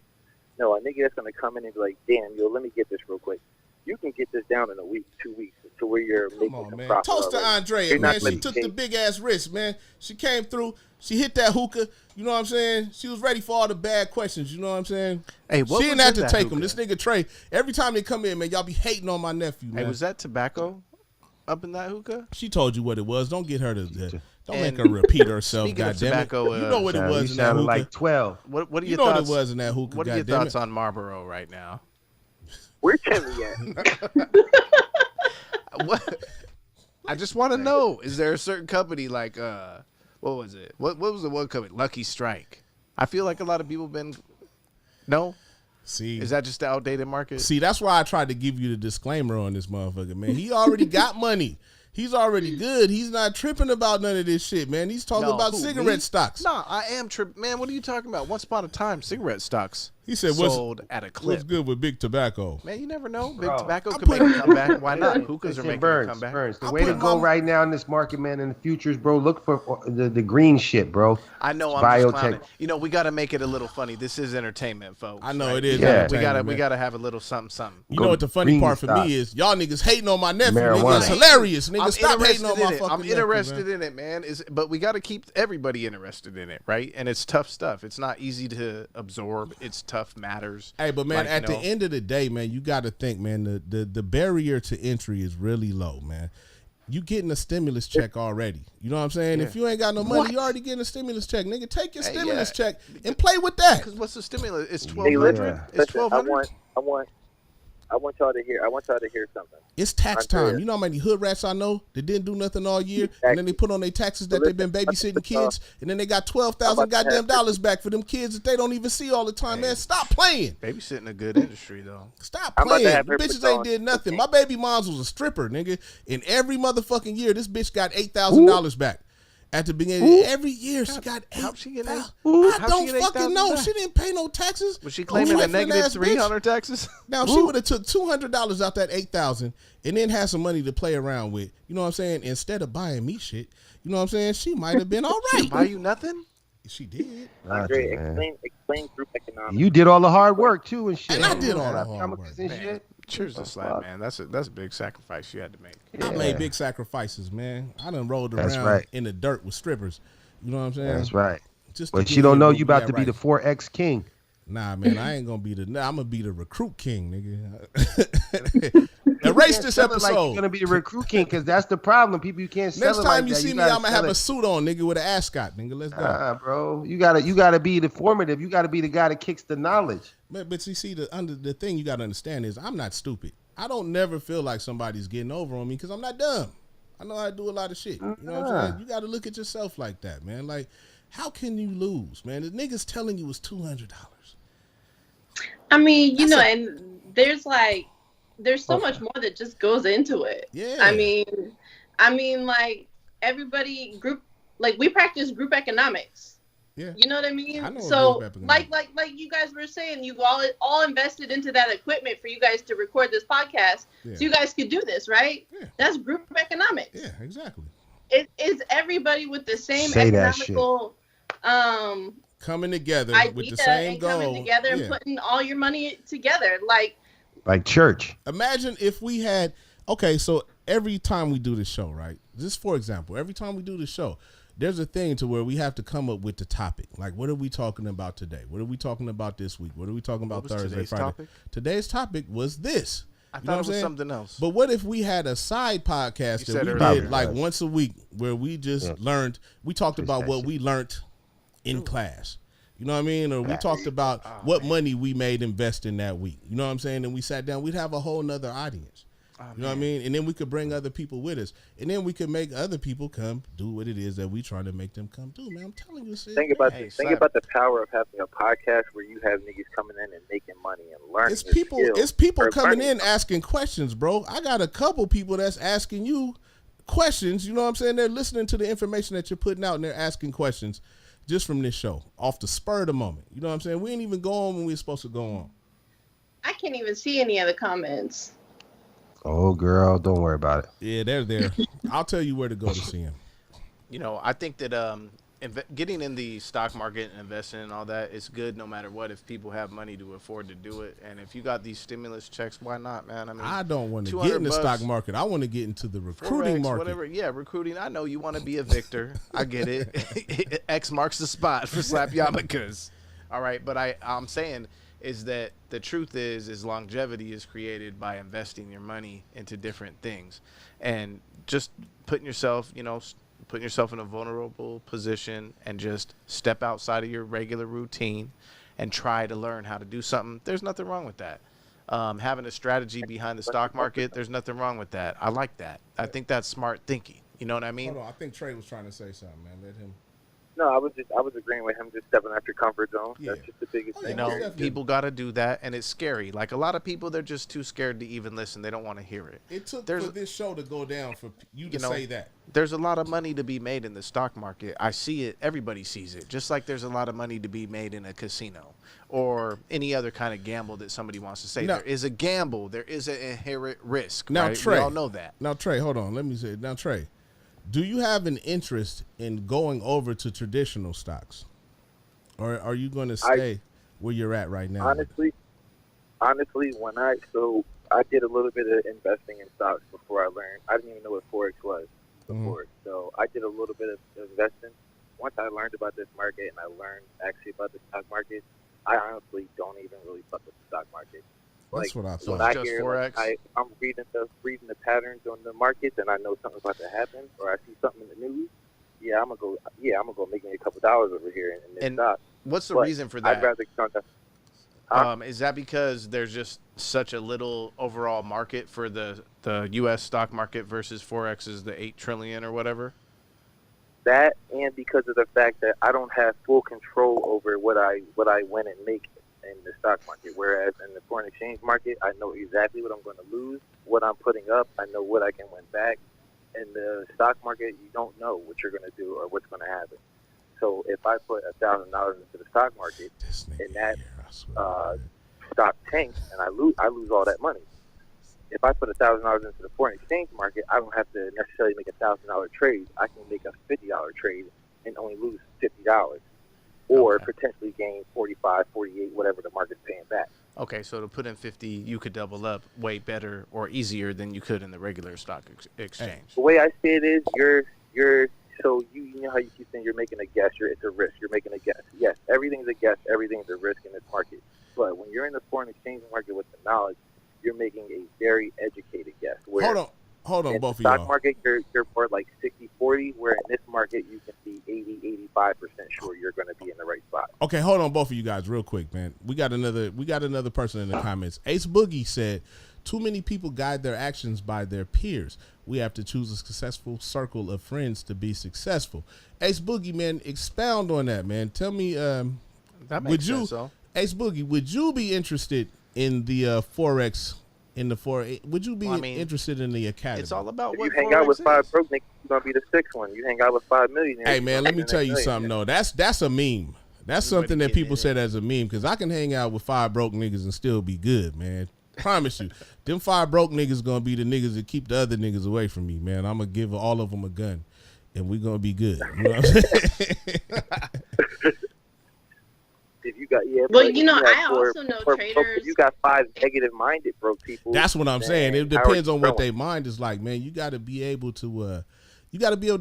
No, a nigga that's going to come in and be like, damn, yo, let me get this real quick. You can get this down in a week, 2 weeks, to where you're making Come on, some man. profit Toast to already. Andrea, You're man. not She gonna took be the king. big ass risk, man. She came through. She hit that hookah. You know what I'm saying? She was ready for all the bad questions. You know what I'm saying? Hey, what she didn't was have in to that take them. hookah? This nigga Trey, every time they come in, man, y'all be hating on my nephew, man. Hey, was that tobacco up in that hookah? She told you what it was. Don't get her to. Don't And make her repeat herself. speaking of Goddammit. tobacco, You know what it You was in that sounded hookah. like 12. What are You your know thoughts? what it was in that hookah. What are your Goddammit. thoughts on Marlboro right now? Where's Timmy at? What? I just want to know: is there a certain company like what was it? What was the one company? Lucky Strike. I feel like a lot of people been. No, See, is that just the outdated market? See, that's why I tried to give you the disclaimer on this motherfucker, man. He already got money. He's already good. He's not tripping about none of this shit, man. He's talking No, about who, cigarette me? stocks. No, I am tripping, man. What are you talking about? Once upon a time, cigarette stocks He said, sold at a What's clip. good with big tobacco? Man, you never know. Big Bro, tobacco I'm could make putting- a comeback. Why not? Hookahs are Listen, making a Burns, comeback. Burns. The I'm way to putting go my- right now in this market, man, in the futures, bro, look for the green shit, bro. I know It's I'm just biotech. clowning. You know, we got to make it a little funny. This is entertainment, folks. I know right? it is. Yeah. entertainment, We man. got to have a little something. You Go know what the funny green part for stock. me is? Y'all niggas hating on my nephew. Marijuana. Nigga, it's hilarious. Nigga, I'm stop hating on interested my in it. fucking I'm nephew, interested man. in it, man. But we got to keep everybody interested in it, right? And it's tough stuff. It's not easy to absorb. It's tough matters. Hey, but man, Like, at you the know, end of the day, man, you got to think, man, the barrier to entry is really low, man. You getting a stimulus check already. You know what I'm saying? Yeah. If you ain't got no money, What? you already getting a stimulus check. Nigga, take your Hey, stimulus yeah. check and play with that. Because what's the stimulus? It's Hey, 1,200. listen, It's listen, 1,200. I want y'all to hear. I want y'all to hear something. It's tax Andrea. time. You know how many hood rats I know that didn't do nothing all year, and then they put on their taxes that they've been babysitting kids, and then they got $12,000 I'm about to goddamn have- dollars back for them kids that they don't even see all the time. Man, stop playing. Babysitting a good industry, though. Stop I'm about to playing. have The her bitches put ain't on- did nothing. My baby mom's was a stripper, nigga. And every motherfucking year, this bitch got $8,000 back. At the beginning, every year she got How'd she get $8,000. eight- I how'd she don't get fucking $8,000 know. back? She didn't pay no taxes. Was she claiming a Trifling negative ass 300 taxes? Now she would have took $200 out that $8,000 and then had some money to play around with. You know what I'm saying? Instead of buying me shit, you know what I'm saying? She might have been all right. Buy you nothing? She did. Andre, Gotcha, man. explain group economics. You did all the hard work too and shit. And I did all Man, the hard chemicals work, and Man, shit. cheers to Slap, man. That's a big sacrifice you had to make. I made big sacrifices, man. I done rolled That's around right. in the dirt with strippers. You know what I'm saying? That's right. Just to But get you don't in know where you we about at to be right. the 4X king. Nah, man, I ain't gonna be the. I'm gonna be the recruit king, nigga. Erase this Sell it like episode. you're gonna be the recruit king because that's the problem. People you can't sell Next it time like you that. see me, gotta I'm gonna sell have it. a suit on, nigga, with an ascot, nigga. Let's go. Bro, you gotta be the formative. You gotta be the guy that kicks the knowledge. But you see, the thing you gotta understand is I'm not stupid. I don't never feel like somebody's getting over on me because I'm not dumb. I know how to do a lot of shit. You know what I'm saying? You gotta look at yourself like that, man. Like, how can you lose, man? The nigga's telling you it's $200. I mean, you That's know, a- and there's so much more that just goes into it. Yeah. I mean, like everybody we practice group economics. Yeah. You know what I mean? I know what So group like economics. like you guys were saying, you've all invested into that equipment for you guys to record this podcast, Yeah. so you guys could do this, right? Yeah. That's group economics. Yeah, exactly. It is everybody with the same Say that shit. economical Coming together idea with the same and goal. coming together and Yeah. putting all your money together. Like, Like church. Imagine if we had, okay, so every time we do the show, right? Just for example, every time we do the show, there's a thing to where we have to come up with the topic. Like, what are we talking about today? What are we talking about this week? What are we talking about was Thursday, today's Friday? topic? Today's topic was this. I You know thought what it I'm was saying? something else. But what if we had a side podcast You that said we earlier. did like once a week where we just learned, we talked about what we learned in class. You know what I mean? Or we talked about what money we made investing that week. You know what I'm saying? And we sat down, we'd have a whole nother audience. You know what I mean? And then we could bring other people with us. And then we could make other people come do what it is that we trying to make them come do, man. I'm telling you, think about the power of having a podcast where you have niggas coming in and making money and learning. It's people coming in asking questions, bro. I got a couple people that's asking you questions. You know what I'm saying? They're listening to the information that you're putting out and they're asking questions just from this show off the spur of the moment. You know what I'm saying? We ain't even go on when we were supposed to go on. I can't even see any of the comments. Oh, girl, don't worry about it. Yeah, they're there. I'll tell you where to go to see them. You know, I think that getting in the stock market and investing and all that is good no matter what if people have money to afford to do it. And if you got these stimulus checks, why not, man? I mean, I don't want to get in the stock market. I want to get into the recruiting market. Whatever. Yeah, recruiting. I know you want to be a victor. I get it. X marks the spot for slap yarmulkes. All right, but I'm saying is that the truth is longevity is created by investing your money into different things and just putting yourself in a vulnerable position and just step outside of your regular routine and try to learn how to do something. There's nothing wrong with that. Having a strategy behind the stock market, there's nothing wrong with that. I like that. I think that's smart thinking. You know what I mean? Hold on, I think Trey was trying to say something, man. Let him. No, I was agreeing with him, just stepping out your comfort zone. Yeah. That's just the biggest thing. You know, people got to do that, and it's scary. Like, a lot of people, they're just too scared to even listen. They don't want to hear it. It took for this show to go down for you to say that. There's a lot of money to be made in the stock market. I see it. Everybody sees it. Just like there's a lot of money to be made in a casino or any other kind of gamble that somebody wants to say. There is a gamble. There is an inherent risk. Now, right? Trey, we all know that. Now, Trey, hold on. Let me say it. Now, Trey, do you have an interest in going over to traditional stocks? Or are you going to stay where you're at right now? Honestly, when I did a little bit of investing in stocks before I learned. I didn't even know what Forex was before. So I did a little bit of investing. Once I learned about this market and I learned actually about the stock market, I honestly don't even really fuck with the stock market. That's what I thought. When I hear, I'm reading the patterns on the markets, and I know something's about to happen, or I see something in the news. I'm gonna go make me a couple dollars over here in this stock. What's the reason for that? I'd rather is that because there's just such a little overall market for the U.S. stock market versus Forex is the 8 trillion or whatever? That, and because of the fact that I don't have full control over what I win and make in the stock market, whereas in the foreign exchange market, I know exactly what I'm going to lose, what I'm putting up, I know what I can win back. In the stock market, you don't know what you're going to do or what's going to happen. So if I put $1,000 into the stock market and that stock tanks and I lose all that money. If I put $1,000 into the foreign exchange market, I don't have to necessarily make $1,000 trade. I can make a $50 trade and only lose $50. Or potentially gain 45, 48, whatever the market's paying back. Okay, so to put in 50, you could double up way better or easier than you could in the regular stock exchange. The way I see it is, you know how you keep saying you're making a guess, it's a risk. You're making a guess. Yes, everything's a guess, everything's a risk in this market. But when you're in the foreign exchange market with the knowledge, you're making a very educated guess. Hold on, both of y'all. y'all. Stock market, you're more like 60-40, where in this market, you can be 80-85% sure you're going to be in the right spot. Okay, hold on, both of you guys, real quick, man. We got another person in the comments. Ace Boogie said, too many people guide their actions by their peers. We have to choose a successful circle of friends to be successful. Ace Boogie, man, expound on that, man. Tell me, that makes sense, though. Ace Boogie, would you be interested in the Forex? Would you be interested in the academy? It's all about what you hang out with five broke niggas, you're gonna be the sixth one. You hang out with 5 millionaires. Hey man, let me tell you something though. That's a meme. That's something that people said as a meme because I can hang out with 5 broke niggas and still be good, man. Promise you, them 5 broke niggas gonna be the niggas that keep the other niggas away from me, man. I'm gonna give all of them a gun, and we gonna be good. You know what I'm saying? If you got, I also know traders. If you got 5 negative-minded broke people. That's what I'm saying. It depends on what their mind is like, man. You got to be able to,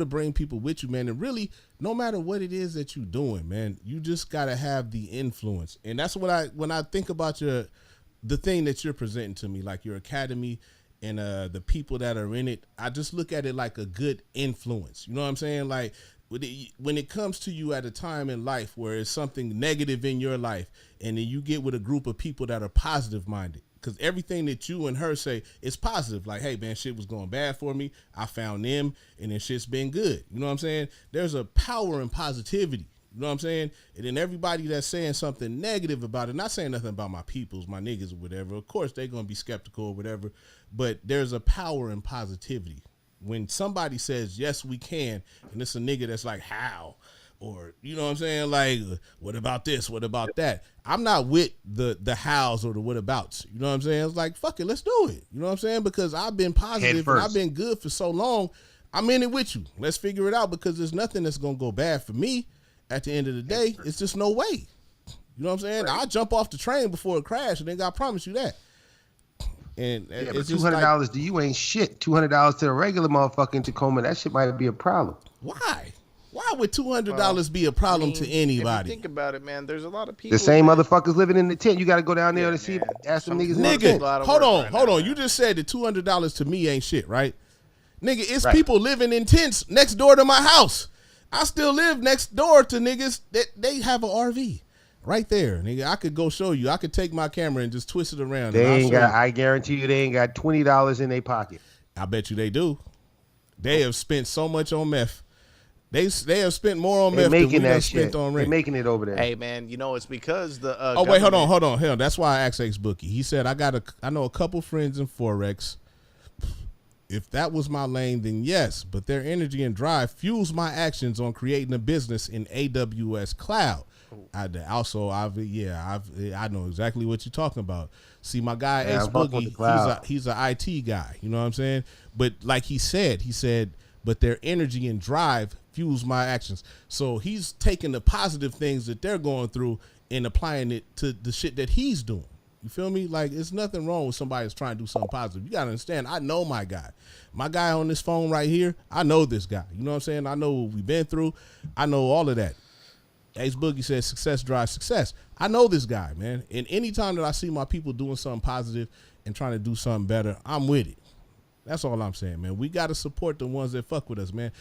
bring people with you, man. And really, no matter what it is that you're doing, man, you just got to have the influence. And that's what when I think about the thing that you're presenting to me, like your academy and the people that are in it, I just look at it like a good influence. You know what I'm saying? Like, when it comes to you at a time in life where it's something negative in your life and then you get with a group of people that are positive minded, Because everything that you and her say is positive. Like, hey, man, shit was going bad for me. I found them, and then shit's been good. You know what I'm saying? There's a power in positivity. You know what I'm saying? And then everybody that's saying something negative about it, not saying nothing about my peoples, my niggas or whatever, of course they're going to be skeptical or whatever, but there's a power in positivity. When somebody says, yes, we can, and it's a nigga that's like, how? Or, you know what I'm saying? Like, what about this? What about that? I'm not with the hows or the what abouts. You know what I'm saying? It's like, fuck it, let's do it. You know what I'm saying? Because I've been positive and I've been good for so long. I'm in it with you. Let's figure it out because there's nothing that's going to go bad for me. At the end of the day, it's just no way. You know what I'm saying? Right. I'll jump off the train before it crashes, and then I promise you that. And yeah, it's but $200 to you ain't shit. $200 to a regular motherfucker in Tacoma, that shit might be a problem. Why? Why would $200 be a problem to anybody? If you think about it, man, there's a lot of people. The same motherfuckers living in the tent. You got to go down there to see, ask some niggas. Nigga, hold on. You just said that $200 to me ain't shit, right? Nigga, it's people living in tents next door to my house. I still live next door to niggas that they have an RV right there. Nigga, I could go show you. I could take my camera and just twist it around. I guarantee you they ain't got $20 in their pocket. I bet you they do. They have spent so much on meth. They have spent more on meth than we have spent on rent. They're making it over there. Hey man, you know it's because the wait, hold on. That's why I asked X-Bookie. He said I know a couple friends in Forex. If that was my lane, then yes, but their energy and drive fuels my actions on creating a business in AWS cloud. I know exactly what you're talking about. See, my guy Ace Boogie, he's an IT guy. You know what I'm saying? But like he said, but their energy and drive fuels my actions. So he's taking the positive things that they're going through and applying it to the shit that he's doing. You feel me? Like, it's nothing wrong with somebody that's trying to do something positive. You got to understand, I know my guy. My guy on this phone right here, I know this guy. You know what I'm saying? I know what we've been through. I know all of that. Ace Boogie says success drives success. I know this guy, man. And anytime that I see my people doing something positive and trying to do something better, I'm with it. That's all I'm saying, man. We got to support the ones that fuck with us, man.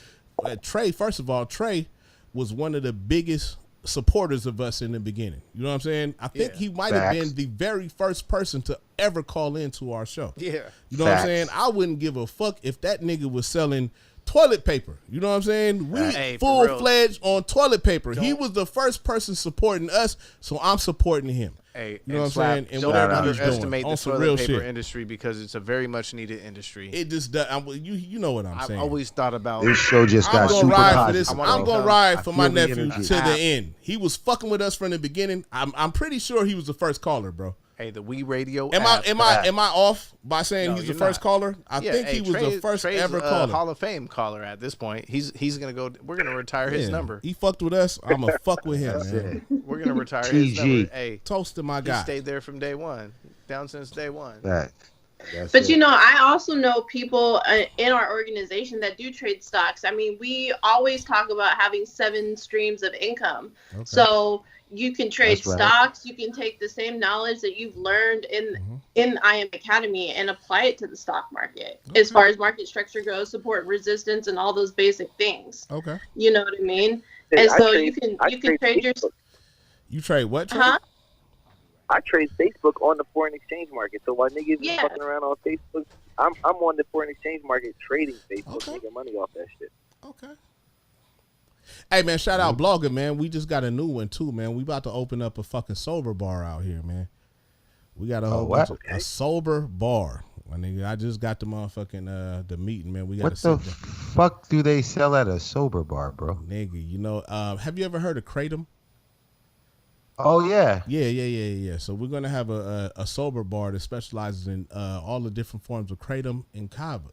Trey, first of all, Trey was one of the biggest supporters of us in the beginning. You know what I'm saying? I think he might have been the very first person to ever call into our show. Yeah. You know what I'm saying? I wouldn't give a fuck if that nigga was selling toilet paper. You know what I'm saying? We full-fledged on toilet paper. He was the first person supporting us, so I'm supporting him. Hey, you know what I'm saying? And don't underestimate the toilet paper shit. industry because it's a very much needed industry. It just does. You know what I'm saying. I've always thought about this show just got super positive. I'm gonna ride for my nephew to the end. He was fucking with us from the beginning. I'm pretty sure he was the first caller, bro. Hey, the We Radio. Am I off by saying he's the first caller? I think he was the first ever caller. Hall of Fame caller at this point. He's gonna go. We're gonna retire his number. He fucked with us. I'm gonna fuck with him, man. We're gonna retire his number. Hey, toast to my guy. He stayed there from day one, down since day one. But you know, I also know people in our organization that do trade stocks. I mean, we always talk about having 7 streams of income. Okay. So you can trade stocks. You can take the same knowledge that you've learned in IM Academy and apply it to the stock market. Okay. As far as market structure goes, support, resistance, and all those basic things. Okay. You know what I mean? And so you can trade your. You trade what? I trade Facebook on the foreign exchange market. So while niggas is fucking around on Facebook, I'm on the foreign exchange market trading Facebook, making money off that shit. Okay. Hey, man, shout out Blogger, man. We just got a new one, too, man. We about to open up a fucking sober bar out here, man. We got a sober bar. My nigga, I just got the motherfucking the meeting, man. We got what the fuck do they sell at a sober bar, bro? Nigga, you know, have you ever heard of Kratom? Oh, yeah. Yeah. So we're going to have a sober bar that specializes in all the different forms of Kratom and Kava.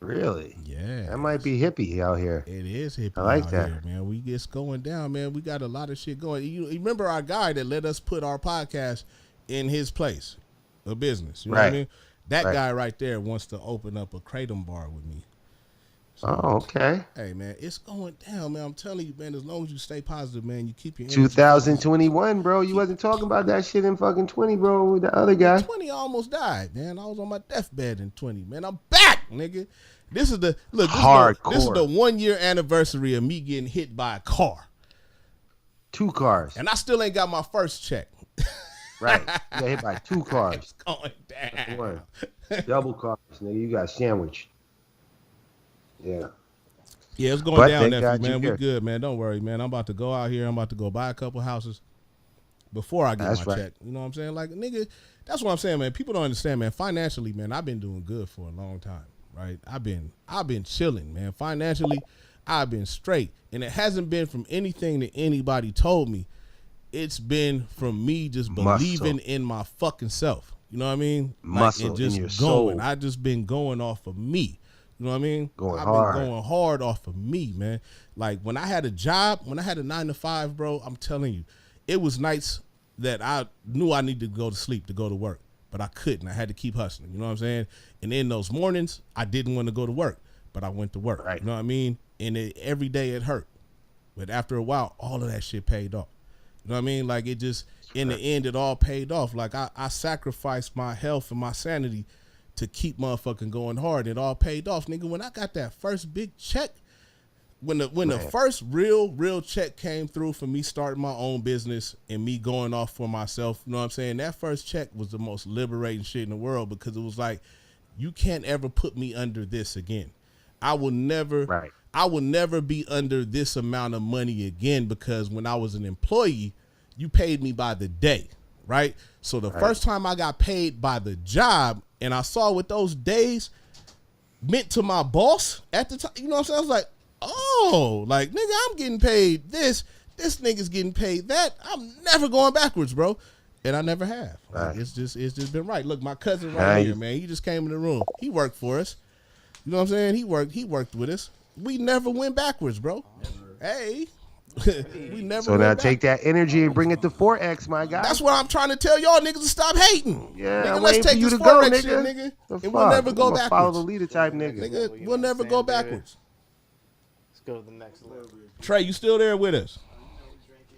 Really? Yeah. That might be hippie out here. It is hippie. I like out that. Here, man. We just going down, man. We got a lot of shit going. You remember our guy that let us put our podcast in his place, a business. You know what I mean? That guy right there wants to open up a Kratom bar with me. So, okay. Hey, man, it's going down, man. I'm telling you, man, as long as you stay positive, man, you keep your 2021, bro. You wasn't talking about that shit in fucking 20, bro, with the other guy. 20 almost died, man. I was on my deathbed in 20, man. I'm back, nigga. This is the hardcore. This is the 1 year anniversary of me getting hit by a car. 2 cars. And I still ain't got my first check. Right. You got hit by 2 cars. It's going down. One. Double cars, nigga. You got sandwiched. Yeah. Yeah, it's going But down, thank nephew, God man. you're We here. good, man. Don't worry, man. I'm about to go out here. I'm about to go buy a couple houses before I get That's my right. check. You know what I'm saying? Like, nigga, that's what I'm saying, man. People don't understand, man. Financially, man, I've been doing good for a long time, right? I've been chilling, man. Financially, I've been straight. And it hasn't been from anything that anybody told me. It's been from me just believing in my fucking self. You know what I mean? Muscle and just in your going. soul. I just been going off of me. You know what I mean? Going I've hard. been going hard off of me, man. Like when I had a job, when I had a 9 to 5, bro, I'm telling you, it was nights that I knew I needed to go to sleep to go to work, but I couldn't. I had to keep hustling. You know what I'm saying? And in those mornings, I didn't want to go to work, but I went to work. Right. You know what I mean? And every day it hurt. But after a while, all of that shit paid off. You know what I mean? Like it just, in the end, it all paid off. Like I sacrificed my health and my sanity to keep motherfucking going hard. It all paid off, nigga. When I got that first big check, when the first real check came through for me starting my own business and me going off for myself, you know what I'm saying? That first check was the most liberating shit in the world because it was like, you can't ever put me under this again. I will never be under this amount of money again because when I was an employee, you paid me by the day, right? So the first time I got paid by the job and I saw what those days meant to my boss at the time, you know what I'm saying? I was like, oh, like, nigga, I'm getting paid this nigga's getting paid that. I'm never going backwards, bro. And I never have. Like, it's just been right. Look, my cousin right here, man, he just came in the room. He worked for us. You know what I'm saying? He worked with us. We never went backwards, bro. Hey. We never So now went take that energy and bring it to 4X, my guy. That's what I'm trying to tell y'all niggas to stop hating. Yeah, nigga, I'm let's waiting take for you this to go, Forex nigga. shit, nigga. The And we'll fuck? never go I'm a follow the backwards. leader type nigga. Nigga, we'll never go backwards. Let's go to the next level. Trey, you still there with us?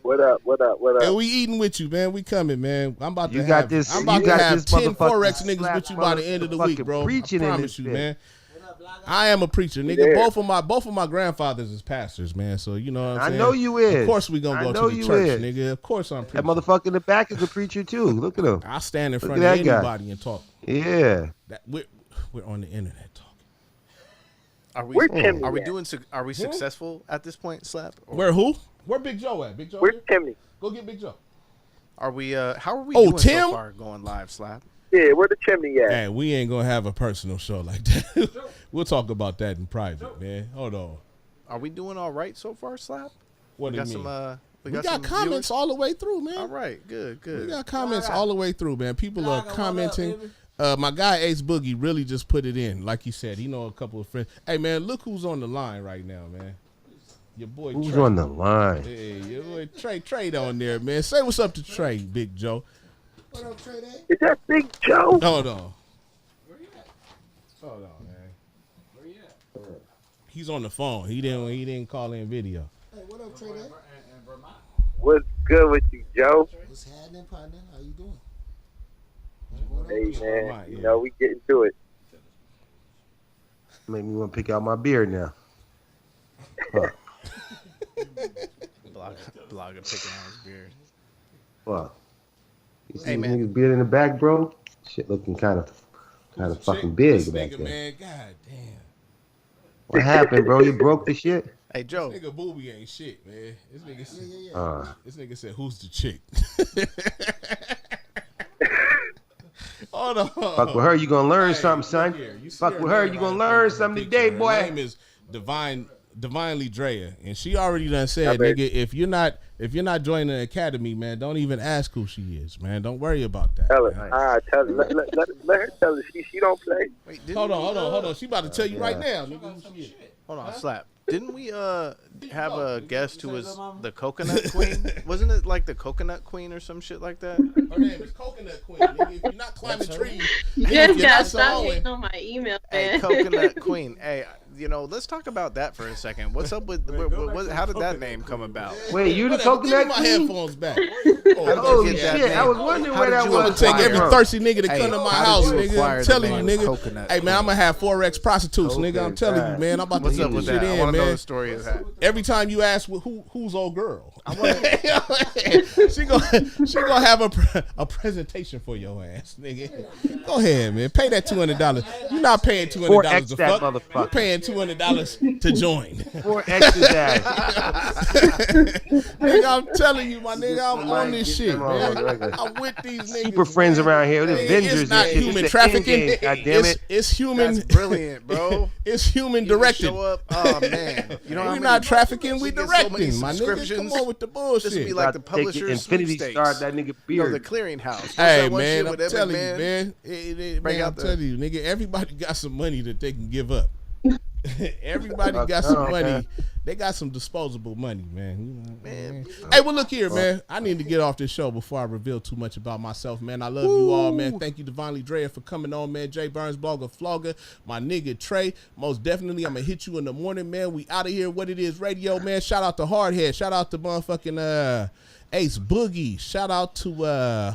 What up? And we eating with you, man. We coming, man. I'm about to You have, got this- I'm about you to got have this 10 motherfucking Forex niggas with you by the end of the week, motherfucking bro. I preaching in promise this you, bitch. man. I am a preacher, nigga. Yeah. Both of my grandfathers is pastors, man. So you know what I'm saying? I know you is. Of course we gonna I go know to the you church, is. nigga. Of course I'm That preaching. motherfucker in the back is a preacher too. Look at him. I stand in Look front at of that guy. anybody and talk. Yeah. That we're on the internet talking. Are we doing? Are we successful at this point, Slap? Or Where who? Where Big Joe at? Big Joe Where's here? Timmy? Go get Big Joe. are we? How are we Oh, doing Tim? so far going live, Slap? Yeah, where the chimney at? Hey, we ain't gonna have a personal show like that. We'll talk about that in private, man. Hold on. Are we doing all right so far, Slap? What do you got mean? some. We got some comments viewers? all the way through, man. All right, good. We got comments all the way through, man. People are commenting. My guy Ace Boogie really just put it in, like he said. He know a couple of friends. Hey, man, look who's on the line right now, man. Your boy Who's Trey. on the line? Hey, your boy Trey on there, man. Say what's up to Trey, Big Joe. What up, Trey? Is that Big Joe? Hold on. Where you at? Hold on, man. Where you at? He's on the phone. He didn't call in video. Hey, what up, Trey? In Vermont. What's good with you, Joe? What's happening, partner? How you doing? Hey, man. Right, You yeah. know, we getting to it. Make me want to pick out my beard now. Fuck. Blogger picking out his beard. Fuck. You see Hey, this man. nigga's beard in the back, bro? Shit looking kind of fucking big This back nigga, there. man. God damn. What happened, bro? You broke the shit? Hey, Joe. Nigga booby ain't shit, man. This nigga said, Yeah. this nigga said, who's the chick? Hold on. Fuck with her, you gonna learn something, son. Look here, you see Fuck with her, there you gonna right learn there in something the today, picture. boy. Her name is Divinely Drea, and she already done said, I bet. nigga, if you're not joining the academy, man, don't even ask who she is, man. Don't worry about that. Tell her. man. Tell her. Let her tell her. She don't play. Wait, didn't Hold we, on. She about to tell you right now, nigga, who she is. Hold on, Slap. Didn't we have a guest who was the coconut queen? Wasn't it like the coconut queen or some shit like that? Her name is Coconut Queen. Nigga, if you're not climbing trees, You nigga, if just you're gotta not stop soloing, hating on my email, Hey, man. coconut queen. Hey, let's talk about that for a second. What's up with how did that name come about? Wait, you the whatever, give me coconut my queen? headphones back. Oh get that shit! name? I was wondering How where did that you was. I'm gonna take acquire every her? thirsty nigga to Hey, come to my how did house, you nigga. acquire I'm the telling you, name nigga. Coconut Hey, man, I'm gonna have Forex prostitutes, nigga. I'm Okay, telling you, right. man. I'm about What's to up get with this shit that? I in, want to know man. the story of that. Every time you ask who's old girl, she gonna have a presentation for your ass, nigga. Go ahead, man. Pay that $200. You're not paying $200 to that fuck. motherfucker. You're paying $200 to join. 4X is that. Nigga, I'm telling you, my nigga, I'm on this shit, man. I'm with these niggas. Super friends around here. The Nigga, Avengers. it's not and shit. human It's the trafficking. end game, God damn it. It's human. That's brilliant, bro. It's human You just directed. Show up. Oh man, you know how We're many- not trafficking, we she gets so many directing, my nigga. Come subscriptions. on with the This bullshit. would be like the About to take publisher's Infinity sweepstakes. Star, that nigga You know, beard. the clearinghouse. What's Hey that one man, shit I'm with Epic, telling you, man? man. Bring Man, I'm out the- telling you, nigga. Everybody got some money that they can give up. Everybody got Fuck some no, money. man. They got some disposable money, man. You know, Man, Hey, well, look here, man. I need to get off this show before I reveal too much about myself, man. I love you all, man. Thank you, Divinely Drea, for coming on, man. Jay Burns, Blogger, Flogger, my nigga Trey. Most definitely, I'm gonna hit you in the morning, man. We out of here. What it is, radio, man. Shout out to Hardhead. Shout out to motherfucking Ace Boogie. Shout out to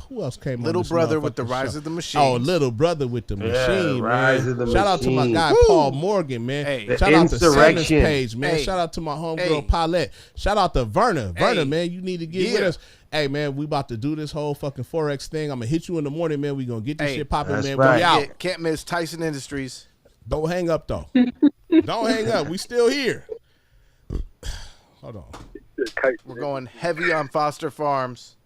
who else came on? Little this brother with the motherfucking Rise show? of the Machine. Oh, little brother with the machine, Rise man. of the Shout out to my Machine. guy Paul Morgan, man. Hey. The Shout out to Simmons Insurrection. Page, man. Hey. Shout out to my homegirl Hey. Paulette. Shout out to Verna. Verna, Hey. man, you need to get with Yeah. us. Hey, man, we about to do this whole fucking Forex thing. I'm gonna hit you in the morning, man. We gonna get this Hey. shit popping, That's man. right. We out. Yeah, can't miss Tyson Industries. Don't hang up though. Don't hang up. We still here. Hold on. We're going heavy on Foster Farms.